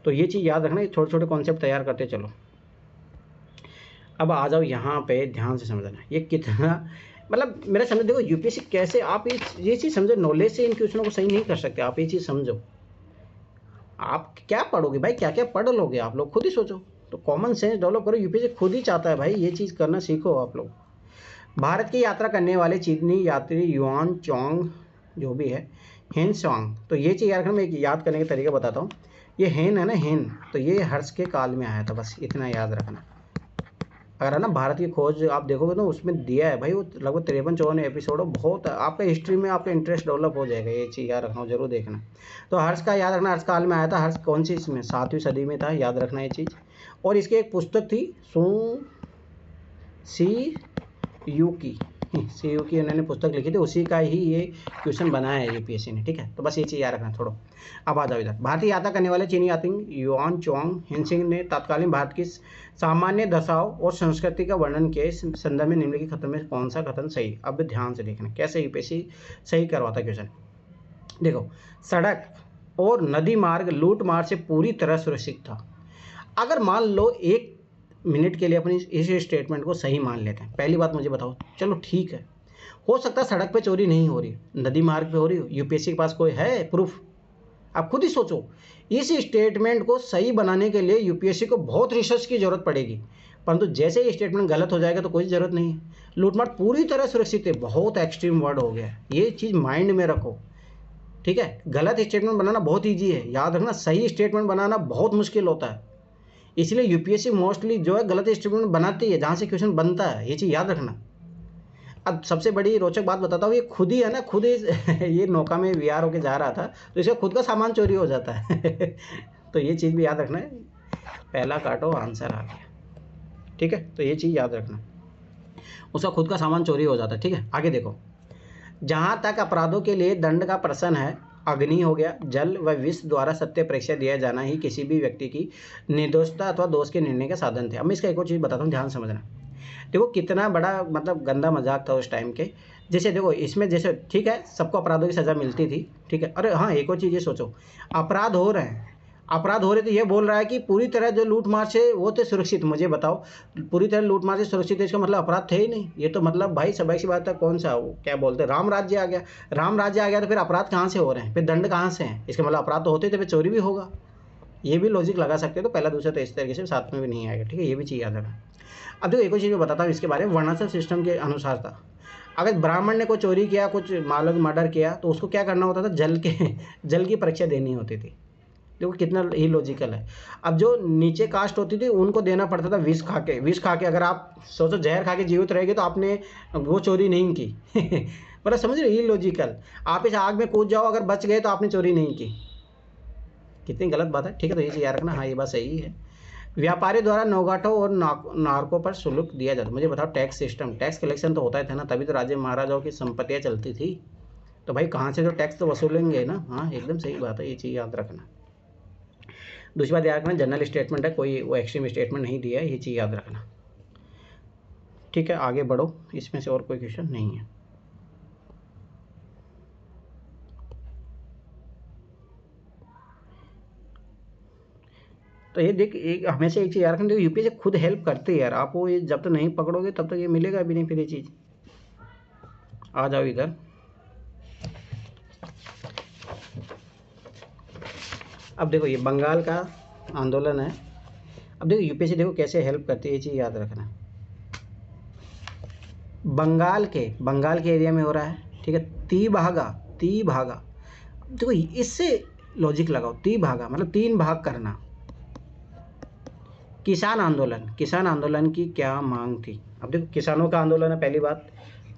तो ये चीज़ याद रखना। ये छोटे छोटे कॉन्सेप्ट तैयार करते चलो। अब आ जाओ यहाँ पे, ध्यान से समझना, ये कितना मतलब मेरा समझ, देखो यूपीएससी कैसे आप ये चीज़ समझो, नॉलेज से इन क्वेश्चनों को सही नहीं कर सकते आप, ये चीज़ समझो। आप क्या पढ़ोगे भाई, क्या क्या पढ़ लोगे आप लोग, खुद ही सोचो। तो कॉमन सेंस डेवलप करो, यूपीएससी खुद ही चाहता है भाई ये चीज़ करना सीखो आप लोग। भारत की यात्रा करने वाले चीनी यात्री युआन चोंग जो भी है, हेन सांग, तो ये चीज़ याद रखना, मैं याद करने का तरीका बताता हूँ। ये हेन है ना, हेन, तो ये हर्ष के काल में आया था, बस इतना याद रखना। अगर है ना भारत की खोज आप देखोगे तो उसमें दिया है भाई, वो लगभग 53-54 एपिसोड हो, बहुत आपका हिस्ट्री में आपका इंटरेस्ट डेवलप हो जाएगा, ये चीज़ याद रखना, जरूर देखना। तो हर्ष का याद रखना, हर्ष काल में आया था, हर्ष कौन सी इसमें 7वीं सदी में था, याद रखना ये चीज़। और इसकी एक पुस्तक थी सीयूकी उन्होंने पुस्तक लिखी थी, उसी का ही ये क्वेश्चन बनाया है यूपीएससी ने, ठीक है। तो बस ये चीज़ याद रखना छोड़ो। अब आ जाओ इधर, भारतीय यात्रा करने वाले चीनी यात्री युआन चोंग हेनसिंग ने तत्कालीन भारत की सामान्य दशाओं और संस्कृति का वर्णन के संदर्भ में निम्नलिखित कथन में कौन सा कथन सही। अब ध्यान से देखना कैसे यूपीएससी सही करवाता क्वेश्चन। देखो, सड़क और नदी मार्ग लूट मार से पूरी तरह सुरक्षित था। अगर मान लो 1 मिनट के लिए अपनी इस स्टेटमेंट को सही मान लेते हैं, पहली बात मुझे बताओ, चलो ठीक है, हो सकता है सड़क पे चोरी नहीं हो रही, नदी मार्ग पे हो रही हो, यूपीएससी के पास कोई है प्रूफ, आप खुद ही सोचो। इस स्टेटमेंट को सही बनाने के लिए यूपीएससी को बहुत रिसर्च की जरूरत पड़ेगी, परंतु जैसे ही स्टेटमेंट गलत हो जाएगा तो कोई ज़रूरत नहीं है। लूटमार पूरी तरह सुरक्षित है, बहुत एक्सट्रीम वर्ड हो गया, ये चीज़ माइंड में रखो, ठीक है। गलत स्टेटमेंट बनाना बहुत ईजी है, याद रखना सही स्टेटमेंट बनाना बहुत मुश्किल होता है। इसलिए यूपीएससी मोस्टली जो है गलत स्टेटमेंट बनाती है जहाँ से क्वेश्चन बनता है, ये चीज़ याद रखना। अब सबसे बड़ी रोचक बात बताता हूँ, ये खुद ही है ना, खुद ही ये नौका में वीआर होके जा रहा था तो इसका खुद का सामान चोरी हो जाता है तो ये चीज़ भी याद रखना है। पहला काटो आंसर आ गया, ठीक है, तो ये चीज़ याद रखना, उसका खुद का सामान चोरी हो जाता है, ठीक है। आगे देखो, जहाँ तक अपराधों के लिए दंड का प्रश्न है, अग्नि हो गया, जल व विष द्वारा सत्य परीक्षा दिया जाना ही किसी भी व्यक्ति की निर्दोषता अथवा दोष के निर्णय का साधन थे। अब मैं इसका एक और चीज़ बताता हूँ, ध्यान समझना। देखो कितना बड़ा मतलब गंदा मजाक था उस टाइम के। जैसे देखो इसमें जैसे ठीक है सबको अपराधों की सज़ा मिलती थी, ठीक है। अरे हाँ, एक और चीज़ ये सोचो, अपराध हो रहे हैं, अपराध हो रहे तो ये बोल रहा है कि पूरी तरह जो लूटमार से वो थे सुरक्षित। मुझे बताओ, पूरी तरह लूटमार से सुरक्षित है, इसका मतलब अपराध थे ही नहीं। ये तो मतलब भाई सबाई सी बात है, कौन सा वो क्या बोलते हैं, राम राज्य आ गया। राम राज्य आ गया तो फिर अपराध कहाँ से हो रहे हैं, फिर दंड कहाँ से हैं, इसका मतलब अपराध तो होते थे, फिर चोरी भी होगा। ये भी लॉजिक लगा सकते हो, तो पहला दूसरा तो इस तरीके से साथ में भी नहीं आएगा, ठीक है। ये भी चीज़ याद रखना। अब देखो एक और चीज़ मैं बताता हूँ इसके बारे में, वर्णाश्रम सिस्टम के अनुसार था। अगर ब्राह्मण ने कोई चोरी किया, कुछ मालूम मर्डर किया, तो उसको क्या करना होता था, जल की परीक्षा देनी होती थी। देखो कितना ही लॉजिकल है। अब जो नीचे कास्ट होती थी उनको देना पड़ता था विष खा के। विष खा के अगर आप सोचो जहर खा के जीवित रहेगी तो आपने वो चोरी नहीं की मतलब समझ रहे, ये लॉजिकल। आप इस आग में कूद जाओ, अगर बच गए तो आपने चोरी नहीं की। कितनी गलत बात है, ठीक है। तो ये चीज़ याद रखना, हाँ ये बात सही है। व्यापारी द्वारा नौगाटों और नारकों पर शुल्क दिया जाता। मुझे बताओ, टैक्स सिस्टम, टैक्स कलेक्शन तो होता ही था ना, तभी तो राज्य महाराजाओं की संपत्तियाँ चलती थी। तो भाई कहाँ से जो टैक्स तो वसूलेंगे ना, हाँ एकदम सही बात है, ये चीज़ याद रखना। दूसरी बात याद रखना, जनरल स्टेटमेंट है, कोई वो एक्सट्रीम स्टेटमेंट नहीं दिया है, ये चीज़ याद रखना, ठीक है। आगे बढ़ो, इसमें से और कोई क्वेश्चन नहीं है। तो ये देख, एक हमेशा एक चीज़ याद रखना, देखो यूपीएससी खुद हेल्प करती है यार, आप वो ये जब तक नहीं पकड़ोगे तब तक ये मिलेगा भी नहीं फिर ये चीज़। आ जाओ इधर, अब देखो ये बंगाल का आंदोलन है। अब देखो यूपीएससी देखो कैसे हेल्प करती है, ये चीज़ याद रखना। बंगाल के एरिया में हो रहा है, ठीक है। तीभागा देखो इससे लॉजिक लगाओ, तीभागा मतलब 3 भाग करना। किसान आंदोलन की क्या मांग थी। अब देखो किसानों का आंदोलन है, पहली बात।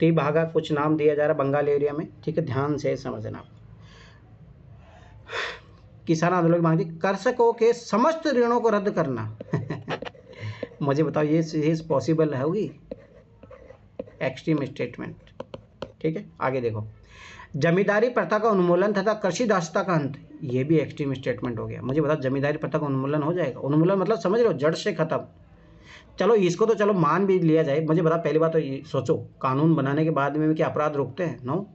तीभागा कुछ नाम दिया जा रहा है बंगाल एरिया में, ठीक है, ध्यान से समझना। किसान आंदोलन की मांग थी कृषकों के समस्त ऋणों को रद्द करना मुझे बताओ ये पॉसिबल होगी, एक्सट्रीम स्टेटमेंट, ठीक है। आगे देखो, जमींदारी प्रथा का उन्मूलन तथा कृषि दासता का अंत, ये भी एक्सट्रीम स्टेटमेंट हो गया। मुझे बताओ जमींदारी प्रथा का उन्मूलन हो जाएगा, उन्मूलन मतलब समझ रहे हो, जड़ से खत्म। चलो इसको तो चलो मान भी लिया जाए। मुझे बता, पहली बात तो ये सोचो, कानून बनाने के बाद में क्या अपराध रुकते हैं, नो,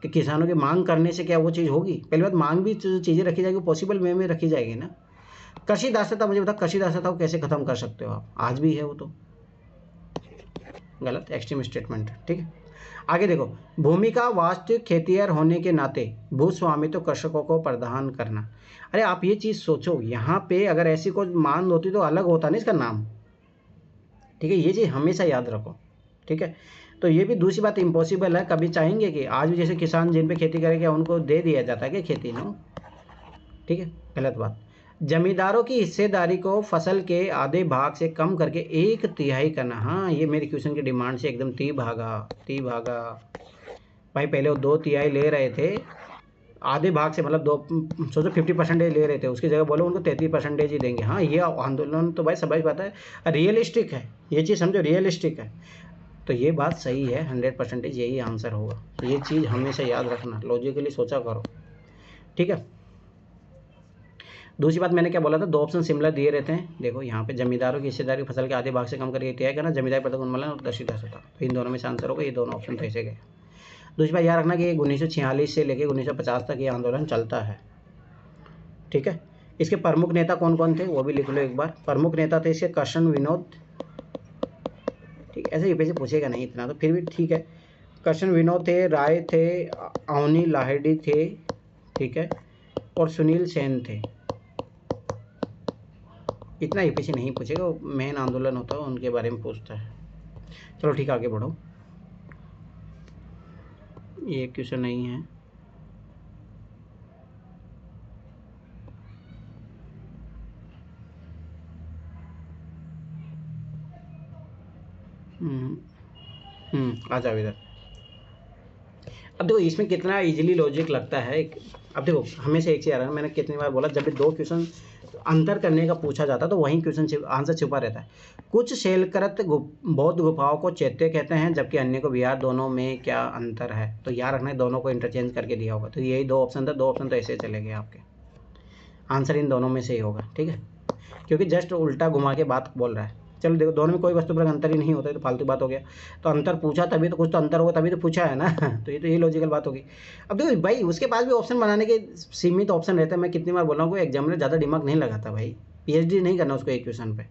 कि किसानों की मांग करने से क्या वो चीज़ होगी। पहली बात, मांग भी जो चीज़ें रखी जाएगी वो पॉसिबल वे में रखी जाएगी ना। कृषि दासता, मुझे बता कृषि दासता को कैसे खत्म कर सकते हो आप, आज भी है वो, तो गलत, एक्सट्रीम स्टेटमेंट, ठीक है। आगे देखो, भूमि का वास्तविक खेतिहर होने के नाते भूस्वामित्व कृषकों को प्रदान करना। अरे आप ये चीज़ सोचो, यहाँ पे अगर ऐसी कोई मांग होती तो अलग होता ना इसका नाम, ठीक है। ये चीज़ हमेशा याद रखो, ठीक है। तो ये भी दूसरी बात इम्पॉसिबल है, कभी चाहेंगे कि आज भी जैसे किसान जिन पे खेती करेंगे उनको दे दिया जाता है कि खेती, नो, ठीक है, गलत बात। जमींदारों की हिस्सेदारी को फसल के आधे भाग से कम करके 1/3 करना। हाँ ये मेरे क्वेश्चन की डिमांड से एकदम 3 भागा। भाई पहले वो 2/3 ले रहे थे, आधे भाग से मतलब 2 सोचो 50% ले रहे थे, उसकी जगह बोलो उनको 33% ही देंगे। हाँ ये आंदोलन तो भाई समझ पाता है, रियलिस्टिक है, ये चीज़ समझो रियलिस्टिक है। तो ये बात सही है, 100% यही आंसर होगा। तो ये चीज़ हमेशा याद रखना, लॉजिकली सोचा करो, ठीक है। दूसरी बात मैंने क्या बोला था, 2 ऑप्शन सिमिलर दिए रहते हैं। देखो यहाँ पे जमींदारों की हिस्सेदारी फसल के आधे भाग से कम करके तय करना, जमींदारी प्रथा उन्मूलन और कृषि दासता, तो इन दोनों में से आंसर होगा, ये दोनों ऑप्शन तो ऐसे गए। दूसरी बात याद रखना कि 1946 से लेकर 1950 तक ये आंदोलन चलता है, ठीक है। इसके प्रमुख नेता कौन कौन थे वो भी लिख लो एक बार। प्रमुख नेता थे इसके कृष्ण विनोद, ठीक, ऐसे यूपीएससी पूछेगा नहीं इतना तो फिर भी ठीक है। कृष्ण विनोद थे, राय थे, अवनी लाहिड़ी थे, ठीक है, और सुनील सेन थे। इतना यूपीएससी नहीं पूछेगा, मेन आंदोलन होता है उनके बारे में पूछता है। चलो ठीक है, आगे बढ़ो। ये क्वेश्चन नहीं है। आ जाओ इधर। अब देखो इसमें कितना इजीली लॉजिक लगता है। अब देखो हमेशा एक चीज़ आ रहा है, मैंने कितनी बार बोला, जब भी दो क्वेश्चन अंतर करने का पूछा जाता है तो वहीं क्वेश्चन आंसर छुपा रहता है। कुछ शैलकृत बौद्ध गुफाओं को चैत्य कहते हैं जबकि अन्य को विहार, दोनों में क्या अंतर है? तो याद रखना दोनों को इंटरचेंज करके दिया होगा, तो यही दो ऑप्शन था, दो ऑप्शन तो ऐसे चले गए आपके, आंसर इन दोनों में से ही होगा। ठीक है, क्योंकि जस्ट उल्टा घुमा के बात बोल रहा है। चलो देखो दोनों में कोई वस्तु पर अंतर ही नहीं होता है तो फालतू बात हो गया। तो अंतर पूछा तभी तो कुछ तो अंतर होगा, तभी तो पूछा है ना। तो ये लॉजिकल बात होगी। अब देखो भाई उसके पास भी ऑप्शन बनाने के सीमित ऑप्शन रहते हैं। मैं कितनी बार बोल रहा हूँ, एग्जामिनर ज़्यादा दिमाग नहीं लगाता भाई, पीएचडी नहीं करना उसको एक क्वेश्चन पे।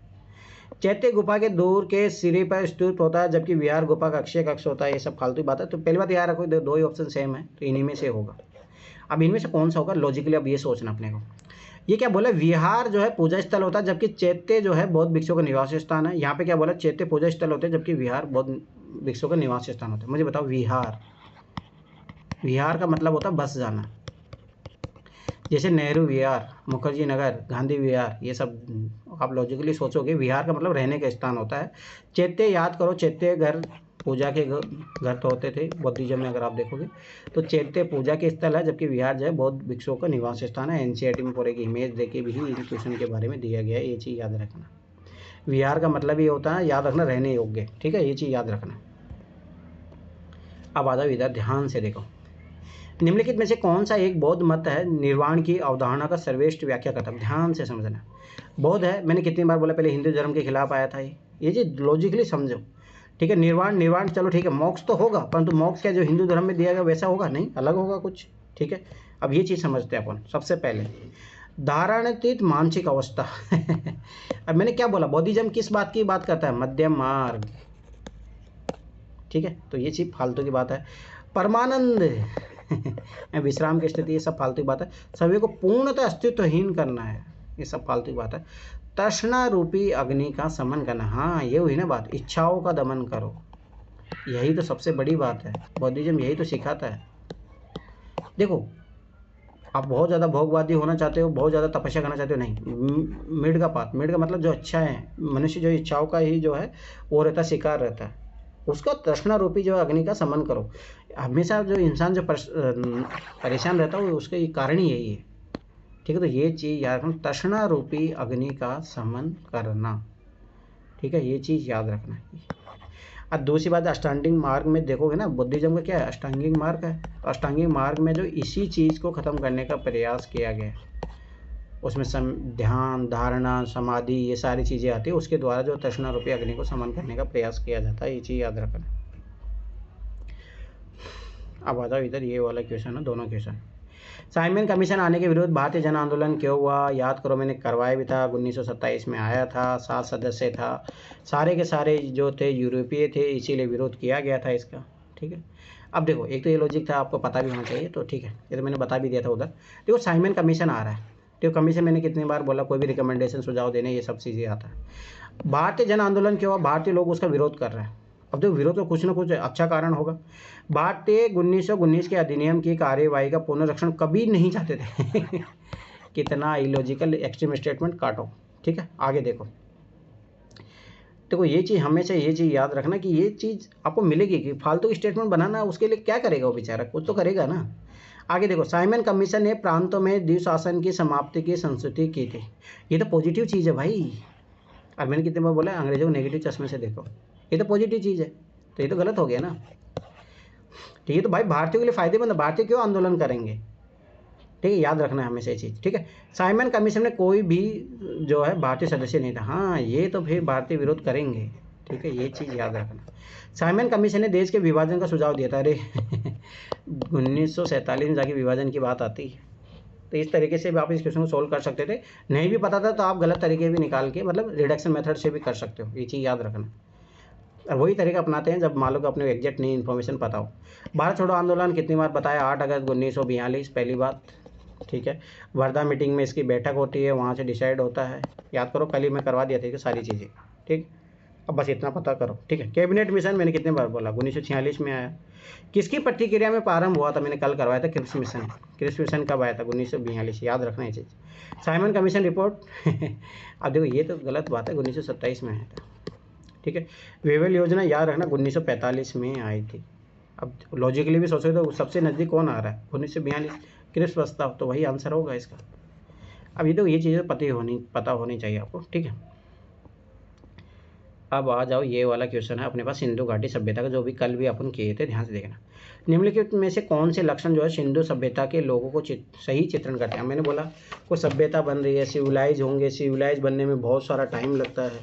चैत्य गुफा के दूर के सिरे पर स्थित होता है जबकि विहार गुफा का अक्षय कक्ष होता है। ये सब फालतू बात है। तो पहली बात याद रखो, दो ही ऑप्शन सेम है तो इन्हीं में से होगा। अब इनमें से कौन सा होगा लॉजिकली, अब ये सोचना अपने को। ये क्या बोला, विहार जो है पूजा स्थल होता है जबकि चैत्य जो है बौद्ध भिक्षुओं का निवास स्थान है। यहाँ पे क्या बोला, चैत्य पूजा स्थल होते हैं जबकि विहार बौद्ध भिक्षुओं का निवास स्थान होता है। मुझे बताओ, विहार का मतलब होता है बस जाना, जैसे नेहरू विहार, मुखर्जी नगर, गांधी विहार, ये सब आप लॉजिकली सोचोगे। विहार का मतलब रहने का स्थान होता है। चैत्य याद करो, चैत्य घर पूजा के घर तो होते थे बौद्धिज्म में, अगर आप देखोगे तो चैत्य पूजा के स्थल है जबकि विहार जो है बौद्ध भिक्षुओं का निवास स्थान है। एनसीईआरटी में पूरे की इमेज देके भी इन क्वेश्चन के बारे में दिया गया है, ये चीज़ याद रखना। विहार का मतलब ये होता है, याद रखना, रहने योग्य। ठीक है, ये चीज़ याद रखना। अब आ जाओ इधर, ध्यान से देखो। निम्नलिखित में से कौन सा एक बौद्ध मत है निर्वाण की अवधारणा का सर्वश्रेष्ठ व्याख्या करता है? ध्यान से समझना। बौद्ध है, मैंने कितनी बार बोला, पहले हिंदू धर्म के खिलाफ आया था ये चीज़ लॉजिकली समझो। ठीक है, निर्वाण चलो ठीक है, मोक्ष तो होगा, परंतु मोक्ष क्या जो हिंदू धर्म में दिया गया वैसा होगा? नहीं, अलग होगा कुछ। ठीक है, अब ये चीज़ समझते हैं अपन। सबसे पहले धारणातीत मानसिक अवस्था। अब मैंने क्या बोला, बौद्धिज्म किस बात की बात करता है? मध्यम मार्ग। ठीक है, तो ये चीज़ फालतू की बात है। परमानंद, विश्राम की स्थिति, ये सब फालतू बात है। सभी को पूर्णतः अस्तित्वहीन करना है, ये सब फालतू बात है। तृष्णा रूपी अग्नि का समन करना, हाँ ये हुई ना बात, इच्छाओं का दमन करो, यही तो सबसे बड़ी बात है। बौद्धिज्म यही तो सिखाता है। देखो आप बहुत ज़्यादा भोगवादी होना चाहते हो, बहुत ज़्यादा तपस्या करना चाहते हो, नहीं। मिड का पाथ, मिड का मतलब जो अच्छा है, मनुष्य जो इच्छाओं का ही जो है वो रहता, शिकार रहता है, उसका तृष्णा रूपी जो अग्नि का समन करो। हमेशा जो इंसान जो परेशान रहता है उसके कारण ही यही है। ठीक है, तो ये चीज़ याद रखना, तृष्णा रूपी अग्नि का समन करना। ठीक है, ये चीज़ याद रखना। अब दूसरी बात, अष्टांगिक मार्ग में देखोगे ना, बुद्धिज्म का क्या है, अष्टांगिक मार्ग है। अष्टांगिक मार्ग में जो इसी चीज़ को ख़त्म करने का प्रयास किया गया है, उसमें ध्यान, धारणा, समाधि, ये सारी चीज़ें आती है, उसके द्वारा जो तृष्णा रूपी अग्नि को समन करने का प्रयास किया जाता है। ये चीज़ याद रखना। अब आ जाओ इधर, ये वाला क्वेश्चन है, दोनों क्वेश्चन। साइमन कमीशन आने के विरुद्ध भारतीय जन आंदोलन क्यों हुआ? याद करो, मैंने करवाया भी था, 1927 में आया था, 7 सदस्य था, सारे के सारे जो थे यूरोपीय थे, इसीलिए विरोध किया गया था इसका। ठीक है, अब देखो एक तो ये लॉजिक था, आपको पता भी होना चाहिए, तो ठीक है, ये तो मैंने बता भी दिया था उधर। देखो साइमन कमीशन आ रहा है, तो कमीशन मैंने कितनी बार बोला, कोई भी रिकमेंडेशन सुझाव देने, ये सब चीज़ें आता है। भारतीय जन आंदोलन क्यों हुआ? भारतीय लोग उसका विरोध कर रहे हैं। अब देखो विरोध तो कुछ ना कुछ अच्छा कारण होगा। भारतीय 1919 के अधिनियम की कार्यवाही का पुनर्रक्षण कभी नहीं चाहते थे। कितना इलॉजिकल एक्सट्रीम स्टेटमेंट, काटो। ठीक है, आगे देखो। देखो ये चीज़ हमेशा ये चीज़ याद रखना कि ये चीज़ आपको मिलेगी कि फालतू की स्टेटमेंट बनाना, उसके लिए क्या करेगा वो बेचारा, कुछ तो करेगा ना। आगे देखो, साइमन कमीशन ने प्रांतों में द्विशासन की समाप्ति की संस्तुति की थी। ये तो पॉजिटिव चीज़ है भाई। अब मैंने कितने बार बोला, अंग्रेजों को नेगेटिव चश्मे से देखो, ये तो पॉजिटिव चीज़ है, तो ये तो गलत हो गया ना। ठीक है, तो भाई भारतीयों के लिए फायदेमंद है, भारतीय क्यों आंदोलन करेंगे? ठीक है, याद रखना है हमेशा ये चीज़। ठीक है, साइमन कमीशन में कोई भी जो है भारतीय सदस्य नहीं था, हाँ ये तो फिर भारतीय विरोध करेंगे। ठीक है, ये चीज़ याद रखना। साइमन कमीशन ने देश के विभाजन का सुझाव दिया था। अरे 1947 में जाके विभाजन की बात आती है, तो इस तरीके से भी आप इस क्वेश्चन को सोल्व कर सकते थे। नहीं भी पता था तो आप गलत तरीके भी निकाल के, मतलब रिडक्शन मेथड से भी कर सकते हो, ये चीज़ याद रखना। और वही तरीका अपनाते हैं जब मान लो कि अपने एग्जैक्ट नई इन्फॉर्मेशन पता हो। भारत छोड़ो आंदोलन कितनी बार बताया? 8 अगस्त 1942 पहली बात। ठीक है। वर्धा मीटिंग में इसकी बैठक होती है, वहाँ से डिसाइड होता है। याद करो, कल ही मैं करवा दिया था कि सारी चीज़ें, ठीक। अब बस इतना पता करो, ठीक है। कैबिनेट मिशन मैंने कितने बार बोला, 1946 में आया। किसकी प्रतिक्रिया में प्रारंभ हुआ था, मैंने कल करवाया था, क्रिप्स मिशन। क्रिप्स मिशन कब आया था, 1942, याद रखना ये चीज़। साइमन कमीशन रिपोर्ट अब देखो ये तो गलत बात है, 1927 में आया था, ठीक है। वेवेल योजना याद रखना 1945 में आई थी। अब लॉजिकली भी सोचो तो सबसे नज़दीक कौन आ रहा है, 1942 क्रिप्स प्रस्ताव, तो वही आंसर होगा इसका। अब ये तो ये चीज़ें पता होनी चाहिए आपको, ठीक है। अब आ जाओ, ये वाला क्वेश्चन है अपने पास सिंधु घाटी सभ्यता का, जो भी कल भी अपन किए थे, ध्यान से देखना। निम्नलिखित में से कौन से लक्षण जो है सिंधु सभ्यता के लोगों को सही चित्रण करते हैं। मैंने बोला कोई सभ्यता बन रही है, सिविलाइज होंगे, सिविलाइज बनने में बहुत सारा टाइम लगता है,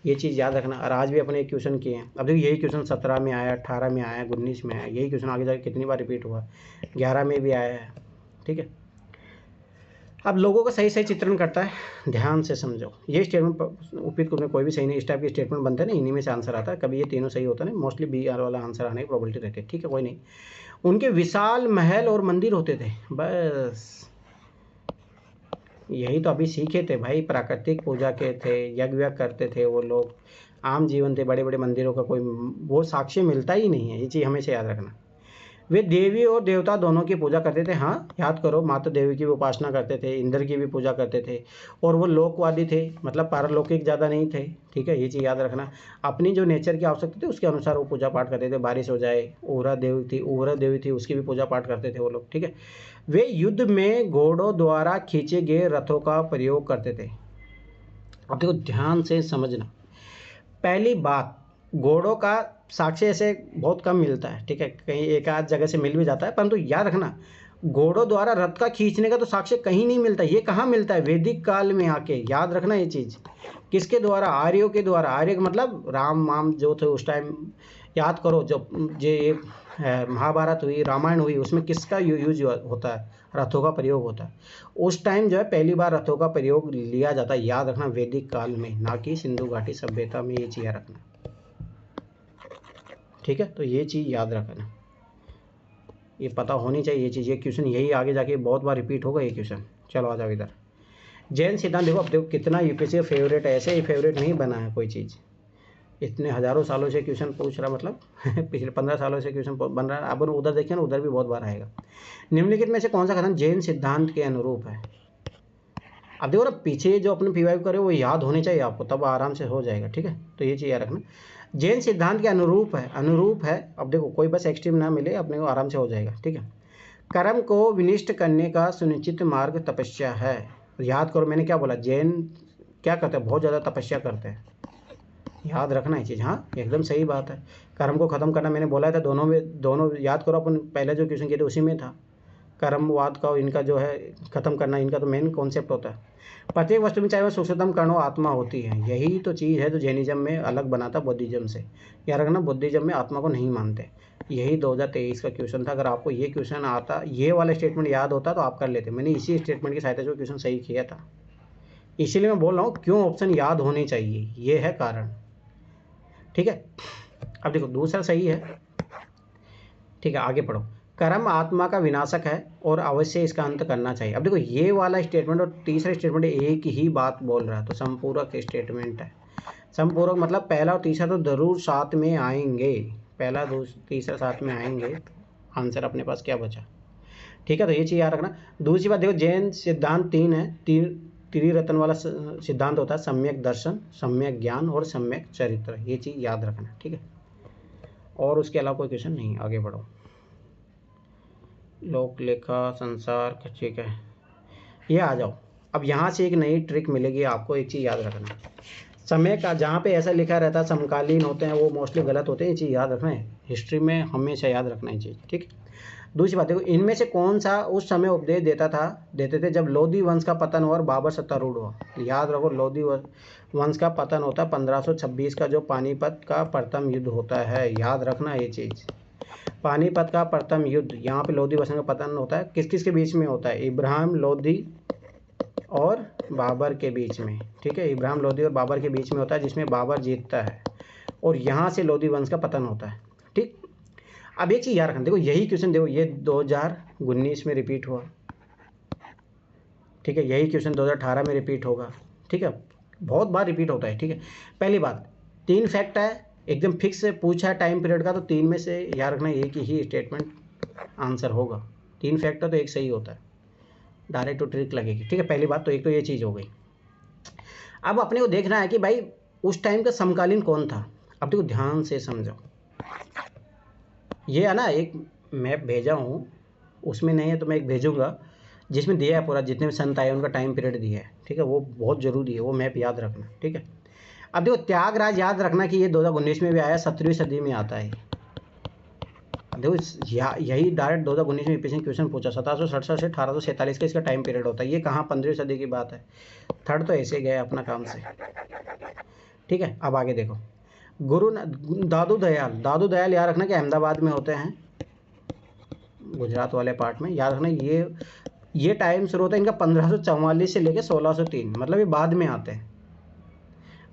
ये चीज़ याद रखना। और आज भी अपने एक क्वेश्चन किए हैं। अब देखिए यही क्वेश्चन 17 में आया, 18 में आया, 19 में आया, यही क्वेश्चन आगे जाकर कितनी बार रिपीट हुआ, 11 में भी आया है, ठीक है। अब लोगों का सही चित्रण करता है, ध्यान से समझो। ये स्टेटमेंट उपयुक्त में कोई भी सही नहीं, इस टाइप के स्टेटमेंट बनते हैं ना, इन्हीं में से आंसर आता है। कभी ये तीनों सही होता है ना, मोस्टली बी आर वाला आंसर आने की प्रोबेबिलिटी रहती है, ठीक है, कोई नहीं। उनके विशाल महल और मंदिर होते थे, बस यही तो अभी सीखे थे भाई। प्राकृतिक पूजा के थे, यज्ञ करते थे वो लोग, आम जीवन थे। बड़े बड़े मंदिरों का कोई वो साक्ष्य मिलता ही नहीं है, ये चीज़ हमेशा याद रखना। वे देवी और देवता दोनों की पूजा करते थे, हाँ याद करो, माता देवी की भी उपासना करते थे, इंद्र की भी पूजा करते थे, और वो लोकवादी थे, मतलब पारलौकिक ज़्यादा नहीं थे, ठीक है, ये चीज़ याद रखना। अपनी जो नेचर की आवश्यकता थी उसके अनुसार वो पूजा पाठ करते थे। बारिश हो जाए, उग्रा देवी थी, उसकी भी पूजा पाठ करते थे वो लोग, ठीक है। वे युद्ध में घोड़ों द्वारा खींचे गए रथों का प्रयोग करते थे। अब देखो ध्यान से समझना, पहली बात, घोड़ों का साक्ष्य ऐसे बहुत कम मिलता है, ठीक है, कहीं एक आध जगह से मिल भी जाता है, परंतु याद रखना घोड़ों द्वारा रथ का खींचने का तो साक्ष्य कहीं नहीं मिलता। ये कहाँ मिलता है, वैदिक काल में आके, याद रखना ये चीज़। किसके द्वारा, आर्यों के द्वारा। आर्य मतलब राम वाम जो थे उस टाइम, याद करो जब ये महाभारत हुई, रामायण हुई, उसमें किसका यूज होता है, रथों का प्रयोग होता है। उस टाइम जो है पहली बार रथों का प्रयोग लिया जाता है, याद रखना, वैदिक काल में, ना कि सिंधु घाटी सभ्यता में, ये चीज़ रखना, ठीक है। तो ये चीज़ याद रखना, ये पता होनी चाहिए ये चीज़। ये क्वेश्चन यही आगे जाके बहुत बार रिपीट होगा ये क्वेश्चन। चलो आ जाओ इधर, जैन सिद्धांत। देखो अब देखो कितना यूपीएससी फेवरेट है, ऐसे ही फेवरेट नहीं बना है कोई चीज़, इतने हज़ारों सालों से क्वेश्चन पूछ रहा, मतलब पिछले 15 सालों से क्वेश्चन बन रहा है। अब उधर देखिए ना, उधर भी बहुत बार आएगा। निम्नलिखित में से कौन सा कथन जैन सिद्धांत के अनुरूप है। अब देखो ना, पीछे जो अपने पीवाई करे वो याद होने चाहिए आपको, तब आराम से हो जाएगा, ठीक है। तो ये चीज़ याद रखना, जैन सिद्धांत के अनुरूप है, अनुरूप है। अब देखो कोई बस एक्सट्रीम ना मिले, अपने को आराम से हो जाएगा, ठीक है। कर्म को विनिष्ट करने का सुनिश्चित मार्ग तपस्या है। याद करो मैंने क्या बोला, जैन क्या करते हैं, बहुत ज़्यादा तपस्या करते हैं, याद रखना ये चीज़, हाँ एकदम सही बात है। कर्म को ख़त्म करना मैंने बोला था, दोनों याद करो, अपन पहले जो क्वेश्चन किए थे उसी में था। कर्मवाद का इनका जो है ख़त्म करना, इनका तो मेन कॉन्सेप्ट होता है। प्रत्येक वस्तु में चाहे वह सूक्ष्मतम कणो आत्मा होती है, यही तो चीज़ है जो जैनिज्म में अलग बनाता बुद्धिज्म से। याद रखना, बुद्धिज्म में आत्मा को नहीं मानते। यही 2023 का क्वेश्चन था। अगर आपको ये क्वेश्चन आता, ये वाला स्टेटमेंट याद होता तो आप कर लेते। मैंने इसी स्टेटमेंट की सहायता से क्वेश्चन सही किया था, इसीलिए मैं बोल रहा हूँ क्यों ऑप्शन याद होने चाहिए, ये है कारण, ठीक है। अब देखो दूसरा सही है, ठीक है, आगे पढ़ो। कर्म आत्मा का विनाशक है और अवश्य इसका अंत करना चाहिए। अब देखो ये वाला स्टेटमेंट और तीसरा स्टेटमेंट एक ही बात बोल रहा है, तो संपूरक स्टेटमेंट है। संपूरक मतलब पहला और तीसरा तो जरूर साथ में आएंगे, पहला तीसरा साथ में आएंगे, आंसर अपने पास क्या बचा, ठीक है। तो ये चीज़ याद रखना। दूसरी बात देखो, जैन सिद्धांत 3 है, त्रिरत्न वाला सिद्धांत होता है, सम्यक दर्शन, सम्यक ज्ञान और सम्यक चरित्र, ये चीज़ याद रखना, ठीक है। और उसके अलावा कोई क्वेश्चन नहीं, आगे बढ़ो। लोक लेखा संसार, ठीक है, ये आ जाओ। अब यहाँ से एक नई ट्रिक मिलेगी आपको, एक चीज़ याद रखना, समय का जहाँ पे ऐसा लिखा रहता है समकालीन होते हैं वो मोस्टली गलत होते हैं, ये चीज़ याद रखना है। हिस्ट्री में हमेशा याद रखना है चीज़, ठीक। दूसरी बात देखो, इनमें से कौन सा उस समय उपदेश देते थे जब लोधी वंश का पतन हुआ और बाबर सत्तारूढ़ हुआ। याद रखो, लोधी वंश का पतन होता है 1526 का, जो पानीपत का प्रथम युद्ध होता है, याद रखना ये चीज़। पानीपत का प्रथम युद्ध, यहाँ पे लोधी वंश का पतन होता है, किस किस के बीच में होता है, इब्राहिम लोधी और बाबर के बीच में, ठीक है। इब्राहिम लोधी और बाबर के बीच में होता है, जिसमें बाबर जीतता है और यहाँ से लोधी वंश का पतन होता है, ठीक। अब एक चीज़ याद रखना, देखो यही क्वेश्चन देखो, ये 2019 में रिपीट हुआ, ठीक है, यही क्वेश्चन 2018 में रिपीट होगा। ठीक है, बहुत बार रिपीट होता है। ठीक है, पहली बात 3 फैक्ट है, एकदम फिक्स से पूछा है टाइम पीरियड का, तो 3 में से याद रखना एक ही स्टेटमेंट आंसर होगा। 3 फैक्ट है तो एक सही होता है, डायरेक्ट तो ट्रिक लगेगी। ठीक है, पहली बात तो एक तो ये चीज़ हो गई। अब अपने को देखना है कि भाई उस टाइम का समकालीन कौन था। अब देखो ध्यान से समझो, ये है ना एक मैप भेजा हूँ, उसमें नहीं है तो मैं एक भेजूँगा जिसमें दिया है पूरा, जितने भी संत आए उनका टाइम पीरियड दिया है। ठीक है, वो बहुत ज़रूरी है, वो मैप याद रखना। ठीक है, अब देखो त्यागराज याद रखना कि ये 2019 में भी आया, 17वीं सदी में आता है। देखो यही डायरेक्ट 2019 में पिछले क्वेश्चन पूछा, 1767 से 1847 का इसका टाइम पीरियड होता है। ये कहाँ 15वीं सदी की बात है। थर्ड तो ऐसे गया अपना काम से। ठीक है, अब आगे देखो, दादू दयाल याद रखना कि अहमदाबाद में होते हैं, गुजरात वाले पार्ट में। याद रखना ये टाइम शुरू होता है इनका 1544 से लेकर 1603, मतलब ये बाद में आते हैं।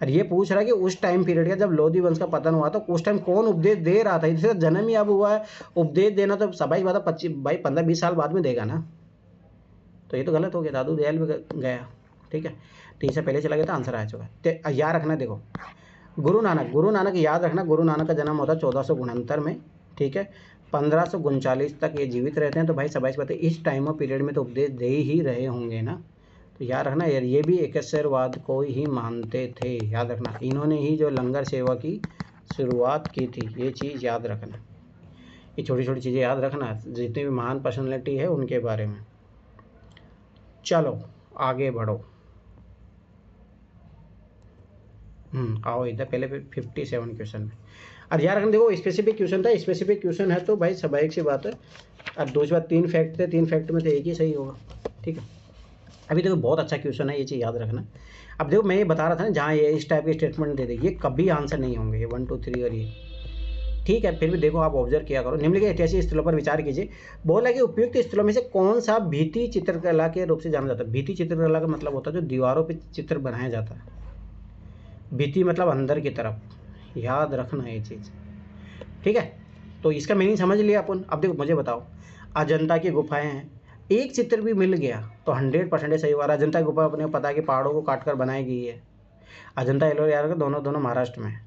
और ये पूछ रहा है कि उस टाइम पीरियड का जब लोधी वंश का पतन हुआ तो उस टाइम कौन उपदेश दे रहा था। इससे जन्म ही अब हुआ है, उपदेश देना तो सबाई बात 15-20 साल बाद में देगा ना, तो ये तो गलत हो गया। दादू दयाल भी गया। ठीक है, 3 से पहले चला गया था, आंसर आ चुका है। याद रखना, देखो गुरु नानक याद रखना, गुरु नानक का जन्म होता है 1469 में। ठीक है, 1539 तक ये जीवित रहते हैं। तो भाई सबाई बात है, इस टाइम और पीरियड में तो उपदेश दे ही रहे होंगे ना। तो याद रखना यार, ये भी एकस्वरवाद को ही मानते थे। याद रखना, इन्होंने ही जो लंगर सेवा की शुरुआत की थी, ये चीज़ याद रखना। ये छोटी छोटी चीज़ें याद रखना, जितनी भी महान पर्सनैलिटी है उनके बारे में। चलो आगे बढ़ो। आओ इधर पहले 57 क्वेश्चन में। और याद रखना, देखो स्पेसिफिक क्वेश्चन था, स्पेसिफिक क्वेश्चन है तो भाई स्वाभाविक सी बात है। अब दूसरी बात 3 फैक्ट थे, 3 फैक्ट में से एक ही सही होगा। ठीक है, अभी देखो बहुत अच्छा क्वेश्चन है, ये चीज़ याद रखना। अब देखो मैं ये बता रहा था ना, जहाँ ये इस टाइप के स्टेटमेंट दे दे, ये कभी आंसर नहीं होंगे, ये 1 2 3 और ये। ठीक है, फिर भी देखो आप ऑब्जर्व किया करो। निम्नलिखित ऐतिहासिक स्थलों पर विचार कीजिए। बोला कि उपयुक्त स्थलों में से कौन सा भित्ति चित्रकला के रूप से जाना जाता है। भित्ति चित्रकला का मतलब होता है जो दीवारों पर चित्र बनाया जाता है। भित्ति मतलब अंदर की तरफ, याद रखना ये चीज़। ठीक है, तो इसका मीनिंग समझ लिया अपन। अब देखो मुझे बताओ, अजंता की गुफाएं हैं, एक चित्र भी मिल गया तो 100% सही हुआ। अजंता की गुफा अपने को पता है कि पहाड़ों को काट कर बनाई गई है। अजंता एलोरा याद रखो, दोनों महाराष्ट्र में है।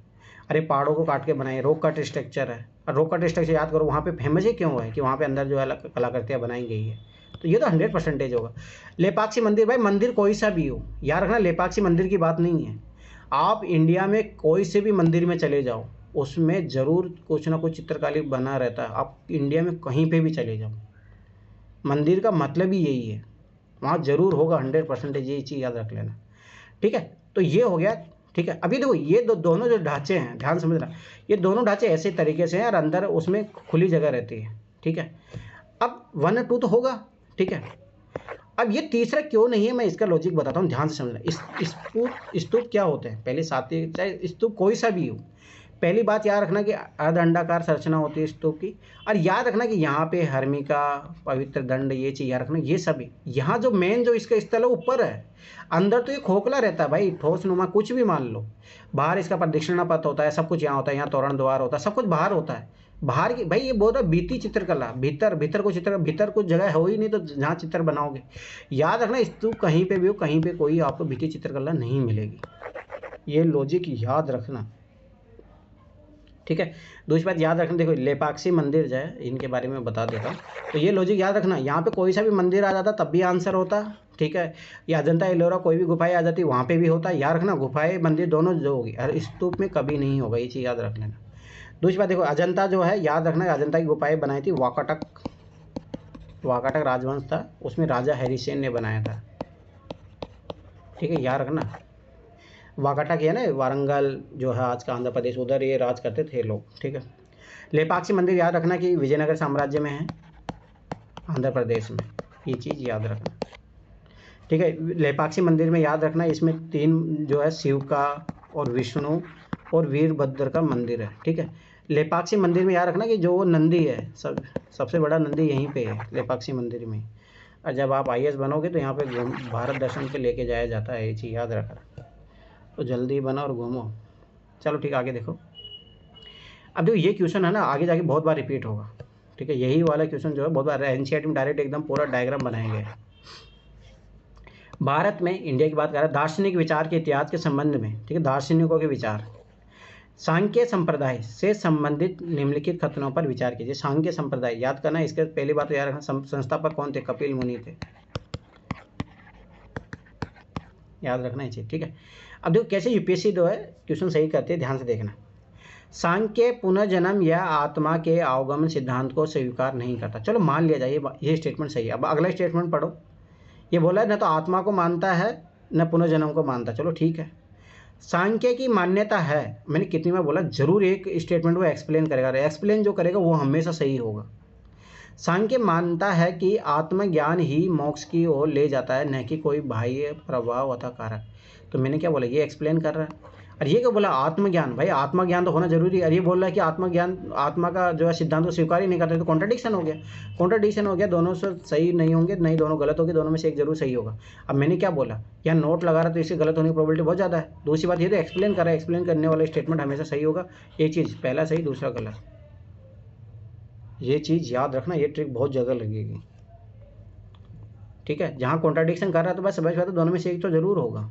अरे पहाड़ों को काट के बनाए, रॉक कट स्ट्रक्चर है। और रॉक कट स्ट्रक्चर याद करो, वहाँ पे फेमस ही क्यों है कि वहाँ पे अंदर जो है कलाकृतियाँ बनाई गई है। तो ये तो 100% होगा। लेपाक्षी मंदिर, भाई मंदिर कोई सा भी हो, याद रखना लेपाक्षी मंदिर की बात नहीं है। आप इंडिया में कोई से भी मंदिर में चले जाओ, उसमें ज़रूर कुछ ना कुछ चित्रकारी बना रहता है। आप इंडिया में कहीं पे भी चले जाओ, मंदिर का मतलब ही यही है, वहाँ ज़रूर होगा 100%, ये चीज़ याद रख लेना। ठीक है, तो ये हो गया। ठीक है, अभी देखो ये दोनों जो ढांचे हैं, ध्यान समझना, ये दोनों ढांचे ऐसे तरीके से हैं और अंदर उसमें खुली जगह रहती है। ठीक है, अब 1 और 2 तो होगा। ठीक है, अब ये तीसरा क्यों नहीं है, मैं इसका लॉजिक बताता हूँ, ध्यान से समझना। स्तूप क्या होते हैं, पहले साथी, चाहे स्तूप कोई सा भी हो, पहली बात याद रखना कि अर्ध अंडाकार संरचना होती है स्तूप की। और याद रखना कि यहाँ पे हर्मिका, पवित्र दंड, ये चीज़ याद रखना। ये सभी यहाँ जो मेन जो इसका स्थल है ऊपर है, अंदर तो ये खोखला रहता है भाई, ठोस नुमा कुछ भी मान लो। बाहर इसका प्रदक्षिणा पथ होता है, सब कुछ यहाँ होता है, यहाँ तोरण द्वार होता है, सब कुछ बाहर होता है। बाहर की भाई ये बोल रहा बीती चित्रकला, भीतर कुछ जगह हो ही नहीं तो जहाँ चित्र बनाओगे। याद रखना स्तूप कहीं पे भी हो, कहीं पे कोई आपको भीती चित्रकला नहीं मिलेगी, ये लॉजिक याद रखना। ठीक है, दूसरी बात याद रखना, देखो लेपाक्षी मंदिर जो है इनके बारे में बता देता हूँ। तो ये लॉजिक याद रखना, यहाँ पे कोई सा भी मंदिर आ जाता तब भी आंसर होता। ठीक है, या अजंता एलोरा कोई भी गुफाएं आ जाती वहाँ पे भी होता। याद रखना गुफाएं मंदिर दोनों जो होगी, हर स्तूप में कभी नहीं होगा, ये चीज़ याद रख लेना। दूसरी बात देखो अजंता जो है, याद रखना अजंता की गुफाएं बनाई थी वाकाटक राजवंश था, उसमें राजा हरिसेन ने बनाया था। ठीक है, याद रखना वाकाटक है ना, वारंगल जो है आज का आंध्र प्रदेश, उधर ये राज करते थे लोग। ठीक है, लेपाक्षी मंदिर याद रखना कि विजयनगर साम्राज्य में है, आंध्र प्रदेश में, ये चीज़ याद रखना। ठीक है, लेपाक्षी मंदिर में याद रखना इसमें 3 जो है शिव का और विष्णु और वीरभद्र का मंदिर है। ठीक है, लेपाक्षी मंदिर में याद रखना कि जो नंदी है सबसे बड़ा नंदी यहीं पे है लेपाक्षी मंदिर में। और जब आप IAS बनोगे तो यहाँ पे भारत दर्शन पे लेके जाया जाता है, ये चीज़ याद रखना। तो जल्दी बना और घूमो। चलो ठीक, आगे देखो। अब देखो ये क्वेश्चन है ना, आगे जाके बहुत बार रिपीट होगा। ठीक है, यही वाला क्वेश्चन जो है बहुत बार NCERT में डायरेक्ट एकदम पूरा डायग्राम बनाया गया है। भारत में, इंडिया की बात कर रहा है, दार्शनिक विचार के इतिहास के संबंध में, ठीक है, दार्शनिकों के विचार, सांख्य संप्रदाय से संबंधित निम्नलिखित कथनों पर विचार कीजिए। सांख्य संप्रदाय याद करना, इसके पहली बात याद रखना, संस्थापक कौन थे? कपिल मुनि थे, याद रखना ये चीज, ठीक है। अब देखो कैसे यूपीएससी जो है क्वेश्चन सही करते हैं, ध्यान से देखना। सांख्य पुनर्जन्म या आत्मा के अवगमन सिद्धांत को स्वीकार नहीं करता। चलो मान लिया जाए ये स्टेटमेंट सही है। अब अगला स्टेटमेंट पढ़ो, ये बोला है न तो आत्मा को मानता है न पुनर्जन्म को मानता। चलो ठीक है, सांख्य की मान्यता है, मैंने कितनी बार बोला, जरूर एक स्टेटमेंट वो एक्सप्लेन करेगा, एक्सप्लेन जो करेगा वो हमेशा सही होगा। सांख्य मानता है कि आत्मज्ञान ही मोक्ष की ओर ले जाता है, न कि कोई बाह्य प्रभाव अथवा कारक। तो मैंने क्या बोला, ये एक्सप्लेन कर रहा है। और ये क्या बोला, आत्मज्ञान, भाई आत्मज्ञान तो होना जरूरी है। और ये बोल रहा है कि आत्मज्ञान, आत्मा का जो है सिद्धांत को स्वीकार ही नहीं करते, तो कॉन्ट्रडिक्शन हो गया। कॉन्ट्रडिक्शन हो गया, दोनों से सही नहीं होंगे, नहीं दोनों गलत होंगे, दोनों में से एक जरूर सही होगा। अब मैंने क्या बोला, यहाँ नोट लगा रहा तो इससे गलत होने की प्रोबेबिलिटी बहुत ज़्यादा है। दूसरी बात ये तो एक्सप्लेन कर रहा है, एक्सप्लेन करने वाला स्टेटमेंट हमेशा सही होगा। एक चीज़, पहला सही दूसरा गलत, ये चीज़ याद रखना, ये ट्रिक बहुत जगह लगेगी, ठीक है। जहाँ कॉन्ट्रडिक्शन कर रहा है तो बस समझ बात है, दोनों में से एक तो जरूर होगा,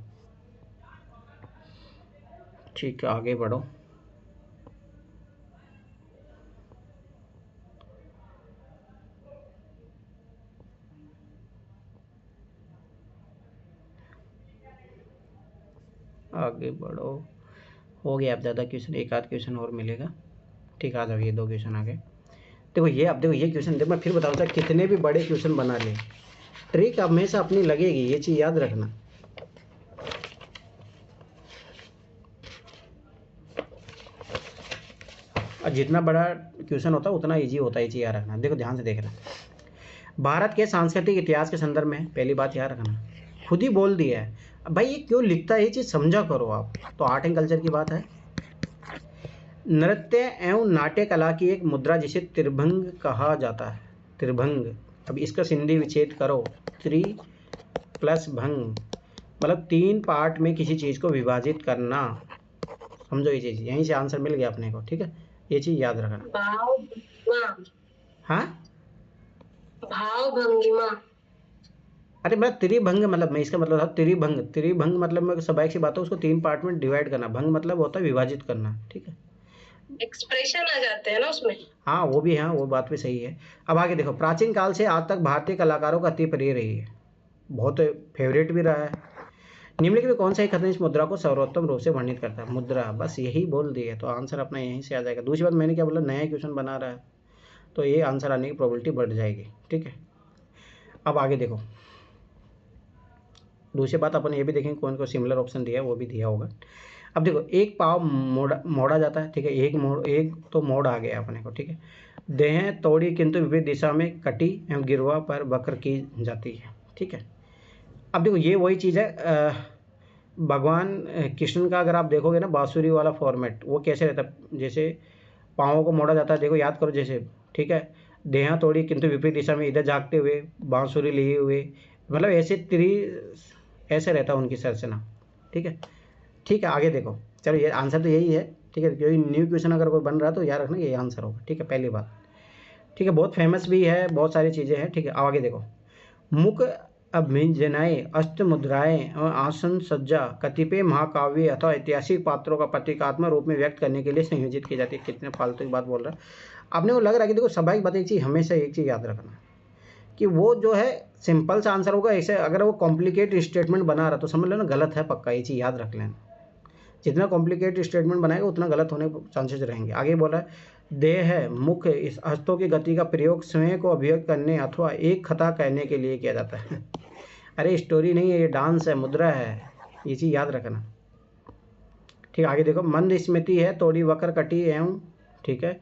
ठीक है। आगे बढ़ो, आगे बढ़ो, हो गया। अब ज़्यादा क्वेश्चन, एक आध क्वेश्चन और मिलेगा, ठीक है। आ जाओ, ये 2 क्वेश्चन आ गए। देखो ये, अब देखो ये क्वेश्चन, देखो मैं फिर बताऊँ चाहे कितने भी बड़े क्वेश्चन बना ले, ट्रिक हमेशा अपनी लगेगी, ये चीज़ याद रखना। और जितना बड़ा क्वेश्चन होता है उतना इजी होता है, ये चीज़ याद रखना। देखो ध्यान से देखना, भारत के सांस्कृतिक इतिहास के संदर्भ में पहली बात याद रखना, खुद ही बोल दिया है। अब भाई ये क्यों लिखता है, ये चीज़ समझा करो आप। तो आर्ट एंड कल्चर की बात है, नृत्य एवं नाट्य कला की एक मुद्रा जिसे त्रिभंग कहा जाता है। त्रिभंग, अब इसका सिंधी विच्छेद करो, त्रि प्लस भंग, मतलब 3 पार्ट में किसी चीज़ को विभाजित करना। समझो ये चीज़, यहीं से आंसर मिल गया अपने को, ठीक है। ये चीज़ याद रखना। हाँ, भाव भंगिमा। अरे मतलब त्रिभंग, मतलब मैं इसका मतलब था त्रिभंग। त्रिभंग मतलब मैं स्वाभाविक सी बात है, उसको 3 पार्ट में डिवाइड करना। भंग मतलब होता है विभाजित करना, ठीक है। एक्सप्रेशन आ जाते हैं ना उसमें। हाँ वो भी है, वो बात भी सही है। अब आगे देखो, प्राचीन काल से आज तक भारतीय कलाकारों का अति प्रिय रही है, बहुत फेवरेट भी रहा है। निम्नलिखित में कौन सा ही कथन इस मुद्रा को सर्वोत्तम रूप से वर्णित करता है? मुद्रा, बस यही बोल दी है तो आंसर अपना यहीं से आ जाएगा। दूसरी बात मैंने क्या बोला, नया क्वेश्चन बना रहा है तो ये आंसर आने की प्रोबेबिलिटी बढ़ जाएगी, ठीक है। अब आगे देखो, दूसरी बात अपन ये भी देखेंगे कौन को सिमिलर ऑप्शन दिया है, वो भी दिया होगा। अब देखो, एक पाव मोड़ा जाता है, ठीक है, एक तो मोड़ आ गया अपने को, ठीक है। देह तोड़ी किंतु विपरीत दिशा में कटी एवं गिरवा पर वक्र की जाती है, ठीक है। अब देखो ये वही चीज़ है, भगवान कृष्ण का अगर आप देखोगे ना बांसुरी वाला फॉर्मेट, वो कैसे रहता है, जैसे पाँवों को मोड़ा जाता है, देखो याद करो जैसे, ठीक है। देह तोड़ी किंतु विपरीत दिशा में, इधर जागते हुए बांसुरी लिए हुए, मतलब ऐसे रहता है उनकी संरचना, ठीक है। ठीक है, आगे देखो, चलो ये आंसर तो यही है, ठीक है। कोई न्यू क्वेश्चन अगर कोई बन रहा है तो याद रखना यही आंसर होगा, ठीक है, पहली बात, ठीक है। बहुत फेमस भी है, बहुत सारी चीज़ें हैं, ठीक है। आगे देखो, मुख अभिजनाएँ, अष्ट मुद्राएँ और आसन सज्जा कतिपय महाकाव्य अथवा ऐतिहासिक पात्रों का प्रतीकात्मक रूप में व्यक्त करने के लिए संयोजित की जाती है। कितने फालतू की बात बोल रहा है। आपने को लग रहा है कि देखो स्वाभाविक बात, एक चीज़ हमेशा एक चीज़ याद रखना कि वो जो है सिंपल सा आंसर होगा। ऐसे अगर वो कॉम्प्लिकेटेड स्टेटमेंट बना रहा तो समझ लेना गलत है पक्का, ये चीज़ याद रख लेना। जितना कॉम्प्लिकेटेड स्टेटमेंट बनाएगा उतना गलत होने के चांसेस रहेंगे। आगे बोला है, देह है मुख इस हस्तों की गति का प्रयोग स्वयं को अभिव्यक्त करने अथवा एक कथा कहने के लिए किया जाता है। अरे स्टोरी नहीं है, ये डांस है, मुद्रा है, ये चीज़ याद रखना, ठीक है। आगे देखो, मंद स्मृति है, तोड़ी वक्र कटी एवं, ठीक है,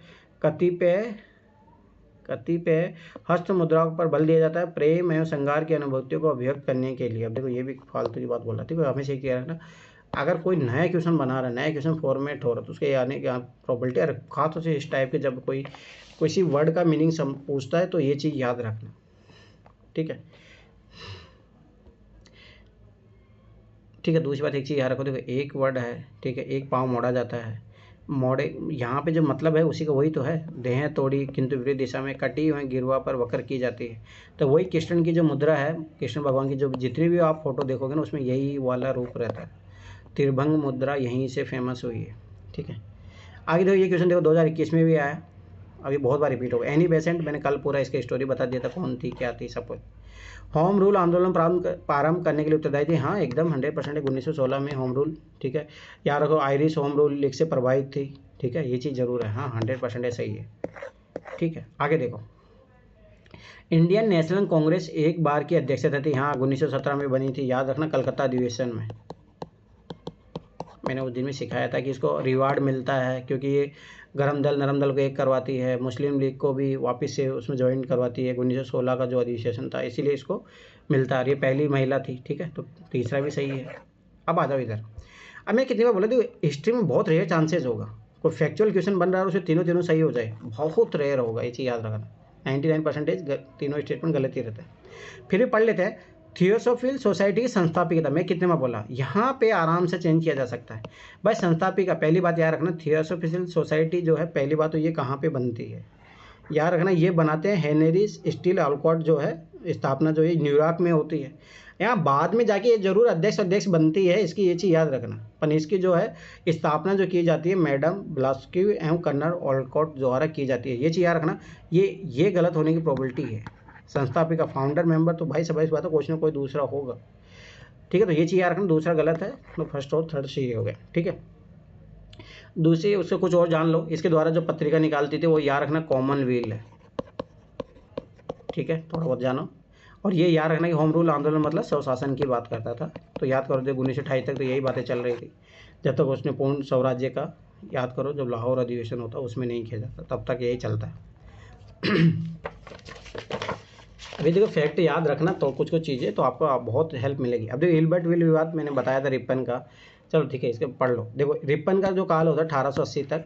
कतिपय हस्त मुद्राओं पर बल दिया जाता है प्रेम एवं श्रृंगार की अनुभूतियों को अभिव्यक्त करने के लिए। अब देखो ये भी फालतू की बात बोल रहा, ठीक है। हमेशा क्या है ना, अगर कोई नया क्वेश्चन बना रहा है, नया क्वेश्चन फॉर्मेट हो रहा है, तो उसके आने की प्रोबेबिलिटी, और खासतौर से इस टाइप के जब कोई किसी वर्ड का मीनिंग पूछता है तो ये चीज़ याद रखना, ठीक है, ठीक है। दूसरी बात एक चीज़ याद रखो, देखो एक वर्ड है, ठीक है, एक पाँव मोड़ा जाता है, मोड़े यहाँ पे जो मतलब है उसी का वही तो है, देह तोड़ी किंतु विपरीत दिशा में, कटी हुई गिरवा पर वक्र की जाती है। तो वही कृष्ण की जो मुद्रा है, कृष्ण भगवान की जो जितनी भी आप फोटो देखोगे ना उसमें यही वाला रूप रहता है। त्रिभंग मुद्रा यहीं से फेमस हुई है। ठीक है, आगे देखो ये क्वेश्चन देखो 2021 में भी आया, अभी बहुत बार रिपीट होगा। एनी बेसेंट, मैंने कल पूरा इसका स्टोरी बता दिया था कौन थी क्या थी सब कुछ। होम रूल आंदोलन प्रारंभ करने के लिए उत्तरदायी थी, हाँ एकदम 100% 1916 में होम रूल। ठीक है, याद रखो आयरिश होम रूल लीग से प्रभावित थी। ठीक है, ये चीज़ जरूर है, हाँ 100% सही है। ठीक है, आगे देखो इंडियन नेशनल कांग्रेस एक बार की अध्यक्षता थी, हाँ 1917 में बनी थी, याद रखना कलकत्ता अधिवेशन में। मैंने उस दिन में सिखाया था कि इसको रिवार्ड मिलता है क्योंकि ये गरम दल नरम दल को एक करवाती है, मुस्लिम लीग को भी वापस से उसमें ज्वाइन करवाती है। 1916 का जो अधिवेशन था इसीलिए इसको मिलता है। ये पहली महिला थी। ठीक है, तो तीसरा भी सही है। अब आ जाओ इधर। अब मैं कितनी बार बोला था हिस्ट्री में बहुत रेयर चांसेस होगा कोई फैक्चुअल क्वेश्चन बन रहा है उसमें तीनों सही हो जाए, बहुत रेयर होगा, ये चीज़ याद रखना। 99% तीनों स्टेटमेंट गलत ही रहते हैं। फिर भी पढ़ लेते हैं। थियोसोफिल सोसाइटी की संस्थापिका, मैं कितने में बोला, यहाँ पे आराम से चेंज किया जा सकता है भाई। संस्थापिका पहली बात याद रखना, थियोसोफिल सोसाइटी जो है पहली बात तो ये कहाँ पे बनती है याद रखना, ये बनाते हैं हेनरी स्टील ऑलकॉट जो है, स्थापना जो है न्यूयॉर्क में होती है। यहाँ बाद में जाके ये जरूर अध्यक्ष बनती है इसकी, ये चीज़ याद रखना, पर इसकी जो है स्थापना जो की जाती है मैडम ब्लास्की एवं कर्नल ऑलकॉट द्वारा की जाती है, ये चीज़ याद रखना। ये गलत होने की प्रोबेबिलिटी है। संस्थापिका फाउंडर मेंबर तो भाई सभी बात है, कुछ ना कोई दूसरा होगा। ठीक है, तो ये चीज़ याद रखना, दूसरा गलत है तो फर्स्ट और थर्ड सही हो गया। ठीक है, दूसरी उससे कुछ और जान लो, इसके द्वारा जो पत्रिका निकालती थी वो याद रखना कॉमनवेल्थ है। ठीक है, थोड़ा बहुत जानो। और ये याद रखना कि होम रूल आंदोलन मतलब स्वशासन की बात करता था, तो याद करो जब 1928 तक तो यही बातें चल रही थी, जब तक उसने पूर्ण स्वराज्य का, याद करो जब लाहौर अधिवेशन होता उसमें नहीं किया जाता तब तक यही चलता है। अभी देखो फैक्ट याद रखना तो कुछ चीज़ें तो आपको बहुत हेल्प मिलेगी। अब देखो हिल्बर्ट विल विवाद मैंने बताया था रिपन का, चलो ठीक है इसके पढ़ लो। देखो रिपन का जो काल होता है 1880 तक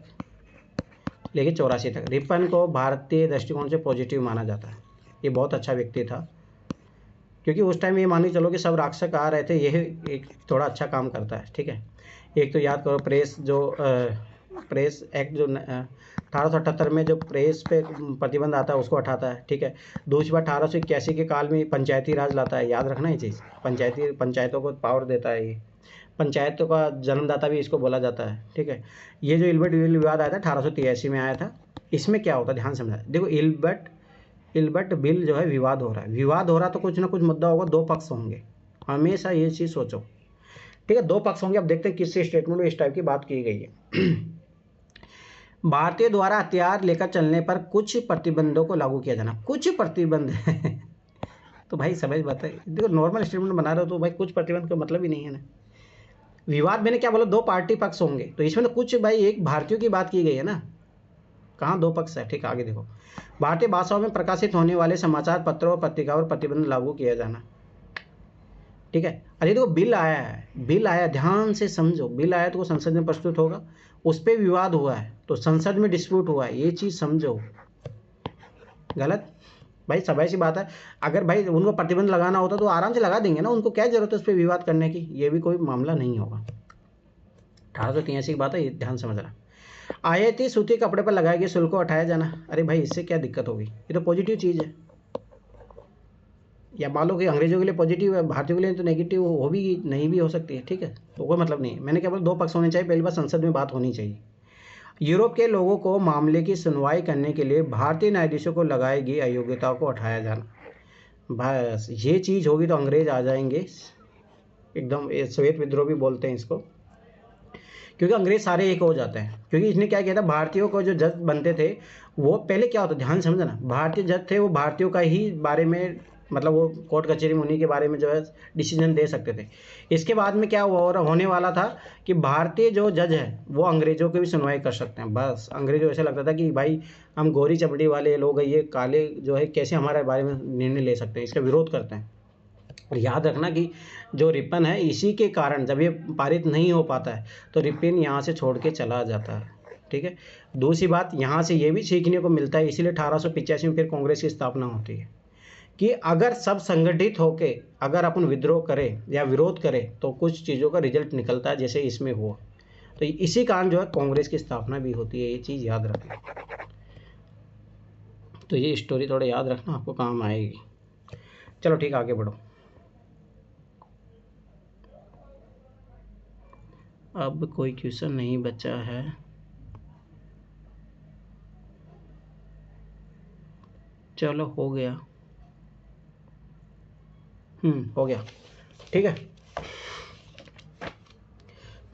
लेकिन 84 तक। रिपन को भारतीय दृष्टिकोण से पॉजिटिव माना जाता है, ये बहुत अच्छा व्यक्ति था क्योंकि उस टाइम ये मान के चलो कि सब राक्षस आ रहे थे, यह एक थोड़ा अच्छा काम करता है। ठीक है, एक तो याद करो प्रेस एक्ट जो 1878 में जो प्रेस पे प्रतिबंध आता है उसको हटाता है। ठीक है, दूसरी बार 1881 के काल में पंचायती राज लाता है, याद रखना ये चीज़, पंचायतों को पावर देता है, ये पंचायतों का जन्मदाता भी इसको बोला जाता है। ठीक है, ये जो हिल्बर्ट विल विवाद आया था 1883 में आया था, इसमें क्या होता है ध्यान समझा। देखो हिल्बर्ट बिल जो है विवाद हो रहा है तो कुछ ना कुछ मुद्दा होगा, दो पक्ष होंगे, हमेशा ये चीज़ सोचो। ठीक है, दो पक्ष होंगे। अब देखते हैं किस स्टेटमेंट में इस टाइप की बात की गई है। भारतीय द्वारा हथियार लेकर चलने पर कुछ प्रतिबंधों को लागू किया जाना, कुछ प्रतिबंध तो भाई समझ बात है, देखो नॉर्मल स्टेटमेंट बना रहे हो तो भाई कुछ प्रतिबंध का मतलब ही नहीं है ना। विवाद मैंने क्या बोला, दो पार्टी पक्ष होंगे, तो इसमें तो कुछ भाई एक भारतीयों की बात की गई है ना, कहाँ दो पक्ष है। ठीक है, आगे देखो भारतीय भाषाओं में प्रकाशित होने वाले समाचार पत्रों और पत्रिकाओं पर प्रतिबंध लागू किया जाना। ठीक है, अरे देखो बिल आया, ध्यान से समझो, बिल आया तो वो संसद में प्रस्तुत होगा, उस पर विवाद हुआ है तो संसद में डिस्प्यूट हुआ है, ये चीज़ समझो। गलत भाई, सभी सी बात है, अगर भाई उनको प्रतिबंध लगाना होता तो आराम से लगा देंगे ना, उनको क्या जरूरत है उस पर विवाद करने की, ये भी कोई मामला नहीं होगा। 1883 की बात है, ये ध्यान समझना। आयाती सूती कपड़े पर लगाए गए शुल्क को हटाया जाना, अरे भाई इससे क्या दिक्कत होगी, ये तो पॉजिटिव चीज़ है। या मान लो कि अंग्रेजों के लिए पॉजिटिव है, भारतीयों के लिए तो नेगेटिव हो भी नहीं भी हो सकती है। ठीक है, तो कोई मतलब नहीं है। मैंने क्या बोला, दो पक्ष होने चाहिए, पहली बार संसद में बात होनी चाहिए। यूरोप के लोगों को मामले की सुनवाई करने के लिए भारतीय न्यायाधीशों को लगाई गई अयोग्यताओं को हटाया जाना, बस ये चीज़ होगी तो अंग्रेज आ जाएंगे एकदम, श्वेत विद्रोह भी बोलते हैं इसको, क्योंकि अंग्रेज सारे एक हो जाते हैं। क्योंकि इसने क्या किया था, भारतीयों को जो जज बनते थे वो पहले क्या होता, ध्यान समझना, भारतीय जज थे वो भारतीयों का ही बारे में, मतलब वो कोर्ट कचहरी में उन्हीं के बारे में जो है डिसीजन दे सकते थे। इसके बाद में क्या होने वाला था कि भारतीय जो जज है वो अंग्रेजों की भी सुनवाई कर सकते हैं। बस अंग्रेजों ऐसा लगता था कि भाई हम गोरी चमड़ी वाले लोग हैं, ये काले जो है कैसे हमारे बारे में निर्णय ले सकते हैं, इसका विरोध करते हैं। और याद रखना कि जो रिपन है इसी के कारण जब ये पारित नहीं हो पाता है तो रिपन यहाँ से छोड़ के चला जाता है। ठीक है, दूसरी बात यहाँ से ये भी सीखने को मिलता है, इसीलिए 1885 में फिर कांग्रेस की स्थापना होती है कि अगर सब संगठित होके अगर अपन विद्रोह करें या विरोध करें तो कुछ चीज़ों का रिजल्ट निकलता है, जैसे इसमें हुआ। तो इसी कारण जो है कांग्रेस की स्थापना भी होती है, ये चीज़ याद रखना। तो ये स्टोरी थोड़ा याद रखना, आपको काम आएगी। चलो ठीक, आगे बढ़ो। अब कोई क्वेश्चन नहीं बचा है। चलो हो गया, हो गया, ठीक है।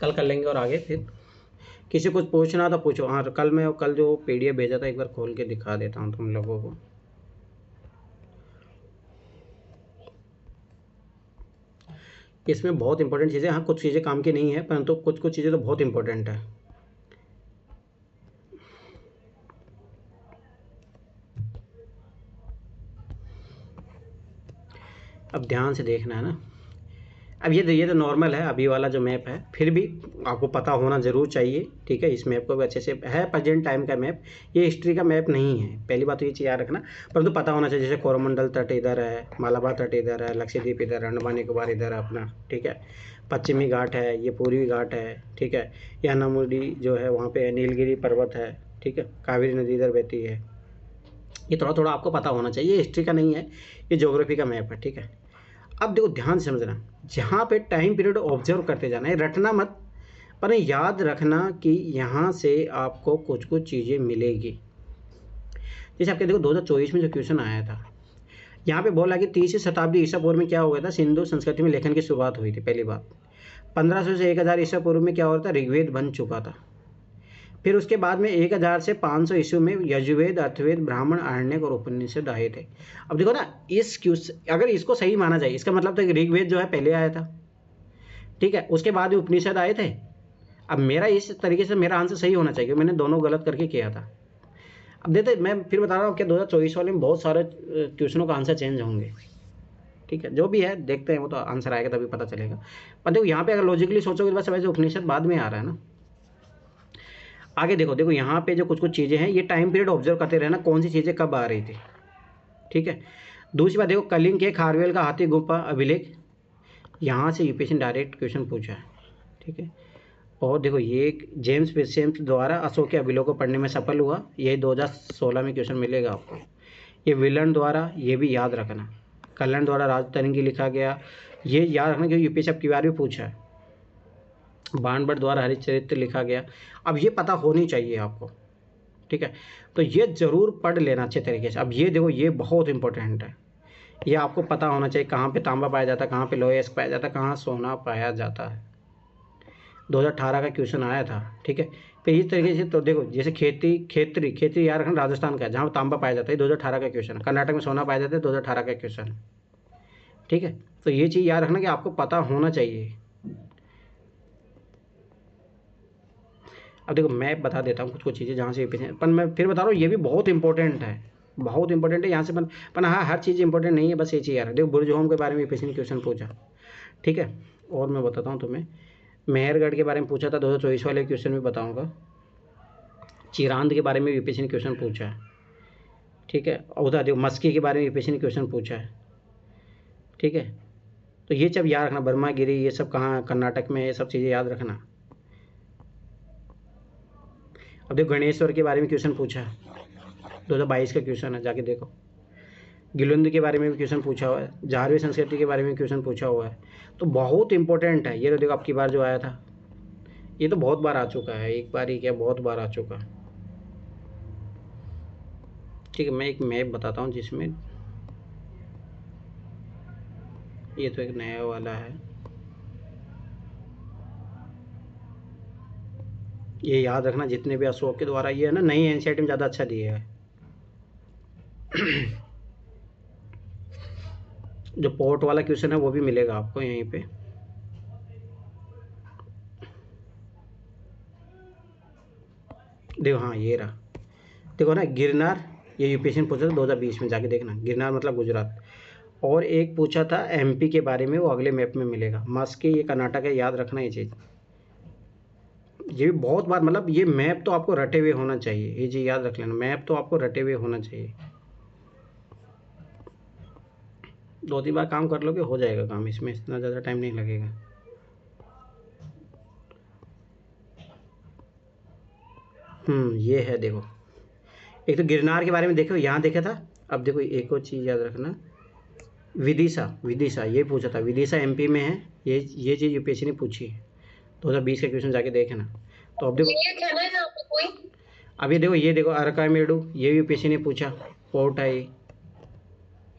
कल कर लेंगे और आगे फिर किसी कुछ पूछना तो पूछो। हाँ, कल जो PDF भेजा था एक बार खोल के दिखा देता हूँ तुम लोगों को। इसमें बहुत इंपॉर्टेंट चीज़ें, हाँ कुछ चीज़ें काम की नहीं है, परंतु कुछ कुछ चीज़ें तो बहुत इंपॉर्टेंट है। अब ध्यान से देखना है ना। अब ये तो नॉर्मल है अभी वाला जो मैप है, फिर भी आपको पता होना ज़रूर चाहिए, ठीक है। इस मैप को भी अच्छे से है, प्रेजेंट टाइम का मैप, ये हिस्ट्री का मैप नहीं है, पहली बात तो ये चीज़ याद रखना। परंतु पता होना चाहिए, जैसे कोरोमंडल तट इधर है, मालाबार तट इधर है, लक्षद्वीप इधर है, अंडमान निकोबार इधर है अपना, ठीक है। पश्चिमी घाट है, ये पूर्वी घाट है, ठीक है। यानामुडी जो है वहाँ पे नीलगिरी पर्वत है, ठीक है। कावेरी नदी इधर बहती है। ये थोड़ा थोड़ा आपको पता होना चाहिए, हिस्ट्री का नहीं है, ये ज्योग्राफी का मैप है, ठीक है। अब देखो ध्यान से समझना, जहाँ पे टाइम पीरियड ऑब्जर्व करते जाना है, रटना मत, पर याद रखना कि यहाँ से आपको कुछ कुछ चीज़ें मिलेगी। जैसे आपके देखो 2024 में जो क्वेश्चन आया था, यहाँ पे बोला कि 30वीं शताब्दी ईसा पूर्व में क्या हो गया था, सिंधु संस्कृति में लेखन की शुरुआत हुई थी, पहली बात। 1500 से 1000 ईसा पूर्व में क्या हो रहा था, ऋग्वेद बन चुका था। फिर उसके बाद में 1000 से 500 ईस्वी में यजुर्वेद, अथर्ववेद, ब्राह्मण, आरण्यक और उपनिषद आए थे। अब देखो ना, अगर इसको सही माना जाए, इसका मतलब था कि ऋग्वेद जो है पहले आया था, ठीक है। उसके बाद उपनिषद आए थे। अब मेरा इस तरीके से मेरा आंसर सही होना चाहिए, मैंने दोनों गलत करके किया था। अब देखते, मैं फिर बता रहा हूँ कि 2024 वाले में बहुत सारे क्वेश्चनों का आंसर चेंज होंगे, ठीक है। जो भी है देखते हैं, वो तो आंसर आएगा तभी पता चलेगा। पर देखो यहाँ पे अगर लॉजिकली सोचोगे तो बस वैसे उपनिषद बाद में आ रहा है ना। आगे देखो यहाँ पे जो कुछ कुछ चीज़ें हैं, ये टाइम पीरियड ऑब्जर्व करते रहना, कौन सी चीज़ें कब आ रही थी, ठीक है। दूसरी बात देखो, कलिंग के खारवेल का हाथी गुफा अभिलेख, यहाँ से यूपीएससी डायरेक्ट क्वेश्चन पूछा है, ठीक है। और देखो ये जेम्स विसेम्स द्वारा अशोक के अभिलेख को पढ़ने में सफल हुआ, ये 2016 में क्वेश्चन मिलेगा आपको। ये विलन द्वारा, ये भी याद रखना। कल्याण द्वारा राजतरंगी लिखा गया, ये याद रखना क्योंकि यूपीएससी अब की बार भी पूछा है। बाणभट्ट द्वारा हरिश्चरित्र लिखा गया, अब ये पता होनी चाहिए आपको, ठीक है। तो ये ज़रूर पढ़ लेना अच्छे तरीके से। अब ये देखो, ये बहुत इंपॉर्टेंट है, ये आपको पता होना चाहिए कहाँ पे तांबा पाया जाता है, कहाँ पे लोहा पाया जाता है, कहाँ सोना पाया जाता है। 2018 का क्वेश्चन आया था, ठीक है। फिर इस तरीके से तो देखो, जैसे खेतरी याद रखना, राजस्थान का जहाँ तांबा पाया जाता है, 2018 का क्वेश्चन। कर्नाटक में सोना पाया जाता है, 2018 का क्वेश्चन, ठीक है। तो ये चीज़ याद रखना कि आपको पता होना चाहिए। अब देखो मैं बता देता हूँ कुछ कुछ चीज़ें जहाँ से पर मैं फिर बता रहा हूँ, ये भी बहुत इंपॉर्टेंट है, बहुत इंपॉर्टेंट है यहाँ से। पर हाँ, हर चीज़ इंपॉर्टेंट नहीं है, बस ये चीज़ यार देखो, बुर्ज होम के बारे में यूपीएससी ने क्वेश्चन पूछा, ठीक है। और मैं बताता हूँ तुम्हें, मेहरगढ़ के बारे में पूछा था, 2024 वाले क्वेश्चन में बताऊँगा। चिरांद के बारे में यूपीएससी ने क्वेश्चन पूछा है, ठीक है। उधर देखो मस्की के बारे में यूपीएससी ने क्वेश्चन पूछा है, ठीक है। तो ये सब याद रखना, ब्रह्मागिरी ये सब कहाँ, कर्नाटक में, ये सब चीज़ें याद रखना। अब देखो गणेश्वर के बारे में क्वेश्चन पूछा है, 2022 का क्वेश्चन है, जाके देखो। गिलुंद के बारे में भी क्वेश्चन पूछा हुआ है, झारवी संस्कृति के बारे में क्वेश्चन पूछा हुआ है। तो बहुत इंपॉर्टेंट है ये। तो देखो आपकी बार जो आया था, ये तो बहुत बार आ चुका है, एक बार ही क्या बहुत बार आ चुका है, ठीक है। मैं एक मैप बताता हूँ जिसमें, ये तो एक नया वाला है, ये याद रखना जितने भी अशोक के द्वारा, ये है ना, नई एनसीईआरटी में ज़्यादा अच्छा दिया है। जो पोर्ट वाला क्वेश्चन है वो भी मिलेगा आपको यहीं पे। देखो हाँ ये रहा, देखो ना गिरनार, ये यूपीएससी ने पूछा था 2020 में, जाके देखना। गिरनार मतलब गुजरात। और एक पूछा था एमपी के बारे में, वो अगले मैप में मिलेगा। मस्की ये कर्नाटक है, याद रखना ये चीज़। ये भी बहुत बार, मतलब ये मैप तो आपको रटे हुए होना चाहिए, ये चीज़ याद रख लेना, मैप तो आपको रटे हुए होना चाहिए। 2-3 बार काम कर लोगे हो जाएगा काम, इसमें इतना ज़्यादा टाइम नहीं लगेगा। ये है देखो, एक तो गिरनार के बारे में देखो यहाँ देखा था। अब देखो एक और चीज़ याद रखना, विदिशा ये पूछा था, विदिशा एमपी में है, ये चीज़ यूपीएससी ने पूछी है 2020 का क्वेश्चन जाके देखे ना। तो अब देखो ये है ना यहाँ पे कोई, अब ये देखो अरकामेडू, ये यूपीएससी ने पूछा, पोर्ट है ये,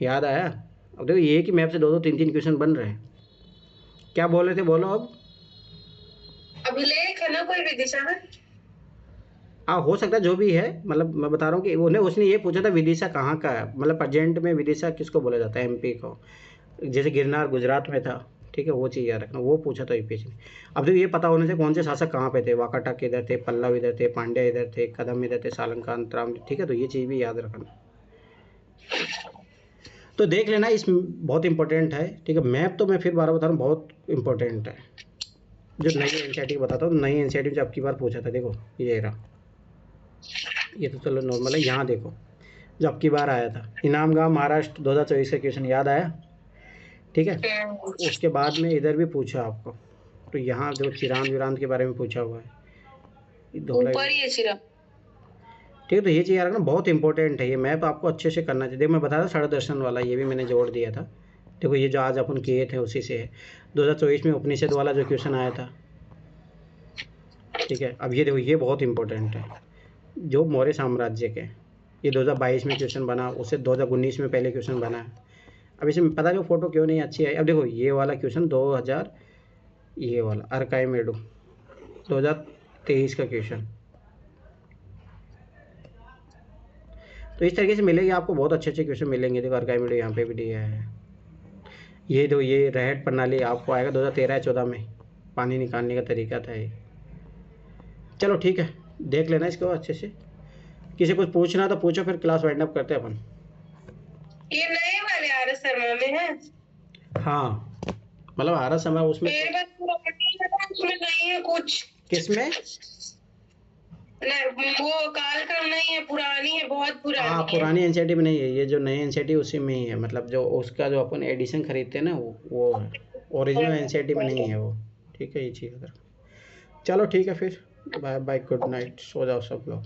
याद आया। अब देखो ये कि मैप से 2-2 3-3 क्वेश्चन बन रहे हैं। क्या बोल रहे थे, बोलो अब। अभिलेख है ना कोई विदिशा में? हो सकता है जो भी है, मतलब मैं बता रहा हूँ कि उसने ये पूछा था विदिशा कहाँ का है, मतलब प्रेजेंट में विदिशा किसको बोला जाता है, एमपी को। जैसे गिरनार गुजरात में था, ठीक है, वो चीज़ याद रखना, वो पूछा था यूपीएससी ने। अब देखो ये पता होने से कौन से शासक कहाँ पे थे, वाकाटक इधर थे, पल्लव इधर थे, पांड्या इधर थे, कदम इधर थे, सालंका, राम, ठीक है, तो ये चीज़ भी याद रखना। तो देख लेना, इस बहुत इंपॉर्टेंट है, ठीक है। मैप तो मैं फिर बार बता रहा हूँ बहुत इंपॉर्टेंट है। जो नई एनसीईआरटी बताता हूँ, नई एनसीईआरटी जो अब की बार पूछा था, देखो ये रहा, ये तो चलो नॉर्मल है। यहाँ देखो जो अब की बार आया था, इनाम गांव महाराष्ट्र 2024 का क्वेश्चन याद आया, ठीक है। उसके बाद में इधर भी पूछा आपको, तो यहाँ जो चिरांद विरांद के बारे में पूछा हुआ है, ऊपर ही है चिरांद, ठीक है। तो ये चीज़ यार ना बहुत इंपॉर्टेंट है, ये मैप आपको अच्छे से करना चाहिए। देखो मैं बताया था साढ़े दर्शन वाला, ये भी मैंने जोड़ दिया था। देखो ये जो आज अपन किए थे उसी से है, 2024 में उपनिषद वाला जो क्वेश्चन आया था, ठीक है। अब ये देखो ये बहुत इंपॉर्टेंट है, जो मौर्य साम्राज्य के, ये 2022 में क्वेश्चन बना, उससे 2019 में पहले क्वेश्चन बना है। अब इसमें पता नहीं फोटो क्यों नहीं अच्छी है। अब देखो ये वाला क्वेश्चन 2000, ये वाला अरकामेडू 2023 का क्वेश्चन, तो इस तरीके से मिलेगी आपको, बहुत अच्छे अच्छे क्वेश्चन मिलेंगे। देखो अरकामेडू यहाँ पे भी दिया है। ये दो, ये रहट प्रणाली आपको आएगा 2013-14 में, पानी निकालने का तरीका था ये। चलो ठीक है, देख लेना इसको अच्छे से। किसी कुछ पूछना तो पूछो, फिर क्लास वाइंड अप करते हैं अपन। ये नए वाले आर शर्मा में है? हाँ, मतलब आरस समय उसमें मेरे पास पुरानी है, उसमें नहीं है कुछ। किसमें? नहीं, वो कालक्रम नहीं है, पुरानी है, बहुत पुरानी हाँ, है। पुरानी एनसीईआरटी में नहीं है, ये जो नई एनसीईआरटी उसी में ही है, मतलब जो उसका जो अपन एडिशन खरीदते हैं ना वो है, ओरिजिनल एनसीईआरटी में नहीं है वो, ठीक है। ये चीज़ अगर, चलो ठीक है फिर, बाय बाय, गुड नाइट, सो जाओ सब लोग।